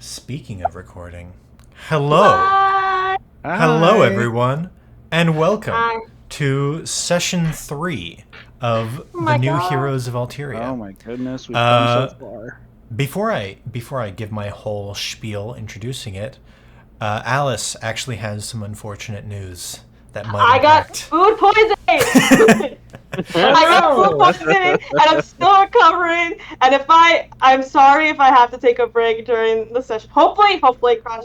Speaking of recording, hello. Hi. Hello, everyone, and welcome Hi. to session 3 of Oh my the New God. Heroes of Altiria. Oh my goodness, we've come so far. Before I give my whole spiel introducing it, Alice actually has some unfortunate news that might impact. Food poisoning. I got food poisoning, and I'm still recovering. And I'm sorry if I have to take a break during the session. Hopefully, crash,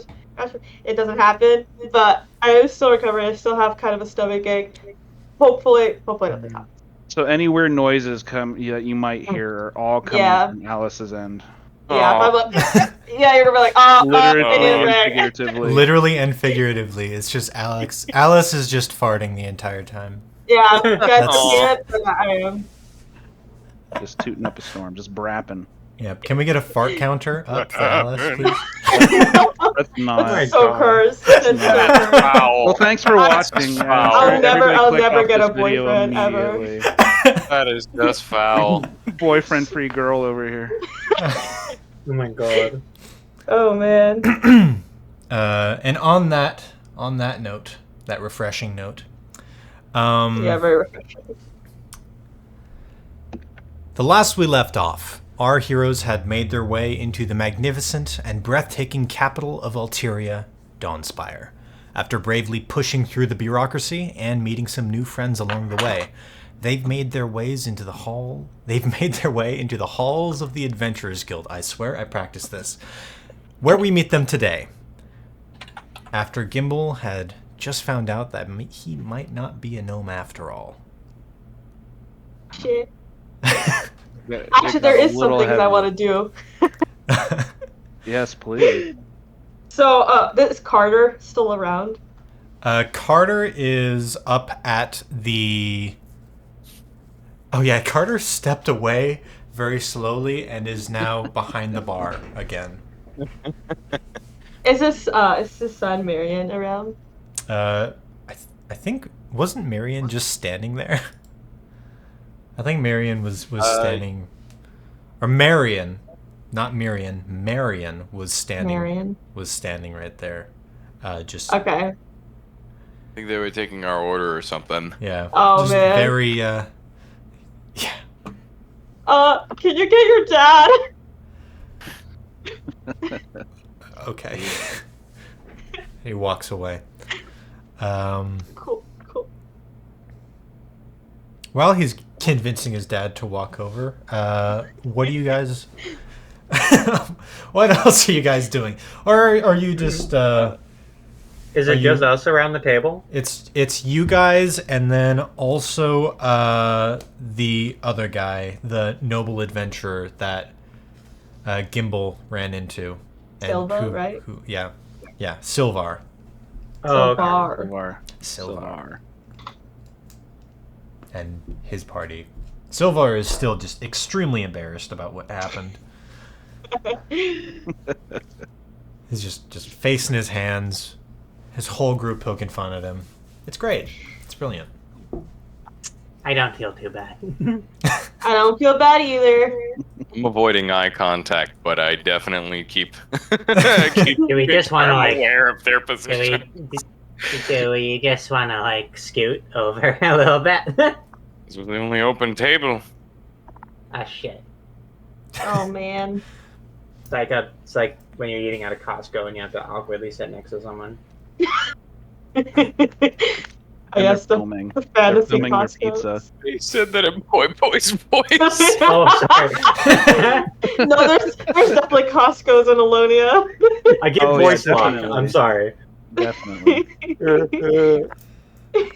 it doesn't happen. But I am still recovering. I still have kind of a stomach ache. Hopefully nothing happens. So any weird noises you might hear are all coming from Alice's end. Yeah, if I'm like, yeah, you're gonna be like, I need a Literally and break. figuratively. Literally and figuratively, it's just Alex. Alice is just farting the entire time. Yeah, you guys can't, but I am. Just tooting up a storm, just brapping. Yeah, can we get a fart counter up for Alice, please? That's not. That's so cursed. That's so cursed. Well, thanks for watching. I'll Everybody click never off get this a video boyfriend ever. immediately. That is just foul. Boyfriend-free girl over here. Oh my god. Oh man. And on that note, that refreshing note, Yeah, very refreshing. the last we left off, our heroes had made their way into the magnificent and breathtaking capital of Altiria, Dawnspire. After bravely pushing through the bureaucracy and meeting some new friends along the way, they've made their way into the halls of the Adventurers Guild. I swear I practiced this. Where we meet them today. After Gimbal had just found out that he might not be a gnome after all. Shit. Actually, there is some things I want to do. Yes, please. So, is Carter still around? Carter is up at the... Oh yeah, Carter stepped away very slowly and is now behind the bar again. Is this son Marion around? I think, wasn't Marion just standing there? I think Marion was standing, or Marion, not Marion. Marion was standing. Was standing right there. Just okay. I think they were taking our order or something. Yeah. Oh just man. Very yeah. Can you get your dad? Okay. He walks away. Cool. While he's convincing his dad to walk over, what do you guys... what else are you guys doing? Or are you just... Is it just us around the table? It's you guys, and then also the other guy, the noble adventurer that Gimbal ran into. Silva, right? Yeah, Silvar. Oh, Silvar. And his party. Silvar is still just extremely embarrassed about what happened. He's just facing his hands. His whole group poking fun at him. It's great. It's brilliant. I don't feel too bad. I don't feel bad either. I'm avoiding eye contact, but I definitely keep. Do we just want to aware of their position? Do we just want to scoot over a little bit? This was the only open table. Ah, shit. Oh man. It's like when you're eating at a Costco and you have to awkwardly sit next to someone. I guess the fantasy filming their Costco. pizza. He said that in Boy Boy's voice. Oh, sorry. No, there's definitely Costco's in Alonia. I get voice lock. I'm sorry. Definitely.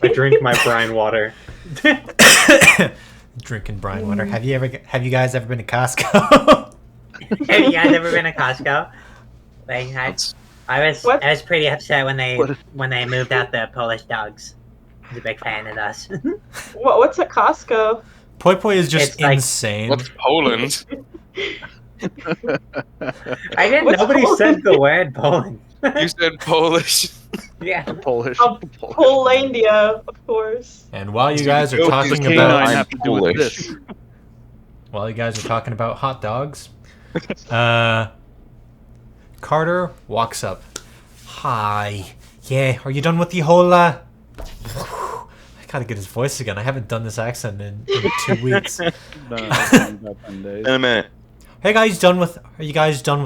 I drink my brine water. Drinking brine water. Have you guys ever been to Costco? Have you guys ever been to Costco? I was pretty upset when they moved out the Polish dogs. I was a big fan of us. What's a Costco? Poi Poi is just It's insane. What's Poland? Nobody said the word Poland. You said Polish. Yeah. Polish. Polandia, of course. And while you guys are What talking does about... canine have to do with this? While you guys are talking about hot dogs, Carter walks up. Hi. Yeah, are you done with the whole, I gotta get his voice again. I haven't done this accent in 2 weeks. About 10 days. In a minute. Are you guys done with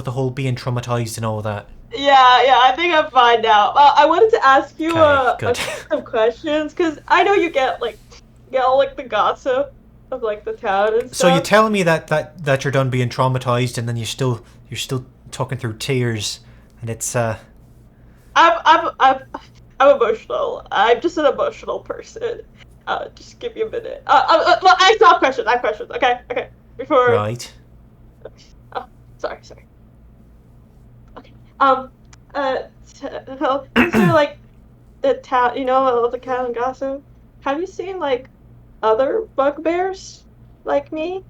the whole being traumatized and all that? Yeah, I think I'm fine now. I wanted to ask you good. some questions, because I know you get all the gossip of the town and stuff. So you tell me that you're done being traumatized, and then you're still talking through tears, and it's I'm emotional. I'm just an emotional person. Just give me a minute. I still have questions. I have questions. Okay. Before. right. Oh, sorry. Okay. So the town, the town gossip. Have you seen other bugbears like me?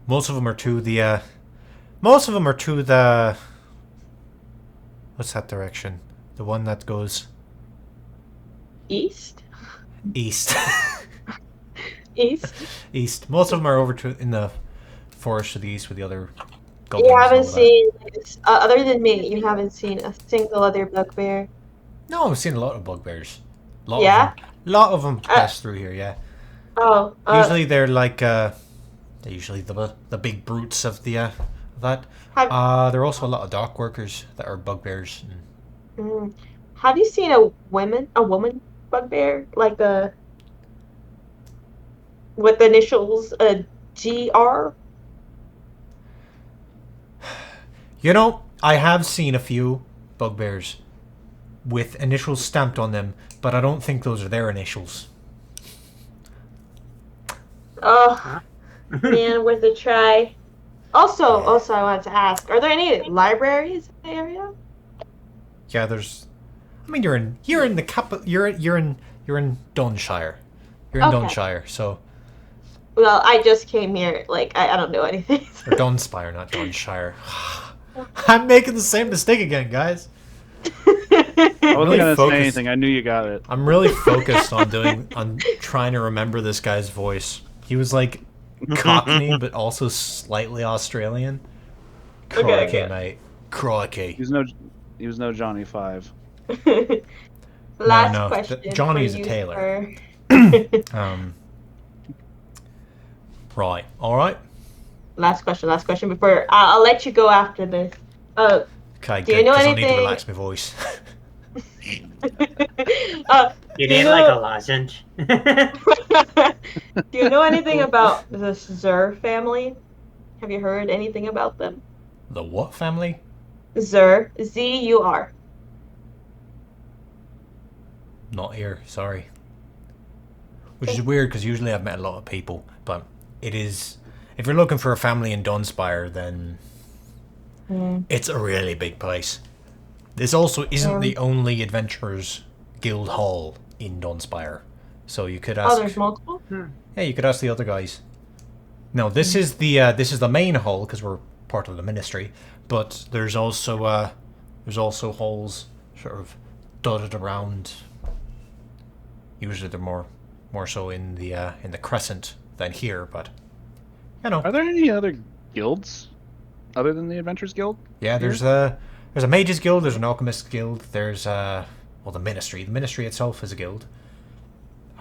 Most of them are to the. What's that direction? The one that goes East. east. East. East. Most of them are over in the forest to the east with the other goblins. You haven't and all that. seen, other than me, you haven't seen a single other bugbear. No, I've seen a lot of bugbears. Yeah? Lot of them pass through here. Yeah. Oh. Usually they're they're usually the big brutes of the that. There are also a lot of dock workers that are bugbears. Have you seen a woman bugbear with the initials GR? I have seen a few bugbears with initials stamped on them, but I don't think those are their initials. Oh, man, worth a try. Also, I wanted to ask: are there any libraries in the area? Yeah, there's. I mean, you're in the capital. You're in Dunshire. You're in Dunshire, so. Well, I just came here. I don't know anything. Or Dunspire, not Dunshire. I'm making the same mistake again, guys. I wasn't gonna focused. say anything. I knew you got it. I'm really focused on trying to remember this guy's voice. He was Cockney, but also slightly Australian. Crikey, mate. Crikey. He was no Johnny Five. Last question. Johnny's a tailor. Right. All right. Last question before I'll let you go after this. Okay, do you know I anything? need to relax my voice. You need a lozenge. Do you know anything about the Zur family? Have you heard anything about them? The what family? Zur, Z-U-R. Not here, sorry. Which is weird because usually I've met a lot of people, but it is. If you're looking for a family in Dunspire, then it's a really big place. This also isn't the only Adventurers Guild Hall in Dunspire, so you could ask. Oh, there's multiple. Yeah, you could ask the other guys. No, this is the main hall because we're part of the ministry, but there's also halls sort of dotted around. Usually they're more so in the crescent than here, but Are there any other guilds other than the Adventurers Guild? Yeah, there's a mages guild, there's an alchemist guild, there's the ministry. The ministry itself is a guild.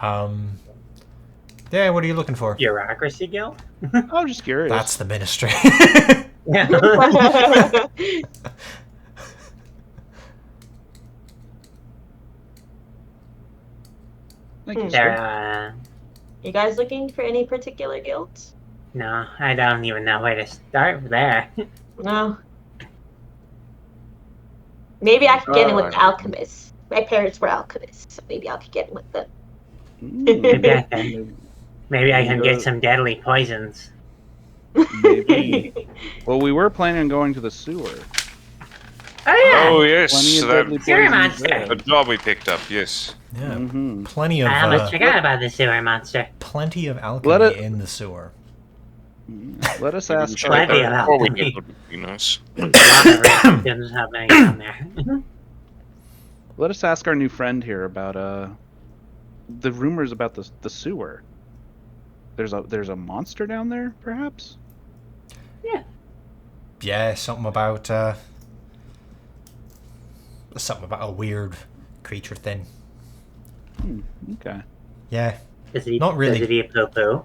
Yeah, what are you looking for? Bureaucracy guild? I'm just curious. That's the ministry. Yeah. Thank you, sir. You guys looking for any particular guilds? No, I don't even know where to start there. No. Maybe I could get in with the alchemists. My parents were alchemists, so maybe I could get in with them. Maybe I can get some deadly poisons. Maybe. Well, we were planning on going to the sewer. Oh yeah. Oh yes, Plenty of that, deadly Sewer poisons monster. there. a job we picked up. Yes. Yeah, Mhm. plenty of I almost forgot about the sewer monster. plenty of alchemy in the sewer. Let us ask. Plenty of Before we alchemy. get would be nice. A lot of restrictions happening down there. Let us ask our new friend here about the rumors about the sewer. There's a monster down there, perhaps. Yeah, something about a weird creature thing. Okay. Yeah, Does it eat, not really. Does it eat poo-poo?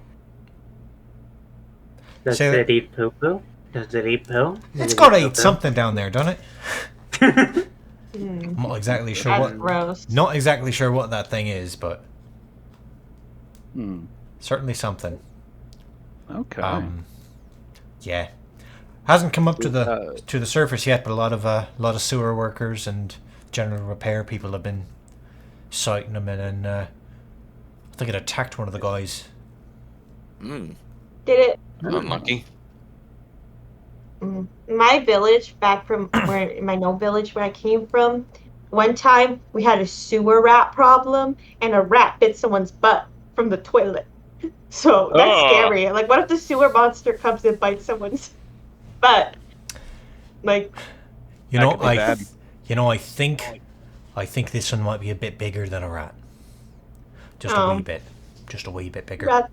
Does Say that- it eat poo-poo? Does it eat poo? It's got to eat something down there, doesn't it? Hmm. I'm not exactly sure That's what. gross. Not exactly sure what that thing is, but Hmm. certainly something. Okay. Yeah, hasn't come up to Uh, the surface yet, but a lot of sewer workers and general repair people have been sighting them, and I think it attacked one of the guys. Hmm. Did it? Unlucky. My village, back from where my no village where I came from, one time we had a sewer rat problem, and a rat bit someone's butt from the toilet. So that's Oh. scary. Like, what if the sewer monster comes and bites someone's butt? Like, You That know, could be bad. I think this one might be a bit bigger than a rat. Just a wee bit. Just a wee bit bigger. rat.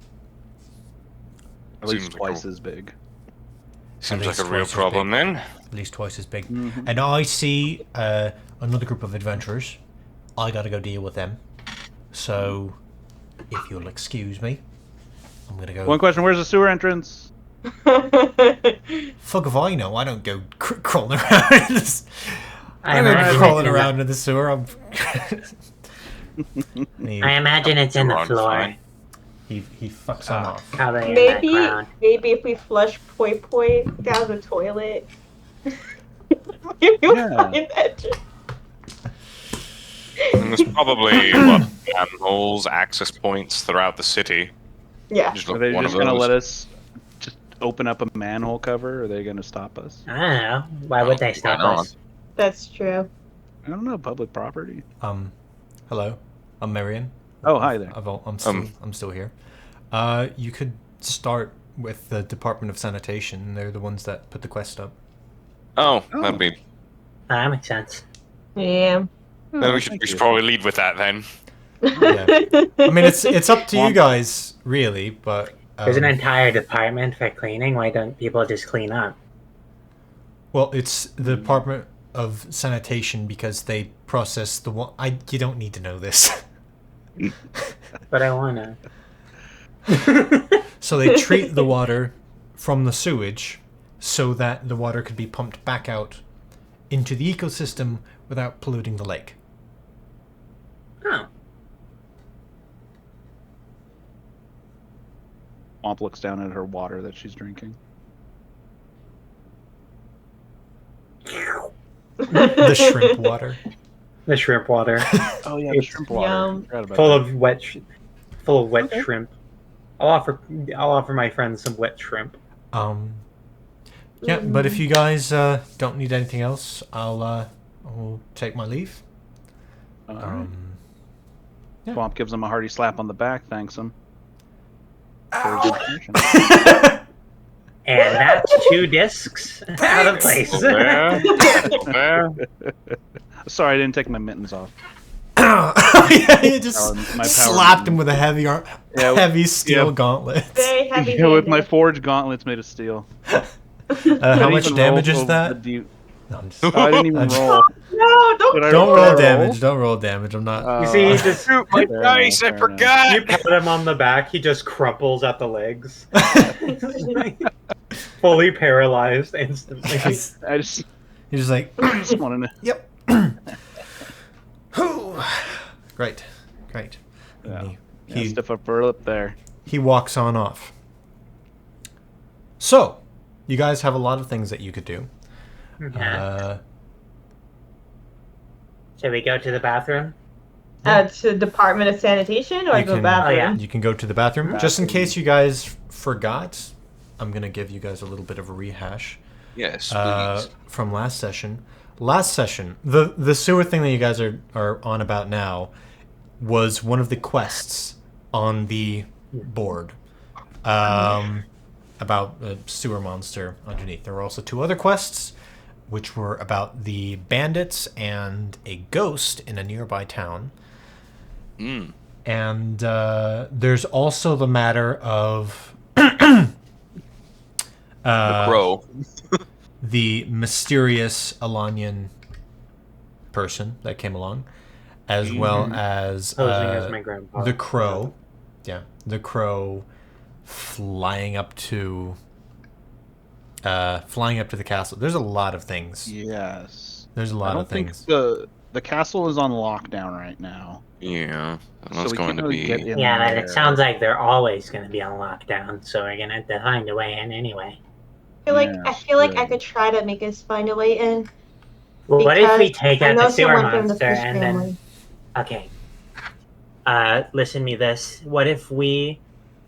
At least Seems like twice a- as big. Seems At like a least real twice as problem big. then. At least twice as big. Mhm. And I see another group of adventurers. I gotta go deal with them. So, if you'll excuse me, I'm gonna go. One question: where's the sewer entrance? Fuck if I know. I don't go crawling around. I don't go imagine crawling it's in the- around in the sewer. I'm. I imagine it's in the Run floor. fine. he fucks on off. Probably in that maybe ground. if we flush Poi Poi down the toilet, maybe we'll Yeah. find that. And there's probably what, manholes, access points throughout the city. Yeah. Just Are look they one just of gonna those. let us just open up a manhole cover? Or are they gonna stop us? I don't know. Why would they stop not? us? That's true. I don't know. Public property. Hello, I'm Marion. Oh, hi there. I'm still here. You could start with the Department of Sanitation. They're the ones that put the quest up. Oh, Oh. that'd be. That makes sense. Yeah. Then we thank should you. probably lead with that then. Yeah. I mean, it's up to you guys, really, but There's an entire department for cleaning. Why don't people just clean up? well, it's the Department of Sanitation because they process the one. You don't need to know this. But I wanna. So they treat the water from the sewage so that the water could be pumped back out into the ecosystem without polluting the lake. Oh. Womp looks down at her water that she's drinking. The shrimp water. The shrimp water. Oh yeah, the shrimp water. Yum. Forgot about full that. of wet Okay. shrimp. I'll offer my friends some wet shrimp. Yeah, but if you guys don't need anything else, I'll take my leave. Alright. Womp gives him a hearty slap on the back, thanks him. For his information. And that's 2 discs out of place. There. There. Sorry, I didn't take my mittens off. Yeah, you just My power slapped him move. with a heavy Yeah, heavy steel yeah. gauntlet. Very heavy. Yeah, with my forged gauntlets made of steel. How Didn't much even damage roll is that? the d- No, I'm just- Oh, I didn't even roll. No, don't. Did I don't roll roll a damage. Don't roll damage. I'm not. You see, he just Shoot my Fair dice, enough, I fair forgot! you pat him on the back, he just crumples at the legs. Fully paralyzed instantly. I just He's just like, wanted to. yep. Great, great. And Yeah. he, Yeah, stiff upper lip there. he walks on off. So, you guys have a lot of things that you could do. Yeah. Should we go to the bathroom? To Department of Sanitation or You the can- bathroom? Oh, yeah. You can go to the bathroom. Just in case you guys forgot, I'm going to give you guys a little bit of a rehash Yes, please. from last session. Last session, the sewer thing that you guys are on about now was one of the quests on the board about a sewer monster underneath. There were also 2 other quests, which were about the bandits and a ghost in a nearby town. Mm. And there's also the matter of The crow. the mysterious Alanian person that came along, as well as Posing as my grandpa. the crow. Yeah, the crow flying up to the castle. There's a lot of things. Yes. There's a lot of things. The castle is on lockdown right now. Yeah, that's we going can't to really be. get in Yeah, but there. it sounds like they're always going to be on lockdown, so we're going to have to find a way in anyway. I feel like I could try to make us find a way in. Well, what if we Because take I out know the sewer someone from the monster fish and family. then... Okay. Listen to me this. What if we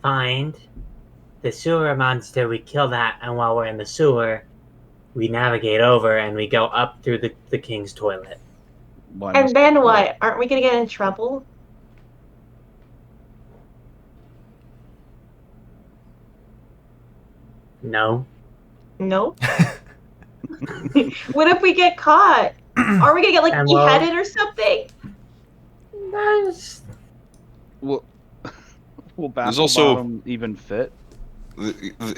find the sewer monster, we kill that, and while we're in the sewer, we navigate over and we go up through the king's toilet? And then what? Aren't we gonna get in trouble? No. No. What if we get caught? Are we gonna get And well- beheaded or something? That's... Will There's also- Bottom even fit?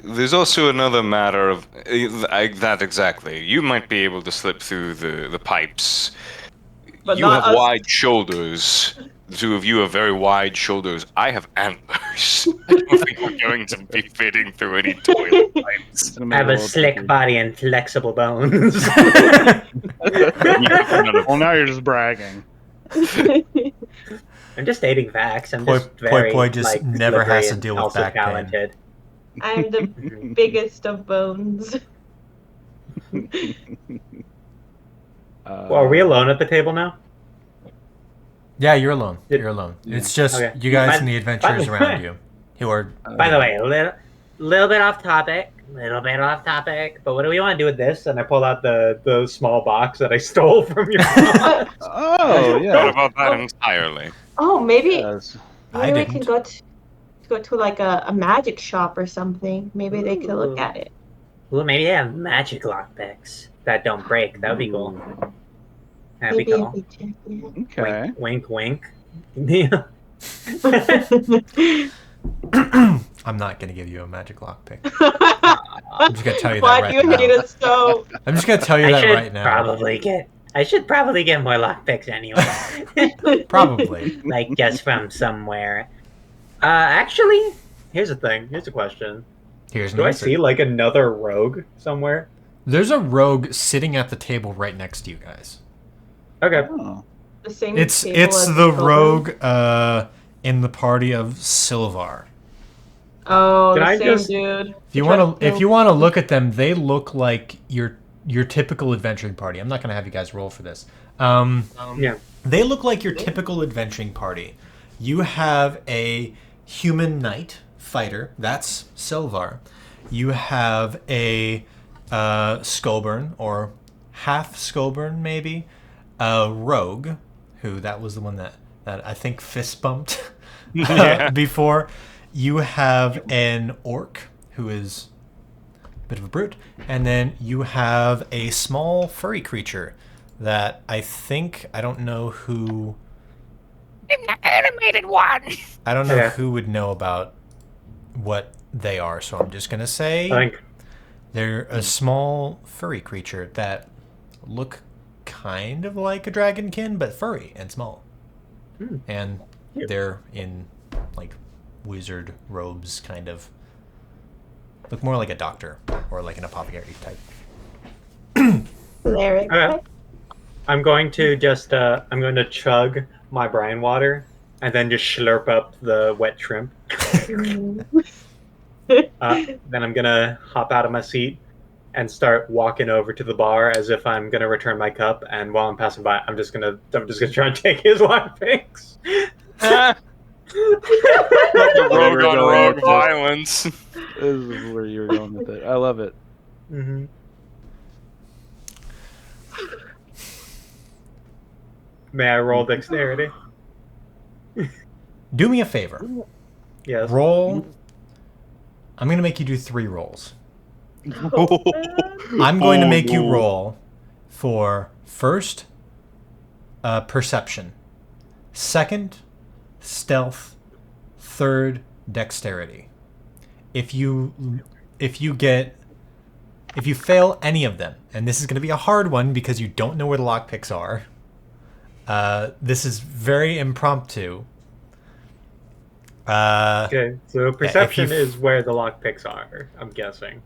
There's also another matter of that exactly. You might be able to slip through the pipes. But You not have us. wide shoulders. The two of you have very wide shoulders. I have antlers. I don't think we're going to be fitting through any toilet pipes. I have a slick body and flexible bones. Well, now you're just bragging. I'm just stating facts. I'm Poi just very, Poi just never slippery has to and deal with also back pain. talented. I'm the biggest of bones. Well, are we alone at the table now? Yeah, you're alone. You're alone. It's just Okay. you guys By- and the adventurers by the around way- you, who are. By the way, a little bit off topic. But what do we want to do with this? And I pulled out the small box that I stole from your mom. Oh, What yeah. about that entirely? Oh, maybe Yes. I we can didn't. go to like a magic shop or something. Maybe they could look at it. Well, maybe they have magic lockpicks that don't break. That would be cool. That'd be Maybe if cool. we check it. Okay. Wink, wink. Yeah. I'm not gonna give you a magic lockpick. I'm just gonna tell you that Why right do you hate now. us so? I'm just gonna tell you I that should right now. I should probably get more lockpicks anyway. Probably. Like just from somewhere. Actually, here's the thing. Here's a question. Here's an Do I answer. see like another rogue somewhere? There's a rogue sitting at the table right next to you guys. Okay. Oh. The same It's table it's as the children. rogue in the party of Silvar. Oh, Can the I same just- dude. If you want to look at them, they look like your typical adventuring party. I'm not gonna have you guys roll for this. Yeah. They look like your typical adventuring party. You have a human knight fighter. That's Silvar. You have a Scoburn or half Scoburn maybe. A rogue, who that was the one that I think fist bumped before. You have an orc who is a bit of a brute, and then you have a small furry creature that I don't know who. The animated one. I don't know Okay. who would know about what they are, so I'm just gonna say I think they're a small furry creature that look kind of like a dragonkin, but furry and small. And they're in like wizard robes, kind of. Look more like a doctor or like an apothecary type. Cleric. Okay. I'm going to just I'm going to chug my brine water and then just slurp up the wet shrimp. Then I'm gonna hop out of my seat and start walking over to the bar as if I'm gonna return my cup. And while I'm passing by, I'm just gonna try and take his lockpicks. Rogue on rogue violence. This is where you were going with it. I love it. Mm-hmm. May I roll dexterity? Do me a favor. Yes. Roll. I'm going to make you do 3 rolls. I'm going to make you roll for first, perception, second, stealth, third, dexterity. If you get If you fail any of them, and this is going to be a hard one because you don't know where the lockpicks are. This is very impromptu. Okay, so perception you is where the lockpicks are, I'm guessing.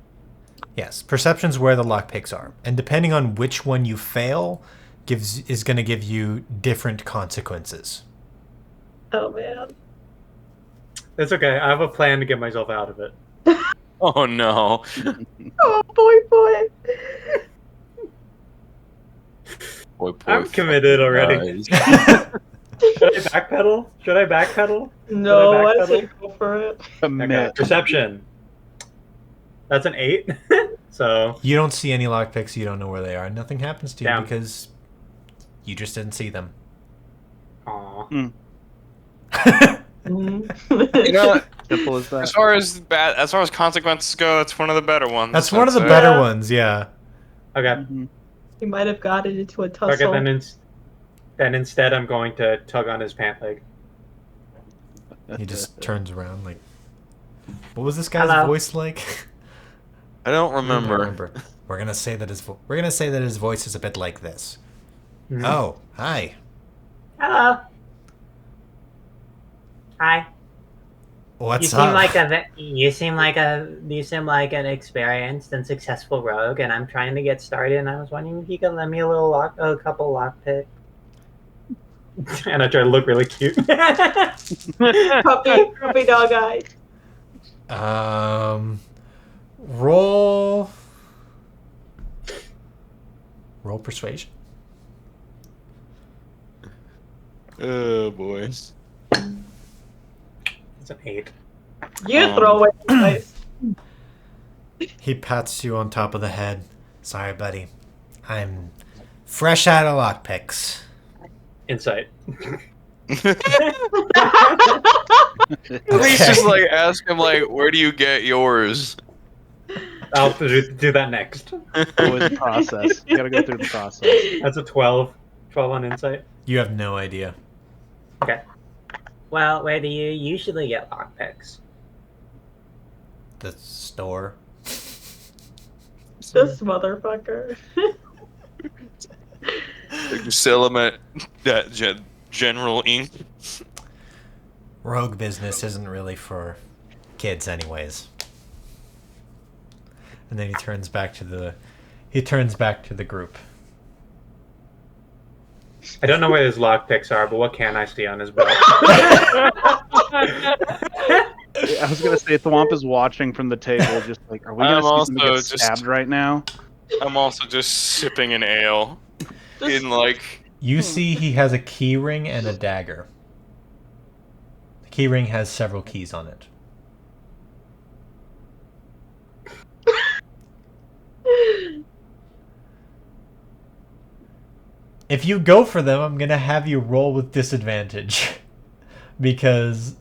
Yes, perception's where the lockpicks are. And depending on which one you fail, is going to give you different consequences. Oh man. It's okay, I have a plan to get myself out of it. Oh no. Oh boy. Boy, I'm committed already. guys. Should I backpedal? No, Should I I backpedal? say go for it. Okay, Commit. perception. That's an 8. So You don't see any lockpicks, you don't know where they are. Nothing happens to you Damn. because you just didn't see them. aw. You know, Simple as that. as far as consequences go, that's one of the better ones. That's one of the I'd say. better ones, yeah. Okay. Mhm. He might have gotten into a tussle. Okay, then instead I'm going to tug on his pant leg. He just turns around like... What was this guy's Hello. voice like? I don't I don't remember. remember. We're gonna say that his voice is a bit like this. Mhm. Oh, hi. Hello. Hi. What's You seem up? you seem like an experienced and successful rogue, and I'm trying to get started. And I was wondering if you could lend me a couple lockpicks. And I try to look really cute. puppy dog eyes. Roll persuasion. Oh boy. It's an 8. You throw away the dice. He pats you on top of the head. Sorry, buddy. I'm fresh out of lockpicks. Insight. Please just like ask him like, where do you get yours? I'll do that next. Always the process. You gotta go through the process. That's a 12. 12 on insight. You have no idea. Okay. Well, where do you usually get lockpicks? The store. This motherfucker. Like you sell them at that General Inc. Rogue business isn't really for kids anyways. And then he turns back to the group. I don't know where his lockpicks are, but what can I see on his belt? I was gonna say Thwomp is watching from the table, just like, are we gonna I'm see somebody also get just- stabbed right now? I'm also just sipping an ale in like. You see he has a key ring and a dagger. The key ring has several keys on it. If you go for them, I'm gonna have you roll with disadvantage. Because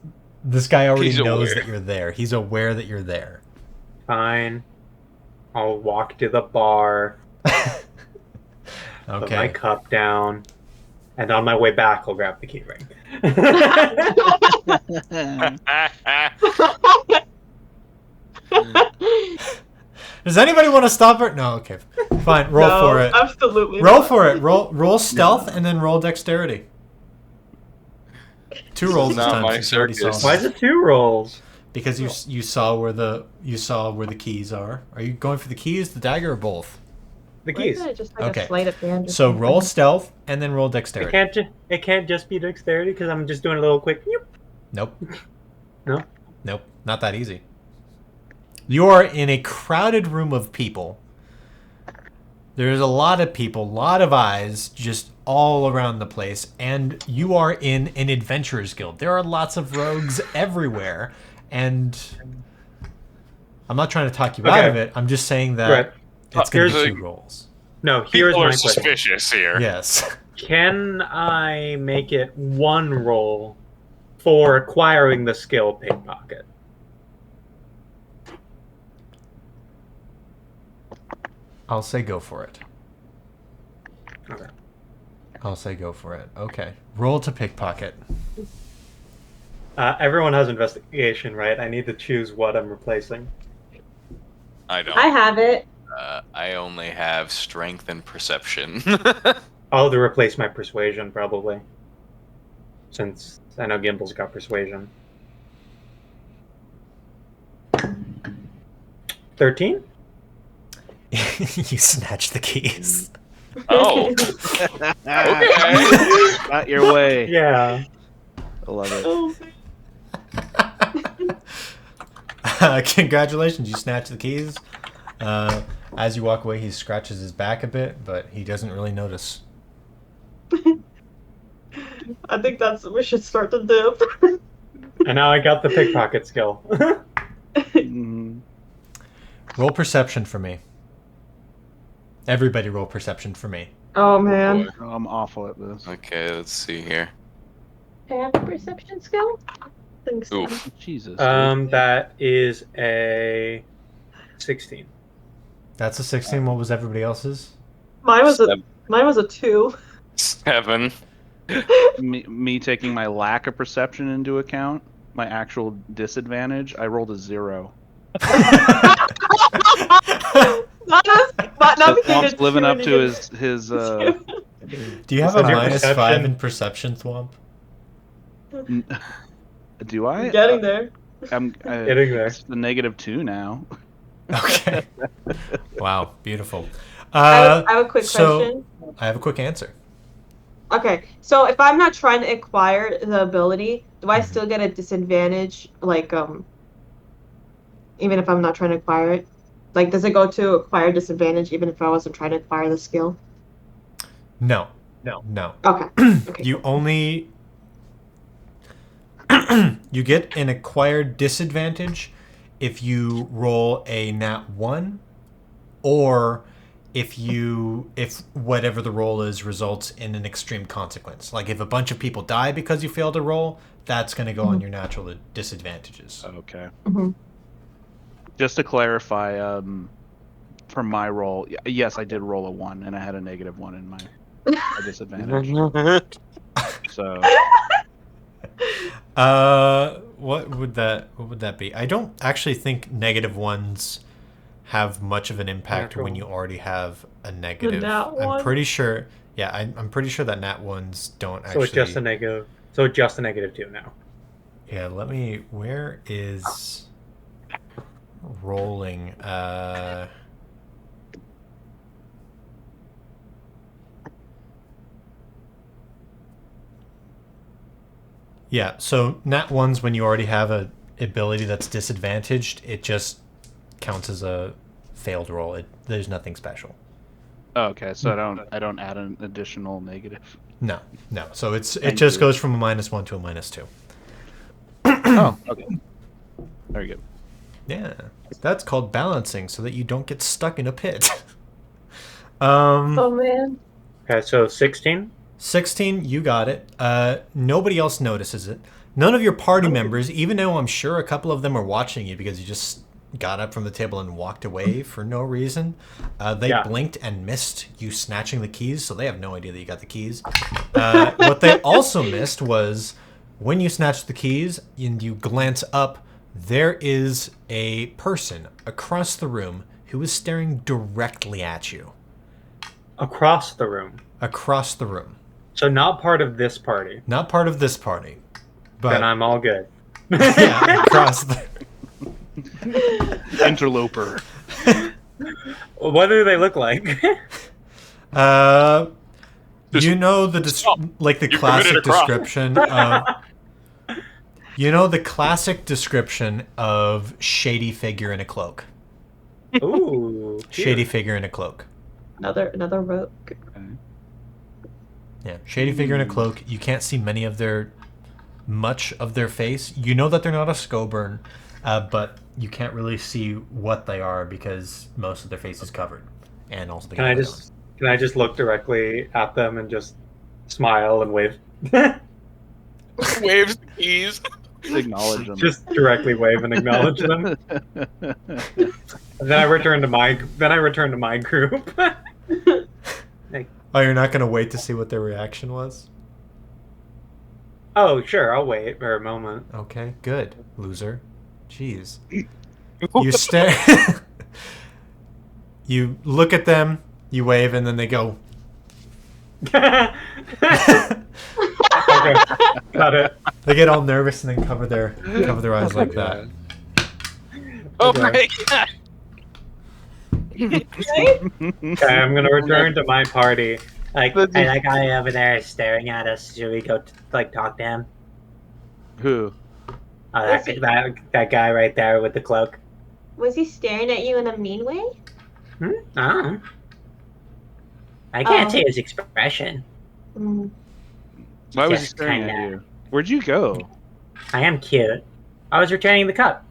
this guy already He's knows aware. that you're there. He's aware that you're there. Fine. I'll walk to the bar, put my Okay. cup down, and on my way back, I'll grab the key ring. Does anybody want to stop her? No, okay. Fine, roll No, for it. Absolutely. Roll not. for it. Roll stealth and then roll dexterity. 2 rolls this Not time. my since you already saw circus. them. Why is it 2 rolls? Because you saw where the keys are. Are you going for the keys, the dagger, or both? The Why keys. isn't it just like Okay. a sleight of hand or So something? roll stealth and then roll It dexterity. can't just be dexterity because I'm just doing a little quick. Yoop. Nope. No? Nope. Not that easy. You are in a crowded room of people. There's a lot of people, a lot of eyes just all around the place, and you are in an adventurers guild. There are lots of rogues everywhere, and I'm not trying to talk you out Okay. of it. I'm just saying that Right. it's going to Here's be a- 2 rolls. No, here's People my are question. suspicious here. Yes. Can I make it 1 roll for acquiring the skill pickpocket? I'll say go for it. Okay. I'll say go for it. Okay. Roll to pickpocket. Everyone has investigation, right? I need to choose what I'm replacing. I don't. I have it. I only have strength and perception. I'll have to replace my persuasion, probably. Since I know Gimble's got persuasion. 13? You snatch the keys. Oh. Okay. Not your way. Yeah. I love it. Oh, Congratulations, you snatch the keys. As you walk away, he scratches his back a bit, but he doesn't really notice. I think that's what we should start to do. And now I got the pickpocket skill. Mhm. Roll perception for me. Everybody roll perception for me. Oh man. Oh, I'm awful at this. Okay, let's see here. I have a perception skill? Thanks. Oof. Jesus. That is a 16. That's a 16. What was everybody else's? Mine was a 2. 7. Me taking my lack of perception into account, my actual disadvantage, I rolled a 0. Swamp's living up to his Do you have a Is your minus perception- 5 in perception, Thwomp? Do I? Getting there. I'm Getting there. It's the -2 now. Okay. Wow, beautiful. I have a quick so- question. I have a quick answer. Okay, so if I'm not trying to acquire the ability, do I still get a disadvantage? Like, even if I'm not trying to acquire it, like, does it go to acquire disadvantage even if I wasn't trying to acquire the skill? No. Okay. Okay. You only you get an acquired disadvantage if you roll a nat 1 or if whatever the roll is results in an extreme consequence. Like if a bunch of people die because you failed a roll, that's going to go on your natural disadvantages. Okay. hmm Just to clarify, for my roll, yes, I did roll a 1, and I had a -1 in my disadvantage. So What would that be? I don't actually think -1s have much of an impact when you already have a negative. nat one? I'm pretty sure. Yeah, I'm pretty sure that nat 1s don't So actually. it's just a negative. So it's just a -2 now. Yeah, where is rolling? Yeah, so nat 1s, when you already have a ability that's disadvantaged, it just counts as a failed roll. There's nothing special. okay, so I don't add an additional negative. No. So it Thank just you. goes from a -1 to a -2. Oh, okay. Very good. Yeah, that's called balancing, so that you don't get stuck in a pit. Oh man. Okay, so 16. 16, you got it. Nobody else notices it. None of your party members, even though I'm sure a couple of them are watching you because you just got up from the table and walked away for no reason. They blinked and missed you snatching the keys, so they have no idea that you got the keys. What they also missed was when you snatched the keys and you glance up, there is a person across the room who is staring directly at you. Across the room. Across the room. So not part of this party. Not part of this party. But Then I'm all good. yeah, across the... Interloper. What do they look like? You know the like the You classic committed a crime. description of you know the classic description of shady figure in a cloak. Ooh. Shady figure in a cloak. Another rogue. Yeah, shady figure in a cloak. You can't see much of their face. You know that they're not a Scoburn, but you can't really see what they are because most of their face is covered, and also the Can I just look directly at them and just smile and wave? Waves the keys. Acknowledge them. Just directly wave and acknowledge them. And then I return to my group. Oh, you're not gonna wait to see what their reaction was? Oh, sure, I'll wait for a moment. Okay, good, loser. Jeez. You stare. You look at them, you wave, and then they go. Okay, got it. They get all nervous and then cover their eyes like that. Oh Okay. my god! Okay, I'm gonna return to my party. Like, and that guy over there is staring at us. Should we go, talk to him? Who? Oh, that guy right there with the cloak. Was he staring at you in a mean way? Oh. I can't Oh. see his expression. Mm. Why was he Just staring at kinda- you? Where'd you go? I am cute. I was returning the cup.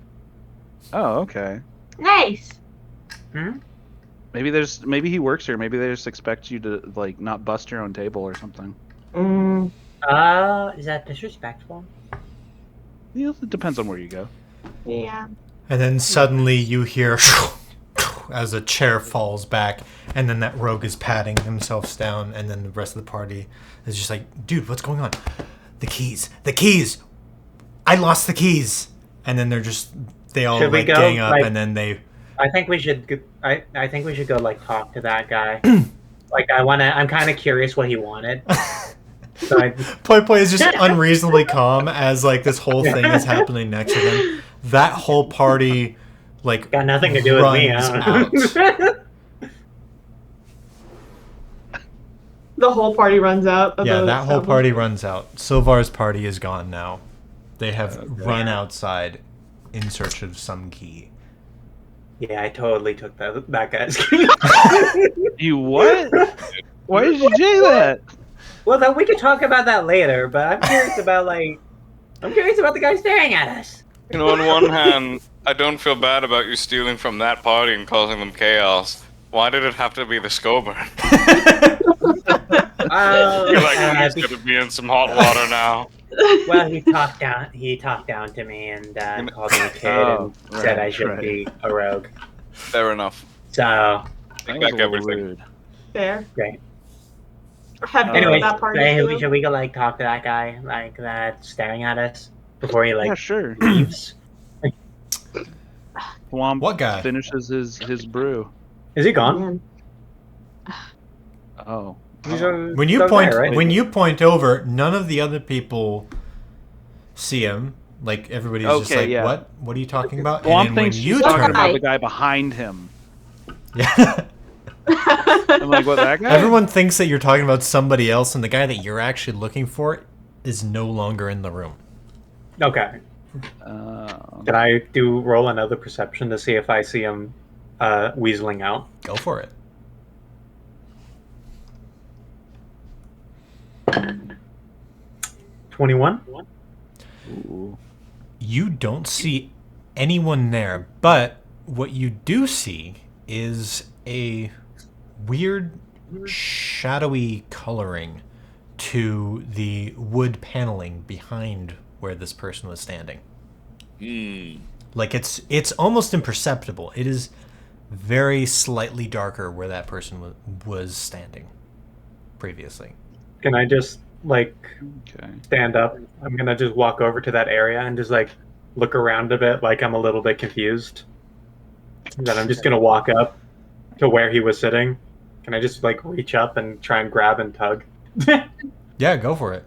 Oh, okay. Nice. Maybe he works here. Maybe they just expect you to like not bust your own table or something. Mm. Is that disrespectful? Yeah, it depends on where you go. Yeah. And then suddenly you hear as a chair falls back, and then that rogue is patting himself down, and then the rest of the party is just like, dude, what's going on? The keys! I lost the keys! And then they all Should we like go, gang up, like- and then they... I think we should. I think we should go talk to that guy. I'm kind of curious what he wanted. So Poi is just unreasonably calm as like this whole thing is happening next to them. That whole party got nothing to do with me. runs Huh? out. The whole party runs out. Of Yeah, the that whole establishment. party runs out. Silvar's party is gone now. They have run yeah. outside in search of some key. Yeah, I totally took that guy's key. You what? Why did you do that? Well, then we could talk about that later. But I'm curious about the guy staring at us. You know, on one hand, I don't feel bad about you stealing from that party and causing them chaos. Why did it have to be the Scoburn? I feel like he's gonna be in some hot water now. Well, he talked down to me and called me a kid and said I should be a rogue. Fair enough. So, Take That was back a little everything. rude. Fair. great. Have Anyways, that party should we go talk to that guy that's staring at us before he Yeah, sure. leaves? Swamp What guy? finishes his brew. Is he gone? Oh. When you point over, none of the other people see him. Like everybody's just Okay, like, yeah. "What? What are you talking about?" Swamp and then when thinks you she's talking turn, about the guy behind him. yeah, I'm like, what, that guy? everyone thinks that you're talking about somebody else, and the guy that you're actually looking for is no longer in the room. Okay. Can I roll another perception to see if I see him weaseling out? Go for it. $21. Ooh. You don't see anyone there, but what you do see is a weird shadowy coloring to the wood paneling behind where this person was standing. Like it's almost imperceptible. It is very slightly darker where that person was standing previously. Can I just Okay. stand up? I'm gonna just walk over to that area and just look around a bit, like I'm a little bit confused. And then I'm just gonna walk up to where he was sitting. Can I just reach up and try and grab and tug? Yeah, go for it.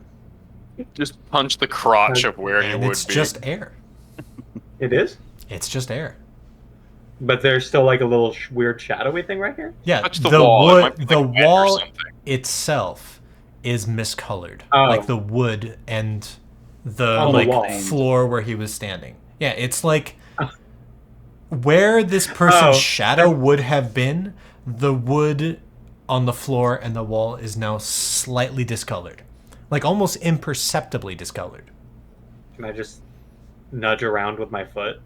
Just punch the crotch of where you And would it's be. just air. It is, It's just air. but there's still a little weird shadowy thing right here. Yeah, Touch the wall. It wood, might be the like wet or wall something. itself is miscolored. Oh. Like the wood and the On the wall. floor where he was standing. Yeah, it's like where this person's Oh. shadow would have been, the wood on the floor and the wall is now slightly discolored. Like almost imperceptibly discolored. Can I just nudge around with my foot?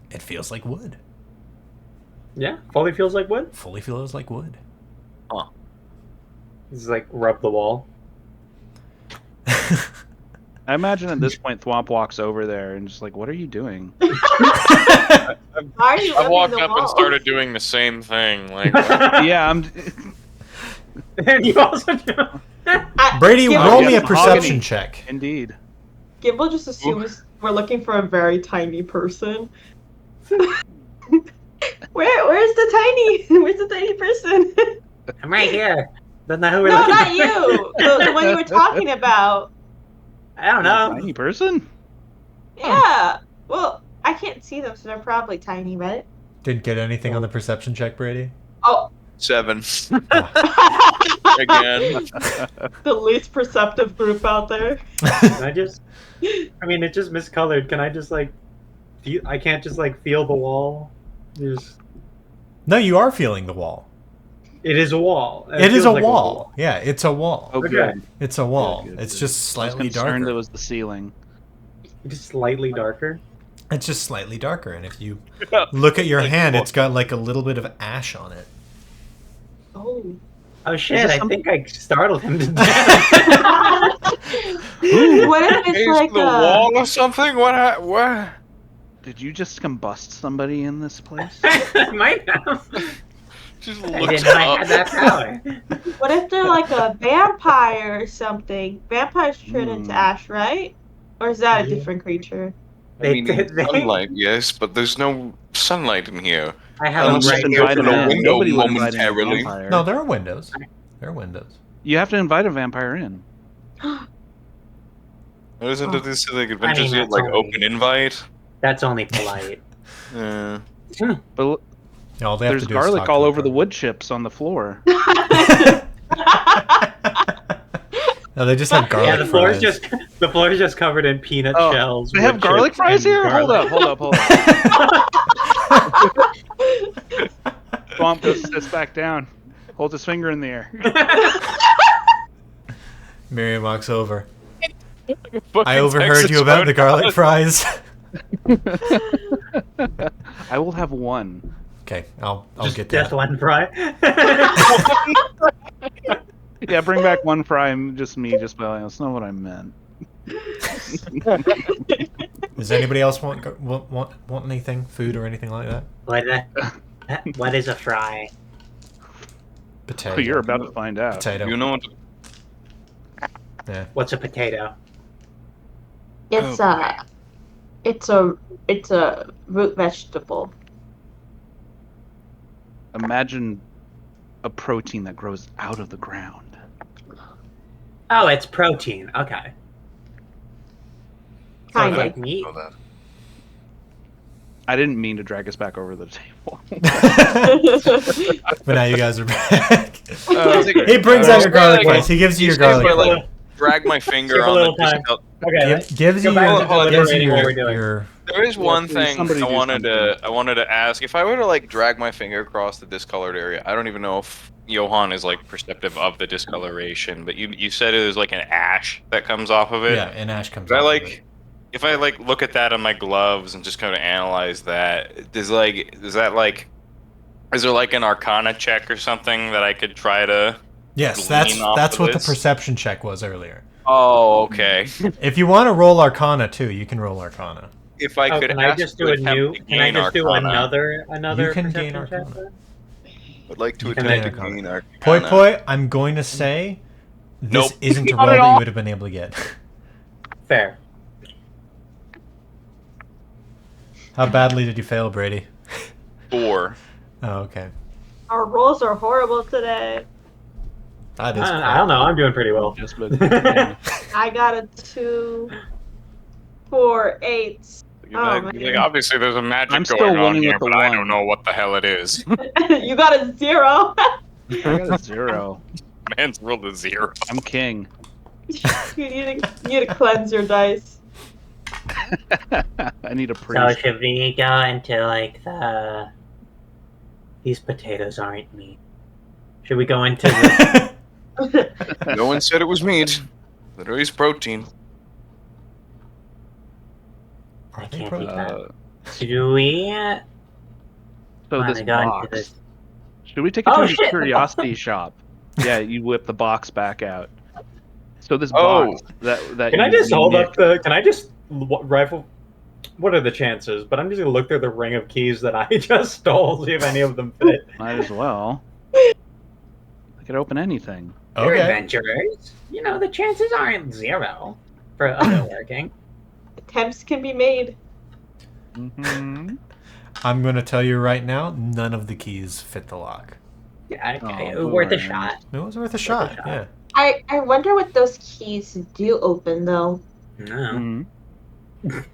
It feels like wood. Yeah, fully feels like wood. Fully feels like wood. Just rub the wall. I imagine at this point Thwomp walks over there and just what are you doing? Why are you I rubbing walked the up wall? and started doing the same thing. Like, Yeah, I'm. And you also do. Brady, Gibble, roll me a Yes, perception mahogany. check. Indeed. Gibble just assumes we're looking for a very tiny person. Where's the tiny person? I'm right here. Don't know who we're No, looking not for. you. The one you were talking about. I don't know. Tiny person? Yeah. Well, I can't see them, so they're probably tiny, right? Didn't get anything on the perception check, Brady? Oh. 7. Oh. Again. The least perceptive group out there. Can I just? I mean, it's just miscolored. Can I just like? I can't just like feel the wall. Just. No, you are feeling the wall. It is a wall. It is feels a like wall. Yeah, it's a wall. Oh, Okay. good. It's a wall. Good, It's good. just I was slightly concerned darker. it was the ceiling. Just slightly darker. It's just slightly darker, and if you look at your hand, it's got like a little bit of ash on it. Oh. Oh shit! I think I startled him to death. What if it's Is like the wall or something? What? Did you just combust somebody in this place? I might have. Just I looks didn't know I up. had that power. What if they're like a vampire or something? Vampires turn into ash, right? Or is that a different creature? I mean, They- sunlight, yes, but there's no sunlight in here. I have them Unless right you here. open a window Nobody would invite in a momentarily. vampire. No, there are windows. There are windows. You have to invite a vampire in. Isn't it this like adventures I mean, yet, that's like only- open invite? That's only polite. Yeah. But Yeah, all they have there's to do is garlic talk to all the over the garlic. wood chips on the floor. No, they just have garlic Yeah, the floor fries. is just covered in peanut Oh, shells. They have wood garlic chips, fries and here? garlic. Hold up. Swamp just sits back down. Holds his finger in the air. Miriam walks over. Fucking I overheard Texas you about the garlic Roadhouse. fries. I will have one. Okay, I'll get Just that. one fry. Yeah, bring back one fry and just me. Just that's not what I meant. Does anybody else want anything, food or anything like that? What is a fry? Potato. Oh, you're about to find out. Potato. You know what? Yeah. What's a potato? It's a root vegetable. Imagine a protein that grows out of the ground. Oh, it's protein. Okay. So Kind it's of. like meat. Know that. I didn't mean to drag us back over the table. But now you guys are back. He He brings out your garlic fries. He gives you your garlic I, fries. like, drag my finger Take a on little the time. discount. Okay. Gives you Go back your, to hold on, gives you deliberating what we're doing. your There is one please, thing somebody I do wanted something. to ask. If I were to like drag my finger across the discolored area, I don't even know if Johan is like perceptive of the discoloration, but you said it was like an ash that comes off of it. yeah, and ash comes Is that off of it. like if I like look at that on my gloves and just kind of analyze that, is there like an Arcana check or something that I could try to? Yes, lean off that's of what the this? perception check was earlier. Oh, okay. If you want to roll Arcana too, you can roll Arcana. If I could Can I ask just do to a attempt new? to Can I gain just do Arcana, another? You can gain perception check Arcana. I'd like to You can attempt gain to Arcana. gain Arcana. Poi Poi, I'm going to say this Nope. isn't a Not roll at that you all. would have been able to get. Fair. How badly did you fail, Brady? 4. Oh, okay. Our rolls are horrible today. That is I don't know. I'm doing pretty well. Just yeah. I got a 2, 4, 8. Oh, Like, man. obviously, there's a magic I'm still going on winning here, with the but I one. don't know what the hell it is. You got a 0. I got a 0. Man's rolled a 0. I'm king. You need to cleanse your dice. I need a So priest. should we go into like these potatoes aren't meat? Should we go into the? No one said it was meat. Literally, it's protein. I Are they can't pro- eat that. Uh, Do we? so wanna this go into box. this? Should we take it Oh, to a shit. curiosity shop? Yeah, you whip the box back out. So this Oh. box that Can I you- just you hold nicked- up the? Can I just rifle? What are the chances? But I'm just gonna look through the ring of keys that I just stole, see if any of them fit. Might as well. I could open anything. We're Okay. adventurers. You know the chances aren't 0 for other working. Attempts can be made. Mm-hmm. I'm going to tell you right now, none of the keys fit the lock. Yeah, okay. Oh, Worth a alright. shot. It was worth a shot, shot. yeah. I wonder what those keys do open though. No. Mhm.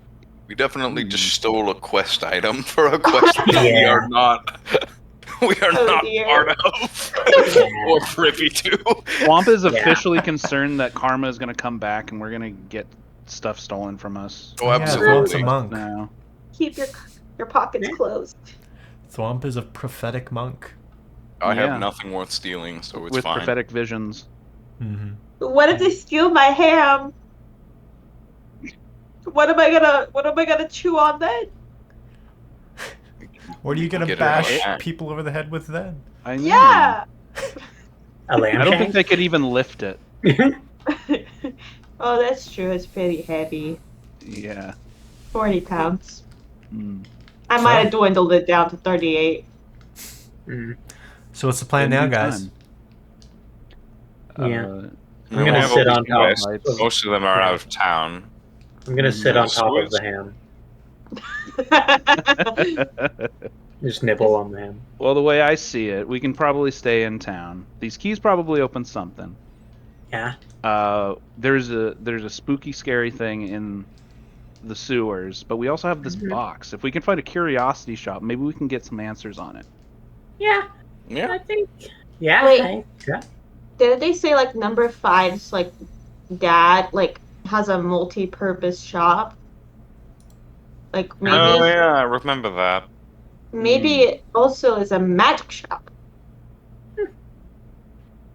We definitely just stole a quest item for a quest that we Yeah. are not. We are Oh, not dear. part of Yeah. or privy to. Swamp is Yeah. officially concerned that karma is going to come back and we're going to get stuff stolen from us. Oh, Yeah, Thwomp's a absolutely. monk. Now. Keep your pockets closed. Thwomp is a prophetic monk. I Yeah. have nothing worth stealing, so it's With fine. prophetic visions. Mm-hmm. What if they steal my ham? What am I gonna chew on then? What are you going to Get it out bash of hand. people over the head with then? I know. Yeah. A lamb I don't think shank? they could even lift it. Oh, that's true. It's pretty heavy. Yeah. 40 pounds. Mm. I might have dwindled it down to 38. So what's the plan now, guys? Yeah. Uh, I'm gonna have sit all on these top. quests. Most of them are out of town. I'm gonna sit on top of Sweet. the ham. Just nibble on the ham. well, the way I see it, we can probably stay in town. These keys probably open something. Yeah. There's a spooky, scary thing in the sewers, but we also have this box. If we can find a curiosity shop, maybe we can get some answers on it. Yeah. Yeah. I think. Yeah. Wait. Yeah. Did they say like number 5's like dad like has a multi-purpose shop? Like maybe Oh yeah, I remember that. maybe it also is a magic shop.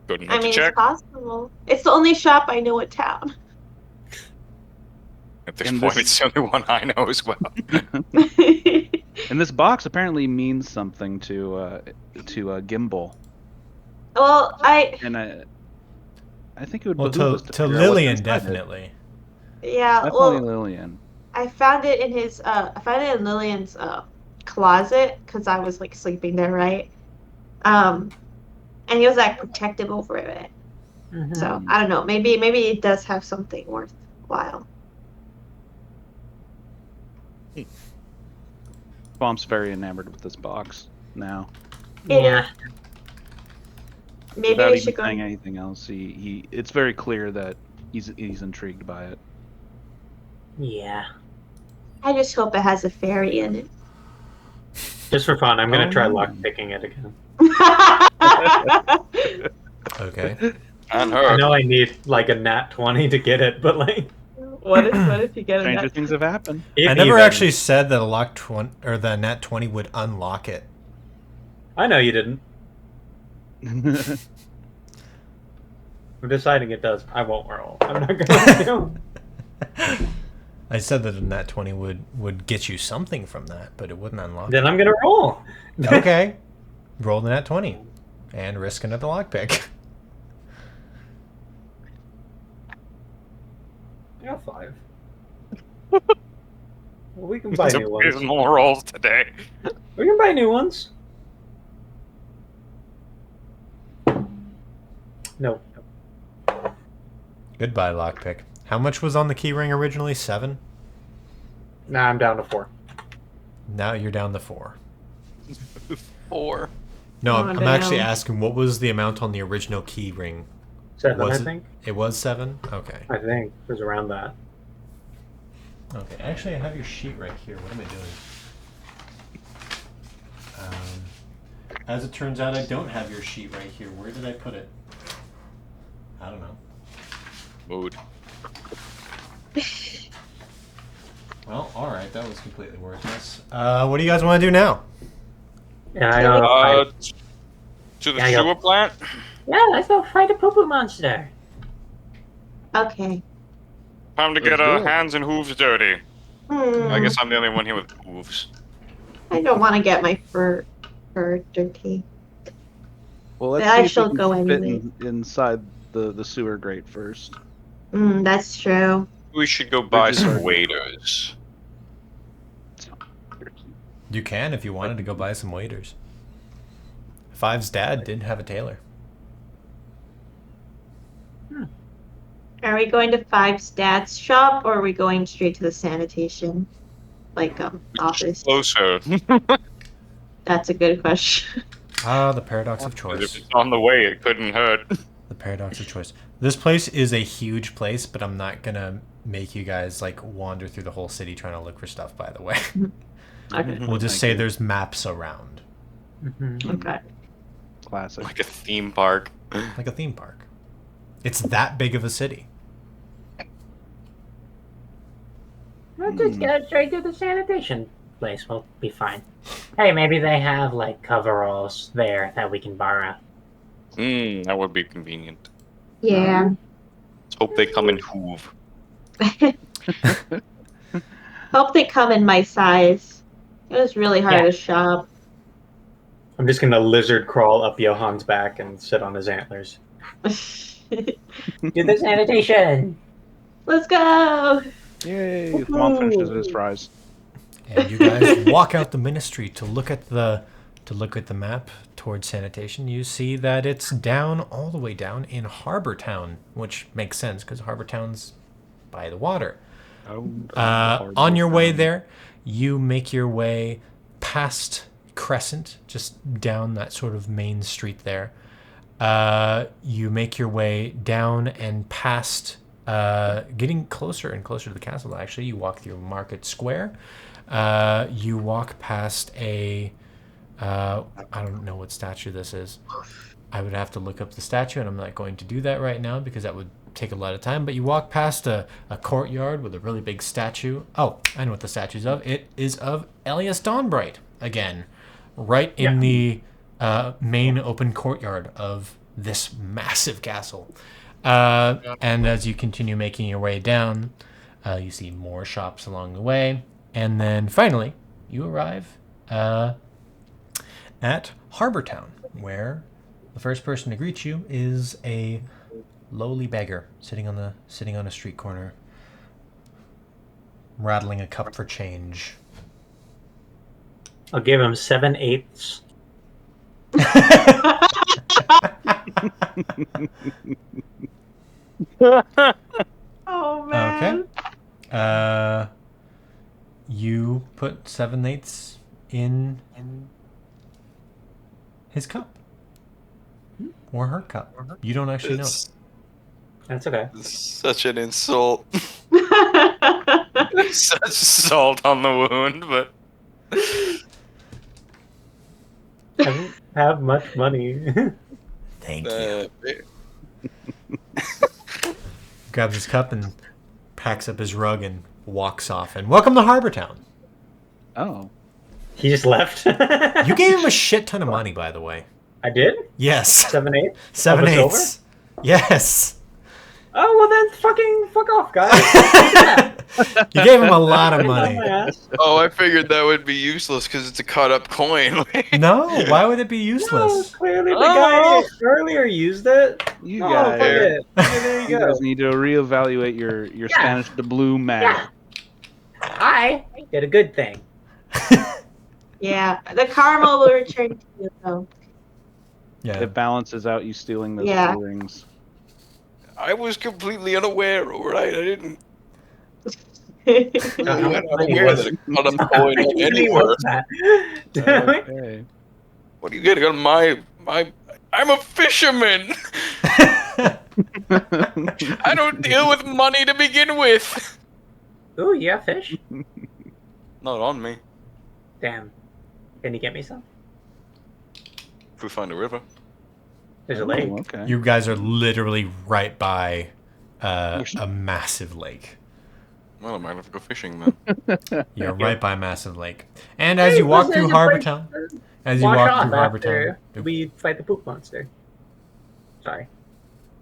Good enough I to mean, check. it's possible. It's the only shop I know in town. At this And point, this- it's the only one I know as well. And this box apparently means something to Gimbal, Well, and I think it would Well, behoove to us figure out what's Lillian, inside it. definitely. yeah. Definitely Well, Lillian. I found it in his. I found it in Lillian's closet because I was like sleeping there, right? And he was like protective over it. Mhm. So I don't know. Maybe it does have something worthwhile. Bomb's very enamored with this box now. Yeah. Maybe Without we even should go. saying anything else, he it's very clear that he's intrigued by it. Yeah. I just hope it has a fairy in it. Just for fun, I'm gonna try Oh. lock picking it again. Okay. And I her. know I need like a nat 20 to get it, but like what if you get a Stranger nat? things have happened. if I never even- actually said that a lock 20 or the nat 20 would unlock it. I know you didn't. I'm deciding it does. I won't roll. I'm not gonna do. I said that a nat 20 would get you something from that, but it wouldn't unlock Then I'm gonna roll. it. Okay. Roll the nat 20 and risk another lockpick. I got 5. Well, we can buy new ones. Abysmal rolls today. We can buy new ones. No. Goodbye, lockpick. How much was on the keyring originally? 7? Nah, I'm down to 4. Now you're down to 4. 4. No, Oh, I'm actually damn. asking what was the amount on the original keyring? 7, Was I it? think. It was 7? Okay. I think it was around that. Okay. Actually, I have your sheet right here. What am I doing? As it turns out, I don't have your sheet right here. Where did I put it? I don't know. Mood. Well, alright. That was completely worthless. What do you guys want to do now? Yeah, I gotta Uh, fight. to the Yeah, sewer plant? Yeah, let's go fight a poo-poo monster. Okay. Time to get Let's our go. hands and hooves dirty. I Hmm. guess I'm the only one here with hooves. I don't want to get my fur dirty. Well, let's I see if shall we can go fit anyway. inside the sewer grate first. That's true. We should go buy just- some waiters. You can if you wanted to go buy some waiters. Five's dad did have a tailor. Are we going to Five's dad's shop or are we going straight to the sanitation? office? Closer. That's a good question. Ah, the paradox of If choice. it's on the way, it couldn't hurt. The paradox of choice. This place is a huge place, but I'm not gonna make you guys like wander through the whole city trying to look for stuff. By the way, Okay. we'll just Thank say you. there's maps around, Okay. Classic. Like a theme park. like a theme park. It's that big of a city. Let's just go straight to the sanitation place. We'll be fine. Hey, maybe they have like coveralls there that we can borrow. That would be convenient. Yeah. Let's hope they come in hoove. Hope they come in my size. It was really hard Yeah. to shop. I'm just gonna lizard crawl up Johan's back and sit on his antlers. Do the sanitation. Let's go. Yay! Mom finishes his fries. And you guys walk out the ministry to look at the map towards sanitation. You see that it's down all the way down in Harbor Town, which makes sense because Harbor Town's by the water. On your way there, you make your way past Crescent, just down that sort of main street there. You make your way down and past, getting closer and closer to the castle. Actually, you walk through Market Square. You walk past a, I don't know what statue this is. I would have to look up the statue, and I'm not going to do that right now because that would take a lot of time. But you walk past a courtyard with a really big statue. Oh, I know what the statue's of. It is of Elias Dawnbright again, right in the main open courtyard of this massive castle. And as you continue making your way down, you see more shops along the way. And then finally, you arrive at Harbor Town, where the first person to greet you is a lowly beggar sitting on a street corner, rattling a cup for change. I'll give him 7/8. Oh man. Okay. You put 7/8 in his cup. Or her cup. You don't actually know. It's That's okay. such an insult. Such salt on the wound, but I don't have much money. Thank you. uh, Grabs his cup and packs up his rug and walks off. And welcome to Harbor Town. Oh. He just left. You gave him a shit ton of money, by the way. I did? Yes. 7/8? 7/8. Yes. Oh, well then fuck off, guys. You gave him a lot of money. oh, I figured that would be useless because it's a cut-up coin. No, why would it be No, useless? clearly the guy earlier used it. You No, guys, fuck it. Yeah, there you you go. guys need to reevaluate your Spanish doubloon math. I did a good thing. Yeah. The karma will return to you though. Yeah. It balances out you stealing those Yeah. earrings. I was completely unaware, alright? I didn't. How I'm much money aware was that it? a cut-up coin How much money anywhere. was that? Okay. What do you get on my? I'm a fisherman. I don't deal with money to begin with. Ooh, you have fish? Not on me. Damn. Can you get me some? If we find a river. There's a lake. Oh, okay. You guys are literally right by a massive lake. Well, I might have to go fishing then. You're right by a massive lake. And as you walk through Harbor Town, We fight the poop monster. Sorry.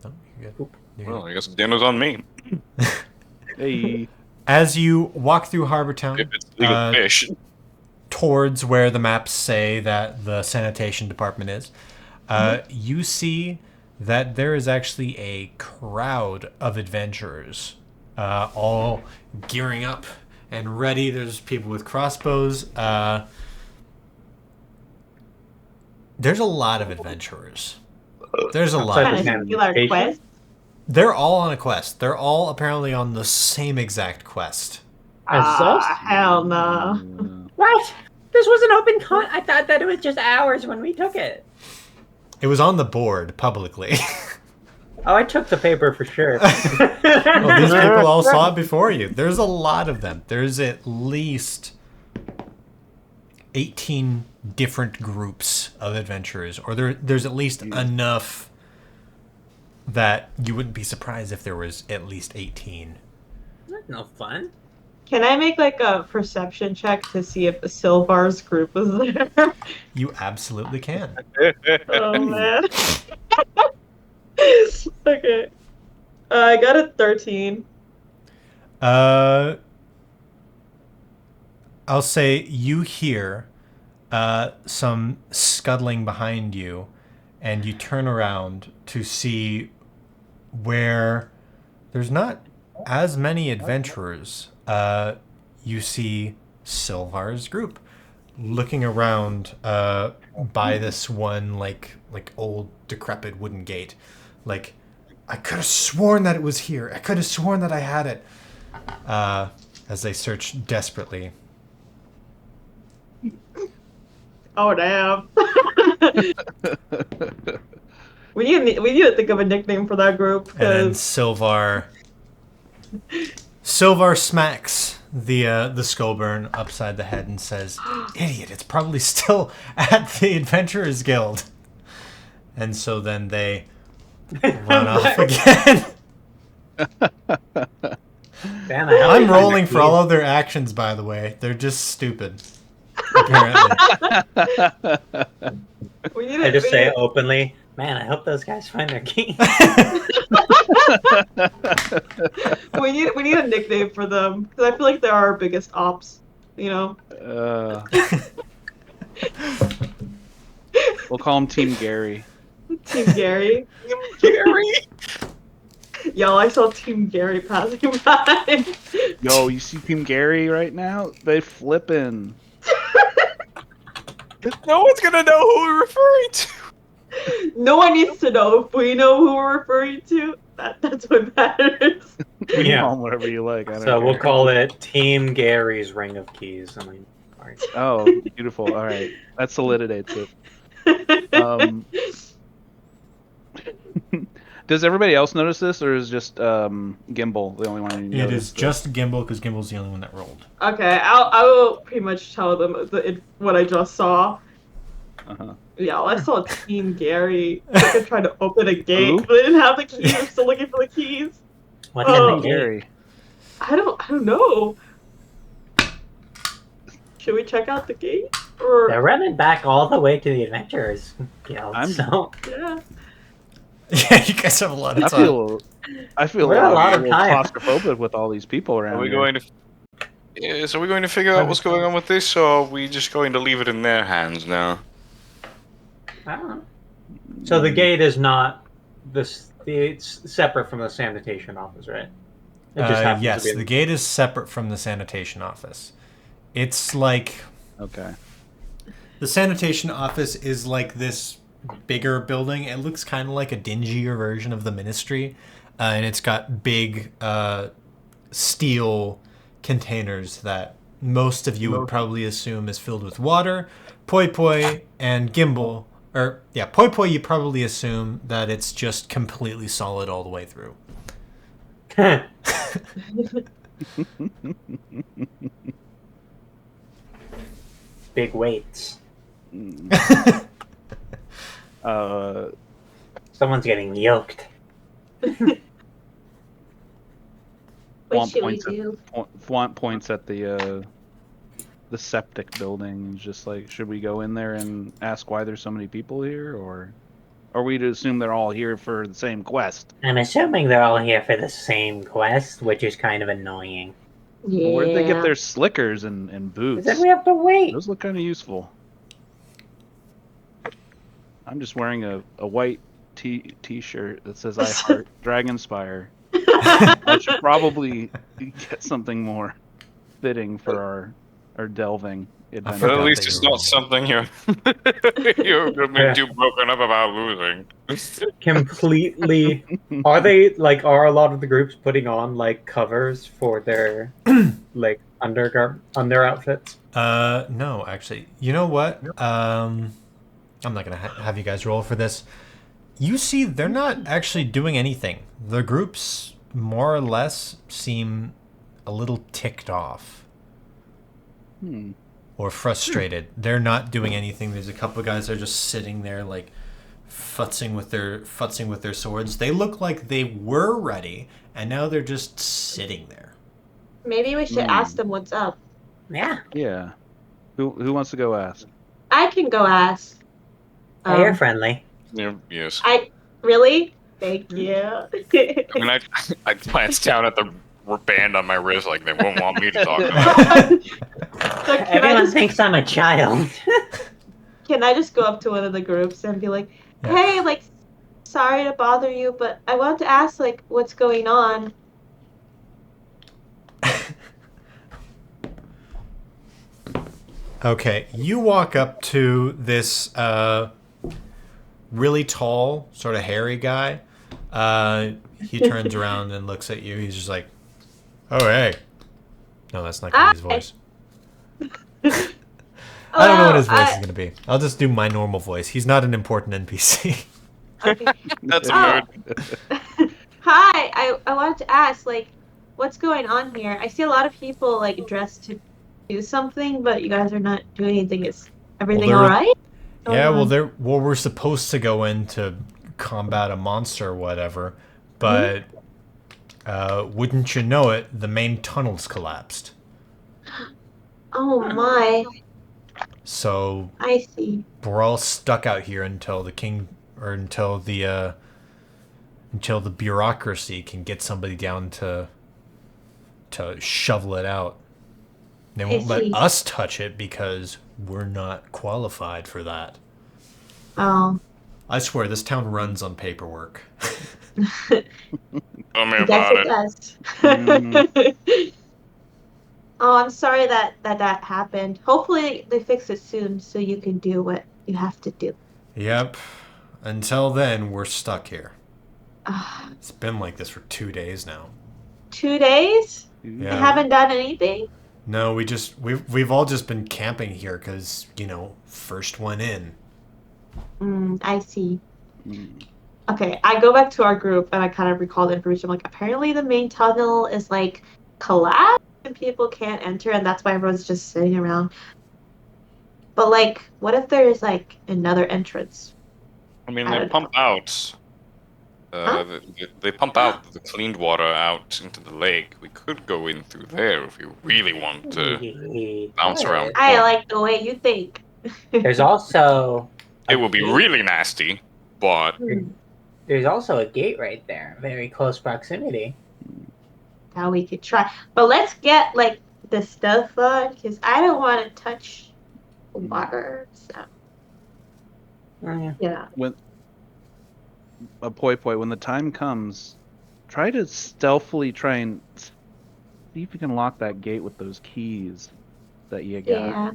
Oh, you're good. You're good. Well, I guess dinner's on me. Hey. As you walk through Harbor Town, If it's legal fish. towards where the maps say that the sanitation department is, you see that there is actually a crowd of adventurers, all gearing up and ready. There's people with crossbows. There's a lot of adventurers. There's a lot. Kind of singular quest. They're all on a quest. They're all apparently on the same exact quest. Hell no. What? This was an open con. I thought that it was just ours when we took it. It was on the board publicly. Oh, I took the paper for sure. Well, these people all saw it before you. There's a lot of them. There's at least 18 different groups of adventurers, or there's at least enough that you wouldn't be surprised if there was at least 18. That's no fun. Can I make like a perception check to see if Silvar's group is there? You absolutely can. Oh man. Okay. I got a 13. I'll say you hear some scuttling behind you, and you turn around to see where there's not as many adventurers. You see Silvar's group looking around by this one like old decrepit wooden gate. Like, I could have sworn that it was here. I could have sworn that I had it. As they search desperately. Oh damn. we need to think of a nickname for that group. And then 'cause- Silvar smacks the Skullburn upside the head and says, "Idiot! It's probably still at the Adventurers Guild." And so then they run off again. Damn, I'm rolling for all of their actions, by the way. They're just stupid. Apparently. I just say openly, man, I hope those guys find their key. we need a nickname for them because I feel like they're our biggest ops. You know. We'll call him Team Gary. Team Gary. Gary. Yo, I saw Team Gary passing by. Yo, you see Team Gary right now? They flipping. No one's gonna know who we're referring to. No one needs to know if we know who we're referring to. That's what matters. Yeah. Call 'em whatever you like. I don't So we'll care. call it Team Gary's Ring of Keys. I mean, sorry. Oh, beautiful. All right, that solidifies it. Does everybody else notice this, or is just Gimbal the only one who It noticed is just Gimbal, because Gimbal's the only one that rolled. Okay, I will pretty much tell them what I just saw. Uh-huh. Yeah, I saw Team Gary. Like, trying to open a gate, Who? but they didn't have the keys. We're still looking for the keys. What Oh. happened, Gary. I don't know. Should we check out the gate? Or They're running back all the way to the Adventurers Guild. So yeah. Yeah, you guys have a lot of I time. feel We're a lot a of little time. claustrophobic with all these people around. Are we here. going to? Yes, are we going to figure out what's going on with this, or are we just going to leave it in their hands now? I don't know. So the gate is not this. It's separate from the sanitation office, right? It just happens Yes, to be the gate is separate from the sanitation office. It's like Okay. the sanitation office is like this bigger building. It looks kind of like a dingier version of the Ministry, and it's got big steel containers that most of you would probably assume is filled with water. Poi Poi and Gimbal, Poi Poi, you probably assume that it's just completely solid all the way through. big weights. Someone's getting yoked. Fwant points at the septic building. And just like, should we go in there and ask why there's so many people here, or are we to assume they're all here for the same quest? I'm assuming they're all here for the same quest, which is kind of annoying. Yeah. Where did they get their slickers and boots? Then we have to wait. Those look kind of useful. I'm just wearing a white t-shirt that says "I heart Dragonspire." I should probably get something more fitting for our delving adventure. But at forgot least that it's you were not something you're going to be too broken up about losing. Completely. Are a lot of the groups putting on like covers for their like under outfits? No, actually. You know what? I'm not gonna have you guys roll for this. You see, they're not actually doing anything. The groups more or less seem a little ticked off or frustrated. They're not doing anything. There's a couple of guys that are just sitting there, like futzing with their swords. They look like they were ready, and now they're just sitting there. Maybe we should ask them what's up. Yeah. Yeah. Who wants to go ask? I can go ask. You're friendly. Yeah, yes. Really? Thank you. I mean, I glanced down at the band on my wrist, like they won't want me to talk to them. So Everyone thinks I'm a child. Can I just go up to one of the groups and be like, hey, like, sorry to bother you, but I want to ask, like, what's going on? Okay, you walk up to this really tall, sort of hairy guy. He turns around and looks at you. He's just like, "Oh, hey." No, that's not gonna be his voice. I don't know what his voice is gonna be. I'll just do my normal voice. He's not an important NPC. Okay. That's a mood. Hi, I wanted to ask, like, what's going on here? I see a lot of people, like, dressed to do something, but you guys are not doing anything. Is everything all right? Yeah, we're supposed to go in to combat a monster or whatever, but wouldn't you know it, the main tunnel's collapsed. Oh my. So I see. we're all stuck out here until the bureaucracy can get somebody down to shovel it out. They won't let us touch it because we're not qualified for that. Oh. I swear, this town runs on paperwork. Tell me about it. Does. Oh, I'm sorry that happened. Hopefully they fix it soon so you can do what you have to do. Yep. Until then, we're stuck here. It's been like this for 2 days now. 2 days? Yeah. I haven't done anything? No, we've all just been camping here because, first one in. I see. Okay, I go back to our group and I kind of recall the information. I'm like, apparently the main tunnel is like collapsed and people can't enter, and that's why everyone's just sitting around. But like, what if there's like another entrance? I mean, they pump out. They pump out the cleaned water out into the lake. We could go in through there if you really want to bounce around. I like the way you think. There's also... It will be really nasty, but... There's also a gate right there, very close proximity. Now we could try. But let's get, like, the stuff on, because I don't want to touch water, so... Yeah. When when the time comes, try to stealthily try and see if you can lock that gate with those keys that you got. Yeah.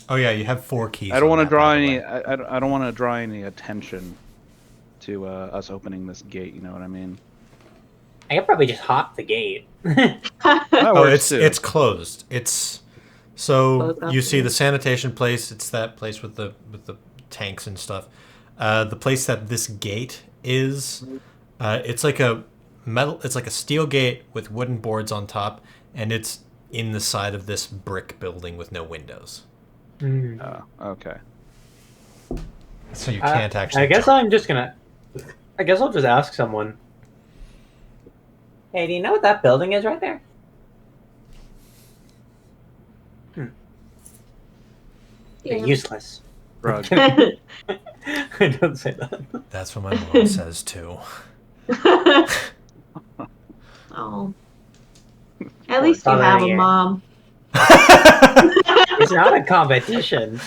Oh yeah, you have 4 keys. I don't want to draw any. I don't want to draw any attention to us opening this gate. You know what I mean? I could probably just hop the gate. It's closed. It's so you see the sanitation place. It's that place with the tanks and stuff. The place that this gate is, it's like a steel gate with wooden boards on top, and it's in the side of this brick building with no windows. Okay. So you can't actually. I guess I'll just ask someone. Hey, do you know what that building is right there? Yeah. Useless. Rug. Don't say that. That's what my mom says too. Oh. At least you have a mom. It's not a competition.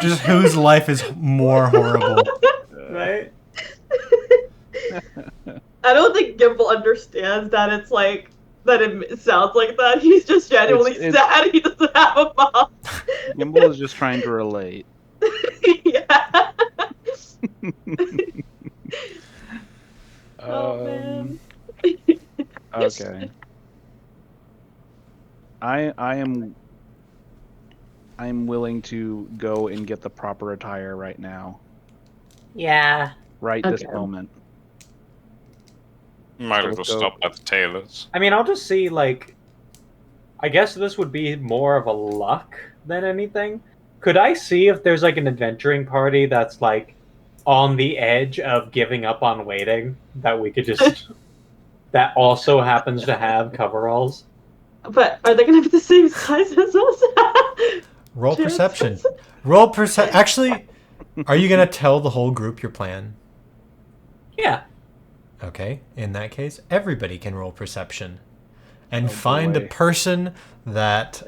Just whose life is more horrible. Right? I don't think Gimble understands that it's like that it sounds like that. He's just genuinely sad he doesn't have a mom. Gimble is just trying to relate. Yeah. Oh man. okay. I'm willing to go and get the proper attire right now. Yeah. Right this Okay. moment. Might So as well let's go. stop at the tailor's. I mean, I'll just see, like... I guess this would be more of a luck than anything. Could I see if there's, like, an adventuring party that's, like, on the edge of giving up on waiting? That we could just... that also happens to have coveralls? But are they gonna be the same size as us? Roll perception. Roll perception. Actually, are you gonna tell the whole group your plan? Yeah. Okay. In that case, everybody can roll perception, and Oh, find a boy. person that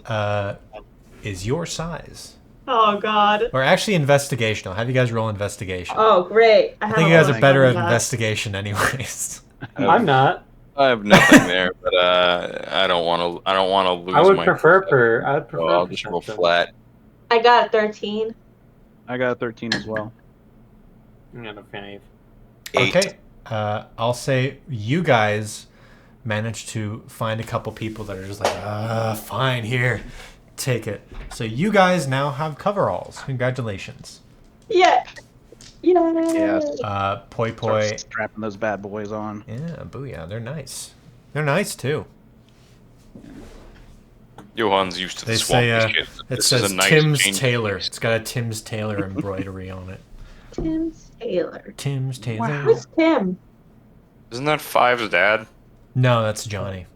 is your size. Oh God. Or actually, investigation. I'll have you guys roll investigation. Oh great. I think you guys are lot better of at fun with that. investigation, anyways. I'm not. I have nothing there, but I don't want to. I don't want to lose. I would my prefer perception, I'd prefer so I'll just roll perception. flat. I got a 13. I got a 13 as well. I'm gonna 5. 8. Okay. I'll say you guys managed to find a couple people that are just like, fine, here, take it. So you guys now have coveralls. Congratulations. Yeah. Yeah. Yes. Poi Start Poi. strapping those bad boys on. Yeah, booyah. They're nice. They're nice too. Johan's used to the They swamp. say shit. it This says is a nice Tim's change. Tailor. It's got a Tim's Tailor embroidery on it. Tim's Taylor. Tim's Tailor. Who's Tim? Isn't that Five's dad? No, that's Johnny.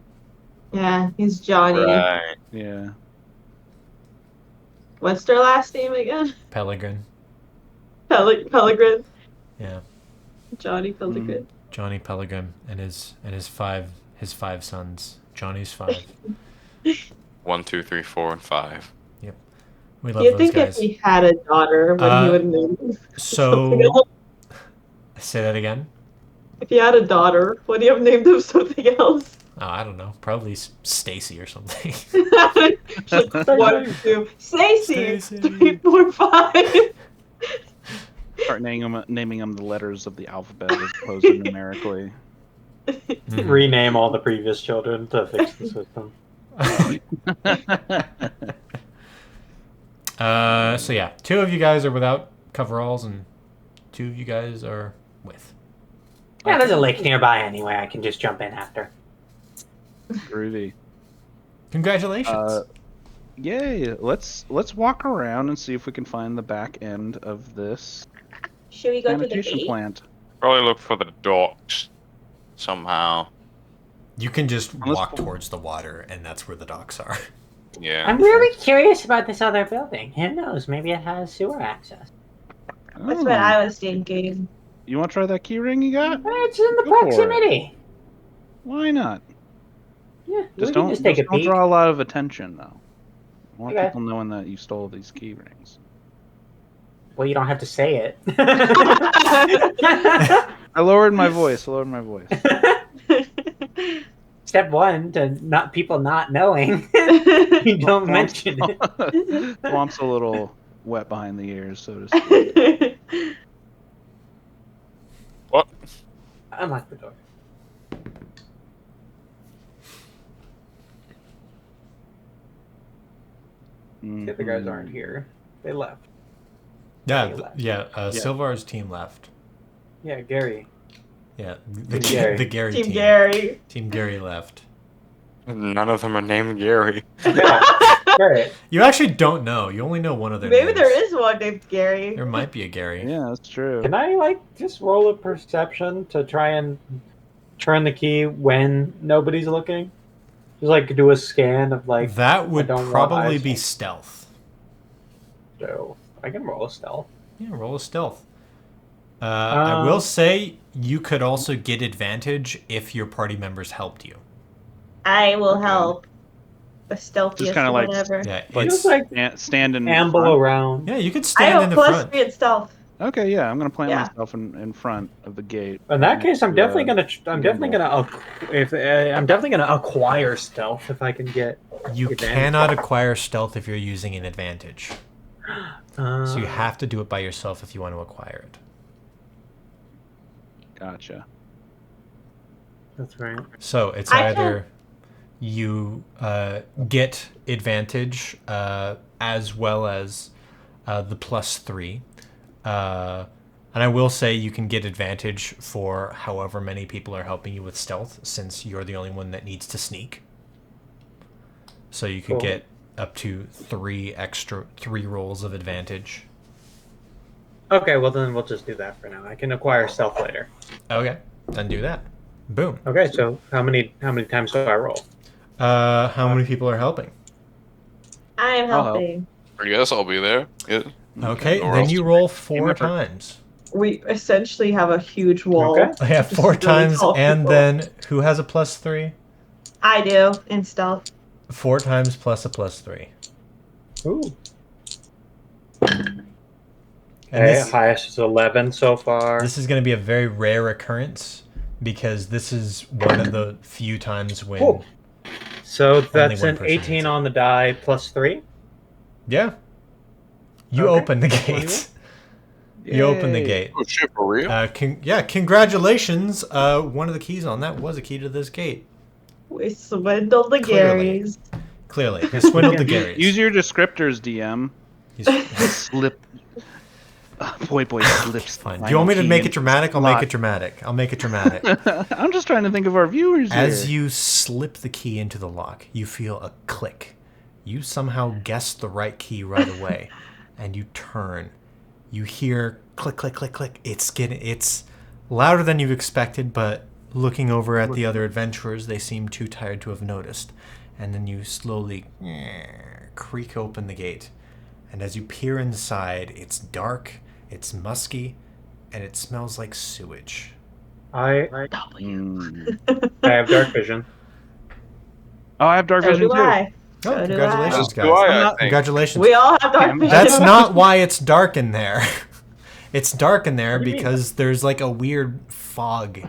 Yeah, he's Johnny. Right. Yeah. What's their last name again? Pellegrin. Pellegrin. Yeah, Johnny Pellegrin. Johnny Pellegrin and his five sons. Johnny's 5. 1, 2, 3, 4, and 5. We love You'd those think guys. if he had a daughter, when he would name something So else. say that again. If he had a daughter, would he have named him something else? Oh, I don't know. Probably Stacy or something. Just 1, 2. Stacy. Stacy. 3, 4, 5. Start naming them the letters of the alphabet as opposed to numerically. Mhm. Rename all the previous children to fix the system. So yeah, 2 of you guys are without coveralls, and 2 of you guys are with. Yeah, there's a lake nearby anyway. I can just jump in after. Groovy. Congratulations. Yay! Let's walk around and see if we can find the back end of this Should we go to the sanitation gate? plant. Probably look for the docks somehow. You can just Let's walk go. towards the water, and that's where the docks are. Yeah. I'm really curious about this other building. Who knows? Maybe it has sewer access. That's what I was thinking. You want to try that key ring you got? It's in the Go for it. proximity. Why not? Yeah, Just we don't, can just take a don't peek. draw a lot of attention, though. I want Okay. people knowing that you stole these key rings. Well, you don't have to say it. I lowered my voice. Step 1 to not people not knowing. You don't mention it. Swamp's a little wet behind the ears, so to speak. What? Unlock the door. The other guys aren't here. They left. Yeah, He left. Silvar's team left. Yeah, Gary. Yeah, Gary. the Gary Team team. Gary. Team Gary left. None of them are named Gary. Gary. You actually don't know. You only know one of their Maybe names. there is one named Gary. There might be a Gary. Yeah, that's true. Can I just roll a perception to try and turn the key when nobody's looking? Just do a scan of That would don't want probably eyes be on- stealth. So I can roll a stealth. Yeah, roll a stealth. I will say you could also get advantage if your party members helped you. I will Okay. help. The stealthiest Just kinda or like- whatever. Yeah, Just it's Stand in amble front. around. yeah. You could I stand have in a the plus front. 3 in stealth. Okay, yeah, I'm gonna plant Yeah. myself in front of the gate. In that case, I'm definitely gonna. I'm nimble. definitely gonna acquire stealth if I can get. You advantage. cannot acquire stealth if you're using an advantage. Uh, So you have to do it by yourself if you want to acquire it. Gotcha. That's right. So it's I either you get advantage as well as the +3. And I will say you can get advantage for however many people are helping you with stealth, since you're the only one that needs to sneak. So you could get up to 3 rolls of advantage. Okay, well then we'll just do that for now. I can acquire stealth later. Okay, then do that. Boom. Okay, so how many times do I roll? How many people are helping? I am I'll help. helping. Yes, I'll be there. Yeah. Okay, Or then else- you roll 4 effort. times. We essentially have a huge wall. Okay. Yeah, Just 4 really times, tall and people. then who has a +3? I do in stealth. 4 times plus a +3. Ooh. And Okay, highest is 11 so far. this is going to be a very rare occurrence, because this is one of the few times when... Cool. So that's one an person 18 hits it. on the die +3. Yeah. You Okay. open the gate. You open the Yay. gate. Oh shit, for real? Congratulations. One of the keys on that was a key to this gate. We swindled the Clearly. Garys. Clearly. You swindled the Garys. Use your descriptors, DM. Slip. Boy slips. Fine. Do you want me to make it dramatic? I'll make it dramatic. I'll make it dramatic. I'm just trying to think of our viewers As here. you slip the key into the lock, you feel a click. You somehow guessed the right key right away, and you turn. You hear click, click, click, click. It's louder than you've expected, but looking over at the other adventurers, they seem too tired to have noticed. And then you slowly creak open the gate. And as you peer inside, it's dark, it's musky, and it smells like sewage. I Mm. have dark vision. Oh, I have dark So vision do too. I. Oh, So do congratulations, Do guys. I, I'm I not- think. Congratulations. We all have dark Damn. vision. That's not why it's dark in there. It's dark in there What do you mean? because there's like a weird fog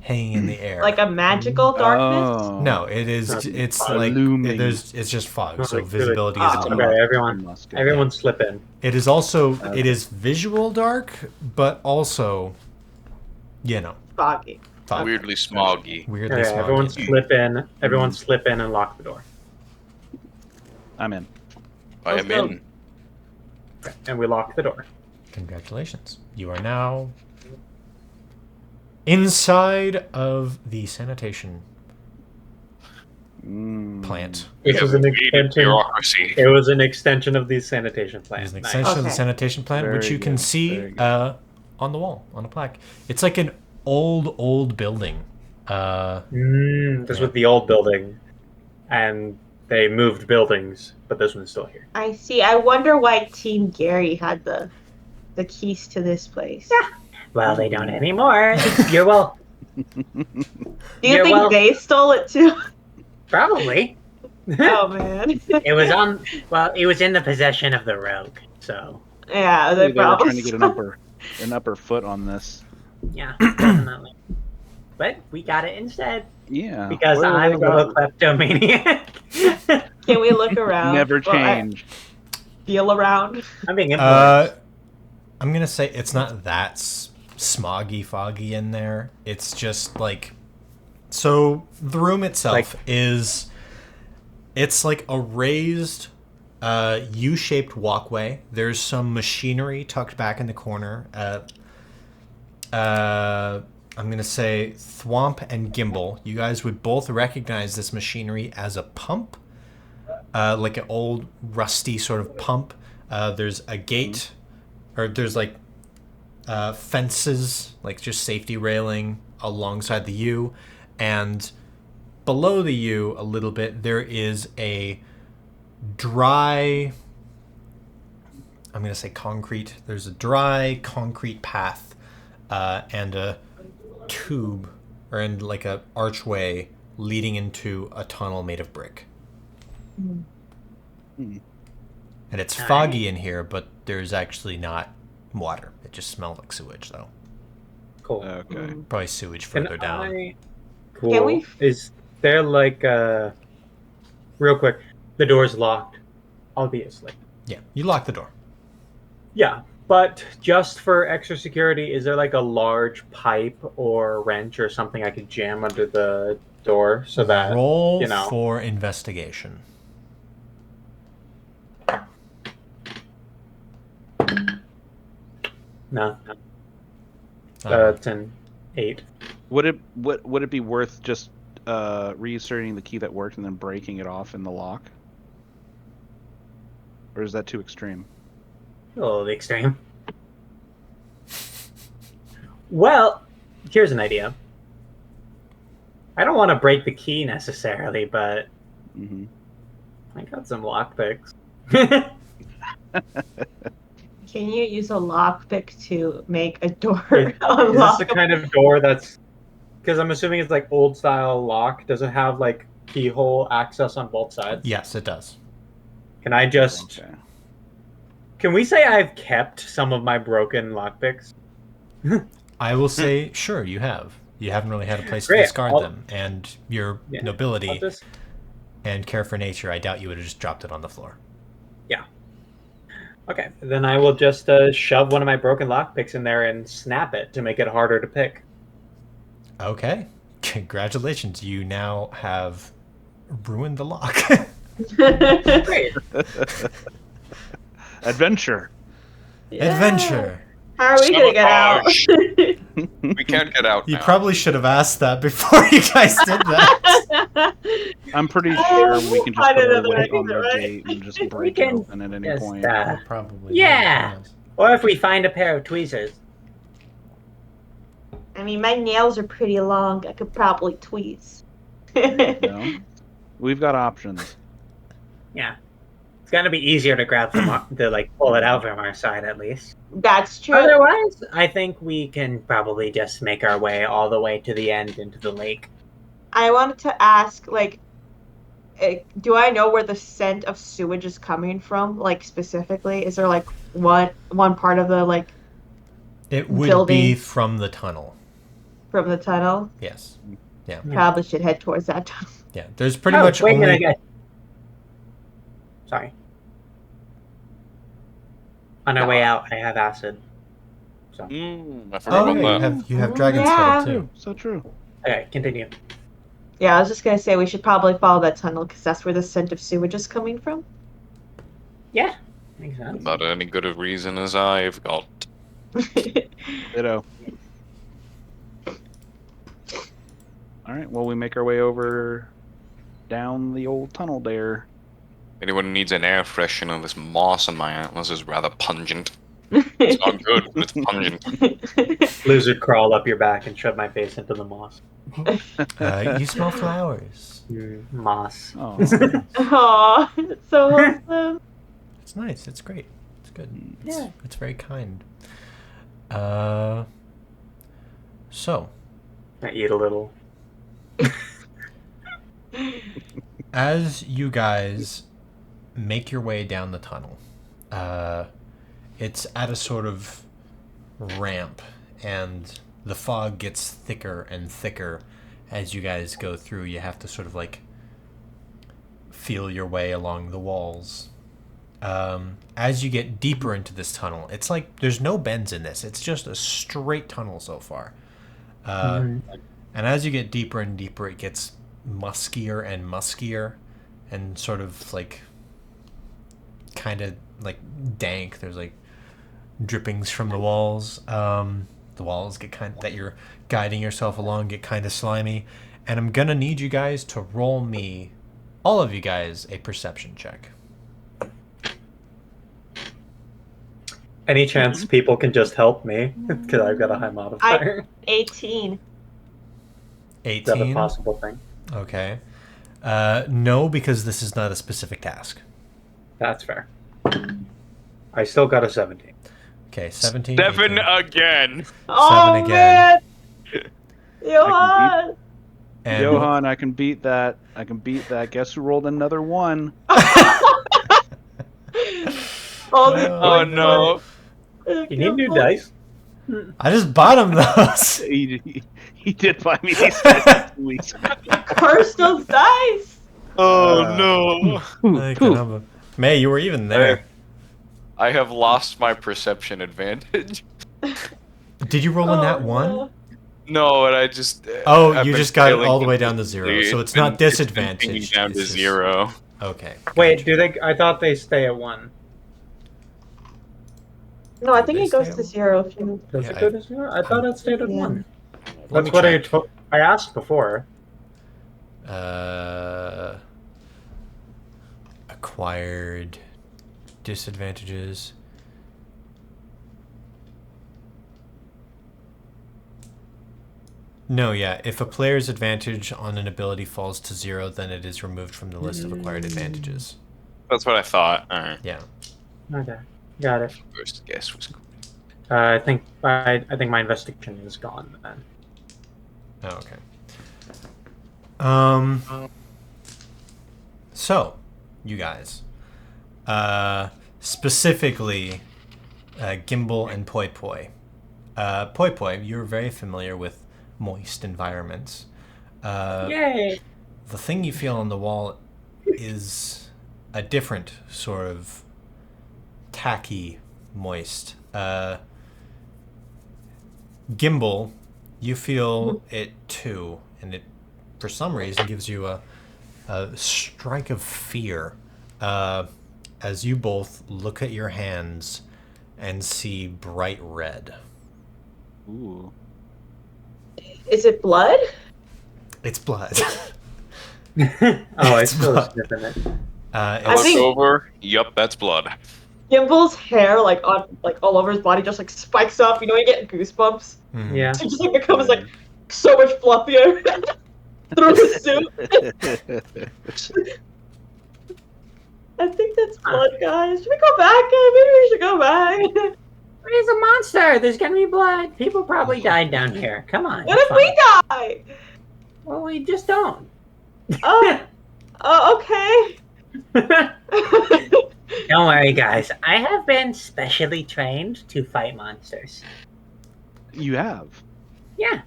hanging in the air. like a magical darkness. Oh. No, it's like Looming. it's just fog, so Like, visibility really- is Oh. low. Okay, everyone slip in. It is also it is visual dark, but also, Foggy. fog. Weirdly smoggy. Weirdly Okay, everyone smoggy. slip in. Everyone slip in and lock the door. I'm in. I Let's am go. in. Okay, and we lock the door. Congratulations. You are now inside of the sanitation Mm. plant. This Yeah, was an we needed extension. bureaucracy. It was an extension of the sanitation It plant. is an Nice. extension of the Okay. sanitation plant, which Very you can good, see very good. on the wall, on a plaque. It's like an old building. This was the old building, and they moved buildings, but this one's still here. I see. I wonder why Team Gary had the keys to this place. Well, they don't anymore. You're well. Do you Yeah, think well- they stole it too? Probably. Oh man. It was on. Well, it was in the possession of the rogue. So Yeah, They they were probably. trying to get an upper foot on this. yeah, definitely. But we got it instead Yeah. because What I'm a have they little got? kleptomaniac. Can we look around? Never Well, I change. feel around. I'm being influenced. I'm gonna say it's not that smoggy, foggy in there. It's just like, so the room itself is, it's like a raised, U-shaped walkway. There's some machinery tucked back in the corner. I'm gonna say Thwomp and Gimbal. You guys would both recognize this machinery as a pump, like an old rusty sort of pump. There's a gate, or there's like fences, like just safety railing alongside the U, and below the U a little bit there is a dry, I'm gonna say concrete. There's a dry concrete path and a tube, or in like a archway leading into a tunnel made of brick. Hmm. And it's foggy in here, but there's actually not water. It just smells like sewage, though. Cool. Okay. Probably sewage Can further down. Cool. Can we- Is there like real quick? The door's locked, obviously. Yeah, you lock the door. Yeah. But just for extra security, is there like a large pipe or wrench or something I could jam under the door so that Roll you know? for investigation. No. Oh. It's an 8. Would it be worth just reinserting the key that worked and then breaking it off in the lock? Or is that too extreme? A little extreme. Well, here's an idea. I don't want to break the key necessarily, but Mm-hmm. I got some lockpicks. Can you use a lockpick to make a door Is this unlock? the kind of door that's... Because I'm assuming it's like old style lock. Does it have like keyhole access on both sides? Yes, it does. Can I just... Okay. Can we say I've kept some of my broken lockpicks? I will say, sure, you have. You haven't really had a place Great, to discard I'll- them, and your Yeah, nobility I'll just... and care for nature, I doubt you would have just dropped it on the floor. Okay, then I will just shove one of my broken lockpicks in there and snap it to make it harder to pick. Okay. Congratulations, you now have ruined the lock. Great. Adventure. Adventure. How are we gonna get out? Sabotage. We can't get out You now. probably should have asked that before you guys did that. I'm pretty sure we can just Find put our another weight on exit, the right? gate and just We break can it open at any just, point. Probably. Yeah. Or if we find a pair of tweezers. I mean, my nails are pretty long. I could probably tweeze. No? We've got options. Yeah. It's gonna be easier to grab to like pull it out from our side at least. That's true. Otherwise, I think we can probably just make our way all the way to the end into the lake. I wanted to ask, like, do I know where the scent of sewage is coming from? Like, specifically, is there like one part of the like It would Building. be from the tunnel. from the tunnel? Yes. Probably should head towards that tunnel. Yeah. There's pretty Oh, much wait a only. minute, Sorry. On our way out, I have acid. So, I forgot Oh, about yeah, that. you have dragon Yeah. spell too. So true. okay, continue. Yeah, I was just gonna say we should probably follow that tunnel because that's where the scent of sewage is coming from. Yeah, makes sense. About any good a reason as I've got. Ditto. Alright, well, we make our way over down the old tunnel there. Anyone needs an air freshener, this moss on my atlas is rather pungent. It's not good, but it's pungent. Lizard crawl up your back and shove my face into the moss. You smell flowers. Moss. Oh, Aw, it's so wholesome. It's nice. It's great. It's good. Yeah. It's very kind. So, I eat a little. as you guys make your way down the tunnel, it's at a sort of ramp, and the fog gets thicker and thicker as you guys go through. You have to sort of like feel your way along the walls. As you get deeper into this tunnel, it's like there's no bends in this. It's just a straight tunnel so far. And as you get deeper and deeper, it gets muskier and muskier and sort of like kind of like dank. There's like drippings from the walls. The walls get kind of, that you're guiding yourself along get kind of slimy. And I'm going to need you guys to roll me, all of you guys, a perception check. Any chance people can just help me? Because I've got a high modifier. 18. Is that a 18? possible thing? Okay. No, because this is not a specific task. That's fair. I still got a 17. Okay, 17. 7 18. again! Oh again. man! Johan! And Johan, I can beat that. I can beat that. Guess who rolled another 1? Oh no! You need new dice? I just bought him those. He did buy me these guys 2 weeks ago. Curse those dice! Oh no! Ay, caramba. May, you were even there. I have lost my perception advantage. Did you roll in that Oh, one? no. No, and I just. Oh, I've you been just got it failing all the way down to 0, completely. so it's not It's been disadvantaged. pinging down to it's just- 0. Okay. Wait, gotcha. do they? I thought they stay at 1. No, I Do think they it goes stay to on- 0 if you. Does Yeah, it go to 0? I thought it stayed at Yeah. 1. Let me That's what check. I asked before. Acquired disadvantages. No, yeah. If a player's advantage on an ability falls to 0, then it is removed from the list of acquired advantages. That's what I thought. Alright. Yeah. Okay, got it. First guess was cool. I think my investigation is gone then. Oh, okay. So, you guys. Specifically, Gimbal and Poi Poi. Poi Poi, you're very familiar with moist environments. Yay! The thing you feel on the wall is a different sort of tacky moist. Gimbal, you feel it too, and it, for some reason, gives you a strike of fear as you both look at your hands and see bright red. Ooh. Is it blood? It's blood. Oh, I It's still blood. sniffing it. I Look think- over. Yup, that's blood. Gimbal's hair, like all over his body, just like spikes up. You know, you get goosebumps. Mhm. Yeah. It just like becomes like so much fluffier through his suit. I think that's blood, guys. Should we go back? Maybe we should go back. It's a monster. There's gonna be blood. People probably died down here. Come on. What it's if we die? Well, we just don't. Oh, okay. Don't worry, guys. I have been specially trained to fight monsters. You have. Yeah.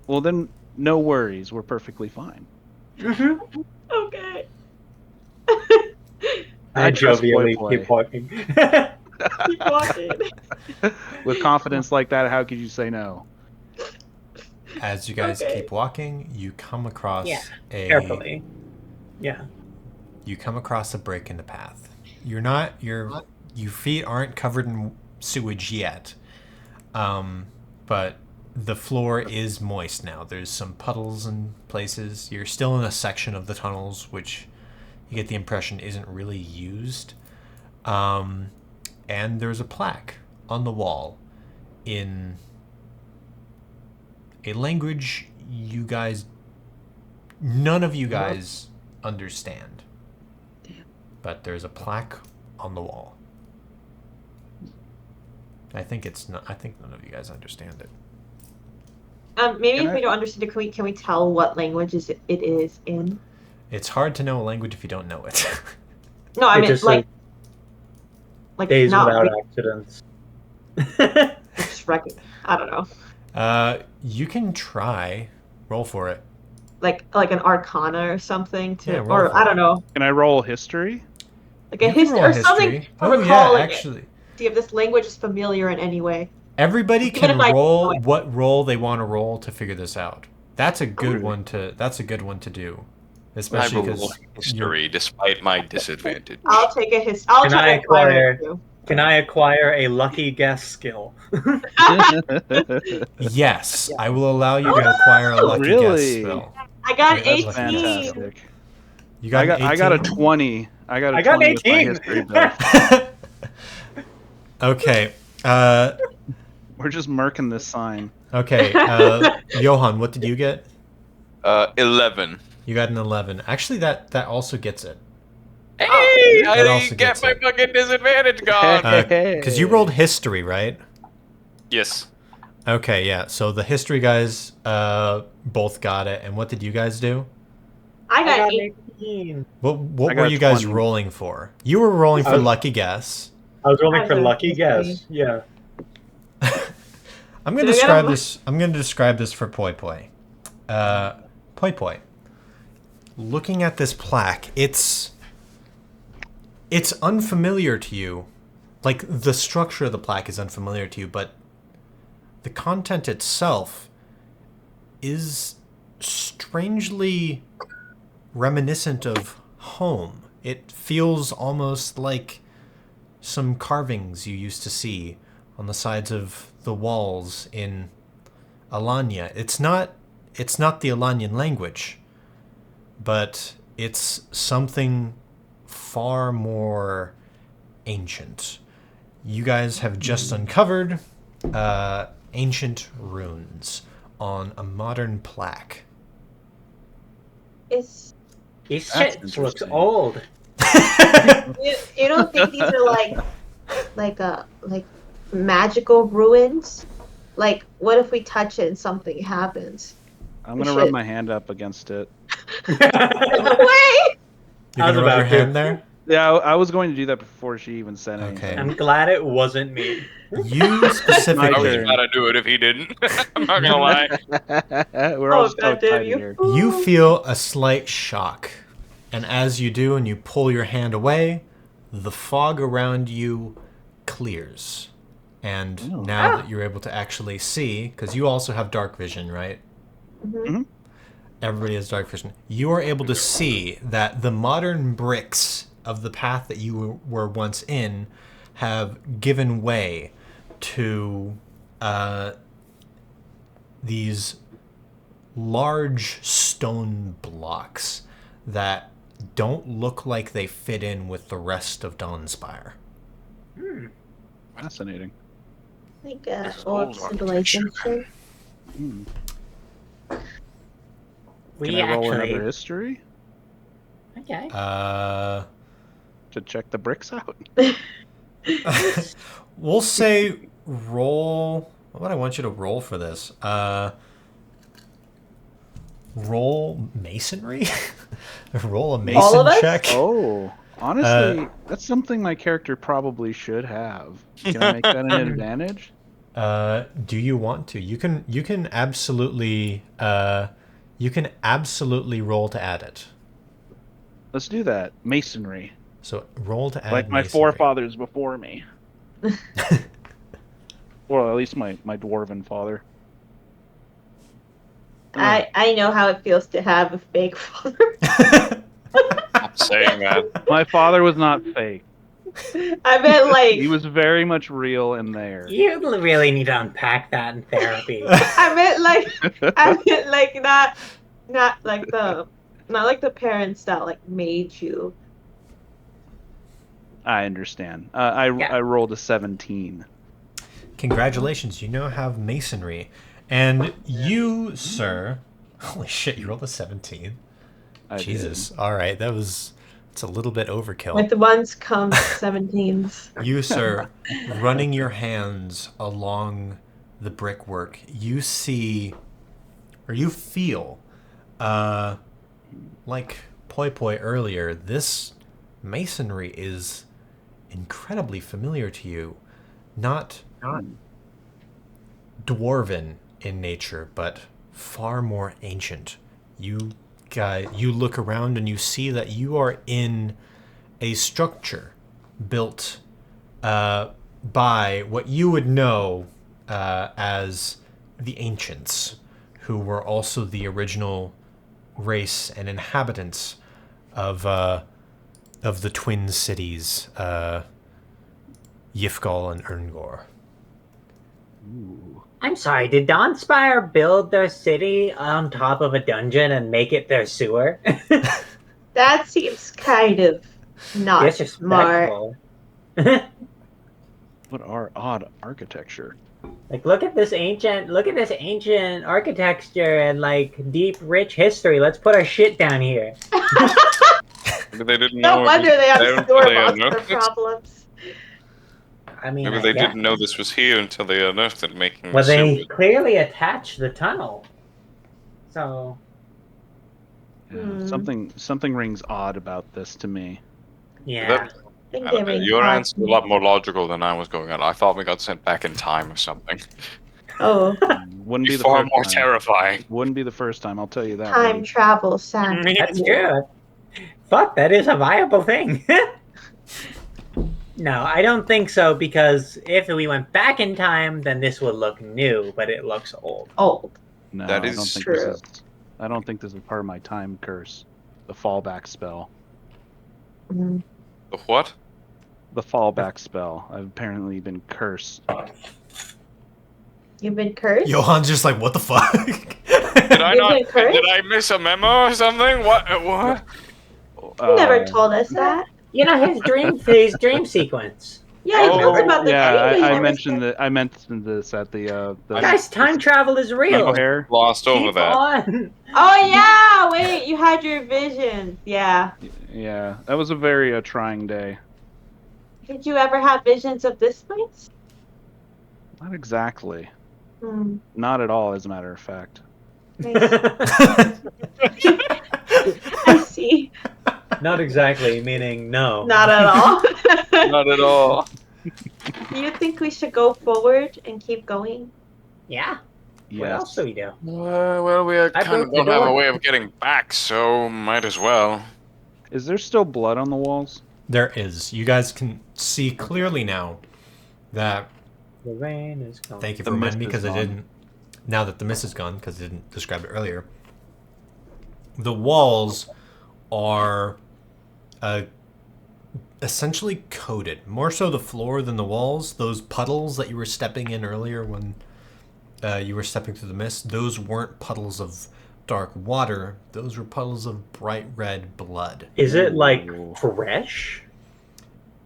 Well, then, no worries. We're perfectly fine. Mm-hmm. Okay. I trust jovially Poi Poi. keep walking. Keep walking. With confidence like that, how could you say no? As you guys Okay. keep walking, you come across Yeah, a Carefully. Yeah. you come across a break in the path. Your feet aren't covered in sewage yet, but the floor is moist now. There's some puddles in places. You're still in a section of the tunnels which you get the impression isn't really used. And there's a plaque on the wall in a language none of you guys understand. But there's a plaque on the wall. I think none of you guys understand it. Maybe Can if I- we don't understand it, can we tell what language it is in? It's hard to know a language if you don't know it. No, I It mean just like Days not without re- accidents. just I don't know. You can try. Roll for it. Like an arcana or something to, Yeah, roll or for I it. don't know, Can I roll history? like a You can history roll or something. history. To Oh recall, yeah, like, actually. see if this language is familiar in any way. Everybody Even can if I roll know it. what roll they want to roll to figure this out. That's a good Okay. one to. That's a good one to do, I especially will because roll history despite my disadvantage. I'll take I'll Can try I to acquire acquire- it too. Can I acquire a lucky guess skill? yes, I will allow you to acquire a lucky Really? guess spell. I got Yeah, an that's 18. Fantastic. You got I got a 18? 20. I got a I got 20 with my 18. history buff. Okay. We're just murking this sign. Okay. Johan, what did you get? 11. You got an 11. Actually, that also gets it. Hey, That I also didn't gets get my it. fucking disadvantage gone. Because you rolled history, right? Yes. Okay, yeah. So the history guys both got it. And what did you guys do? I got 8. 18. What I were got you guys 20. rolling for? You were rolling for I was- lucky guess. I was rolling I for got lucky history. guess. Yeah. I'm gonna Did I get describe a- this. I'm gonna describe this for Poi Poi. Poi Poi. Looking at this plaque, it's unfamiliar to you, like the structure of the plaque is unfamiliar to you, but the content itself is strangely reminiscent of home. It feels almost like some carvings you used to see on the sides of the walls in Alanya. It's not the Alanyan language, but it's something far more ancient. You guys have just uncovered ancient runes on a modern plaque. It's These That's shit looks interesting. old. you don't think these are like magical ruins? Like, what if we touch it and something happens? I'm gonna rub my hand up against it. Wait! You're I was gonna rub about your to. hand there? Yeah, I was going to do that before she even said Okay. anything. I'm glad it wasn't me. You I was specifically, turn. about to do it if he didn't. I'm not gonna lie. We're all Oh, so goddamn tight you. here. you feel a slight shock. And as you do and you pull your hand away, the fog around you clears. And Ooh. now that you're able to actually see, because you also have dark vision, right? Mhm. Everybody has dark vision. You are able to see that the modern bricks of the path that you were once in have given way to these large stone blocks that don't look like they fit in with the rest of Dawnspire. Fascinating. Like This old old civilization. Hmm. We Can I roll actually. another history Okay. to check the bricks out? We'll say roll. What would I want you to roll for this? Roll masonry? Roll a All mason of us? check? Oh, honestly, that's something my character probably should have. Can I make that an advantage? Do you want to? You can absolutely roll to add it. Let's do that. Masonry, So roll to add like my masonry. forefathers before me. Well, at least my dwarven father. I know how it feels to have a fake father. I'm saying that. My father was not fake. I meant like He was very much real in there. You really need to unpack that in therapy. I meant like not like the parents that like made you. I understand. I rolled a 17. Congratulations, you now have masonry. And you, sir... Holy shit, you rolled a 17. I Jesus. Alright, it's a little bit overkill. With the ones come 17s. You, sir, running your hands along the brickwork, you see, or you feel, like Poi Poi earlier, this masonry is incredibly familiar to you. Not dwarven in nature, but far more ancient. You look around and you see that you are in a structure built by what you would know as the ancients, who were also the original race and inhabitants of the twin cities, Yifgal and Erngor. Ooh. I'm sorry, did Dawnspire build their city on top of a dungeon and make it their sewer? That seems kind of not smart. Disrespectful. What odd architecture. Like, look at this ancient architecture and like deep, rich history. Let's put our shit down here. Maybe they didn't know. No wonder they have until sewer they monster unearthed it. problems. I mean, Maybe they didn't know this was here until they unearthed it, making Well, they sewers. clearly attached the tunnel. So Yeah, something rings odd about this to me. yeah. That- I think they ring Your odd. answer is a lot more logical than I was going on. I thought we got sent back in time or something. Oh, Wouldn't be the Far first more time. terrifying. Wouldn't be the first time. I'll tell you that. time buddy. travel sound. That's true. Fuck, that is a viable thing. No, I don't think so, because if we went back in time, then this would look new, but it looks old. Old. No, That I is don't think true. this is. I don't think this is part of my time curse. The fallback spell. Mm. The what? The fallback spell. I've apparently been cursed. You've been cursed? Johan's just like, what the fuck? Did I You've not? been cursed? Did I miss a memo or something? What? What? You never told us that. You know, his dream sequence. Yeah, you Oh, talked about this yeah, anyway. I never mentioned said- that. I mentioned this at the. Guys, time travel is real. hair. Glossed over Keep that. on. Oh yeah, wait, you had your visions. Yeah. Yeah, that was a very trying day. Did you ever have visions of this place? Not exactly. Hmm. Not at all, as a matter of fact. I see. Not exactly, meaning no. Not at all. Not at all. Do you think we should go forward and keep going? Yeah. What else Yes. do we do? Well, we I kind broke of the don't have a door. way of getting back, so might as well. Is there still blood on the walls? There is. You guys can see clearly now that. The rain is gone. Thank you The for reminding me mist is because I gone. didn't. Now that the mist is gone, because I didn't describe it earlier. The walls are essentially coated. More so the floor than the walls. Those puddles that you were stepping in earlier when you were stepping through the mist, those weren't puddles of dark water. Those were puddles of bright red blood. Is it like Ooh. fresh?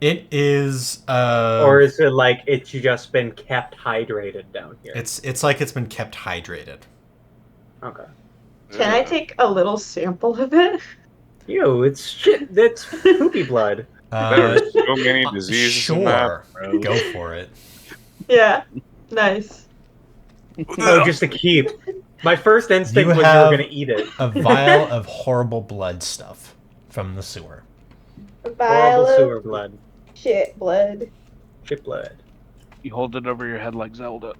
It is. Or is it like it's just been kept hydrated down here? It's like it's been kept hydrated. Okay. Can I take a little sample of it? Ew, it's shit. That's poopy blood. There are so many diseases in that. Sure. Go for it. Yeah. Nice. Oh, just to keep. My first instinct You was you have- were gonna eat it. A vial of horrible blood stuff from the sewer. A Horrible vial of sewer blood. shit blood. Shit blood. You hold it over your head like Zelda.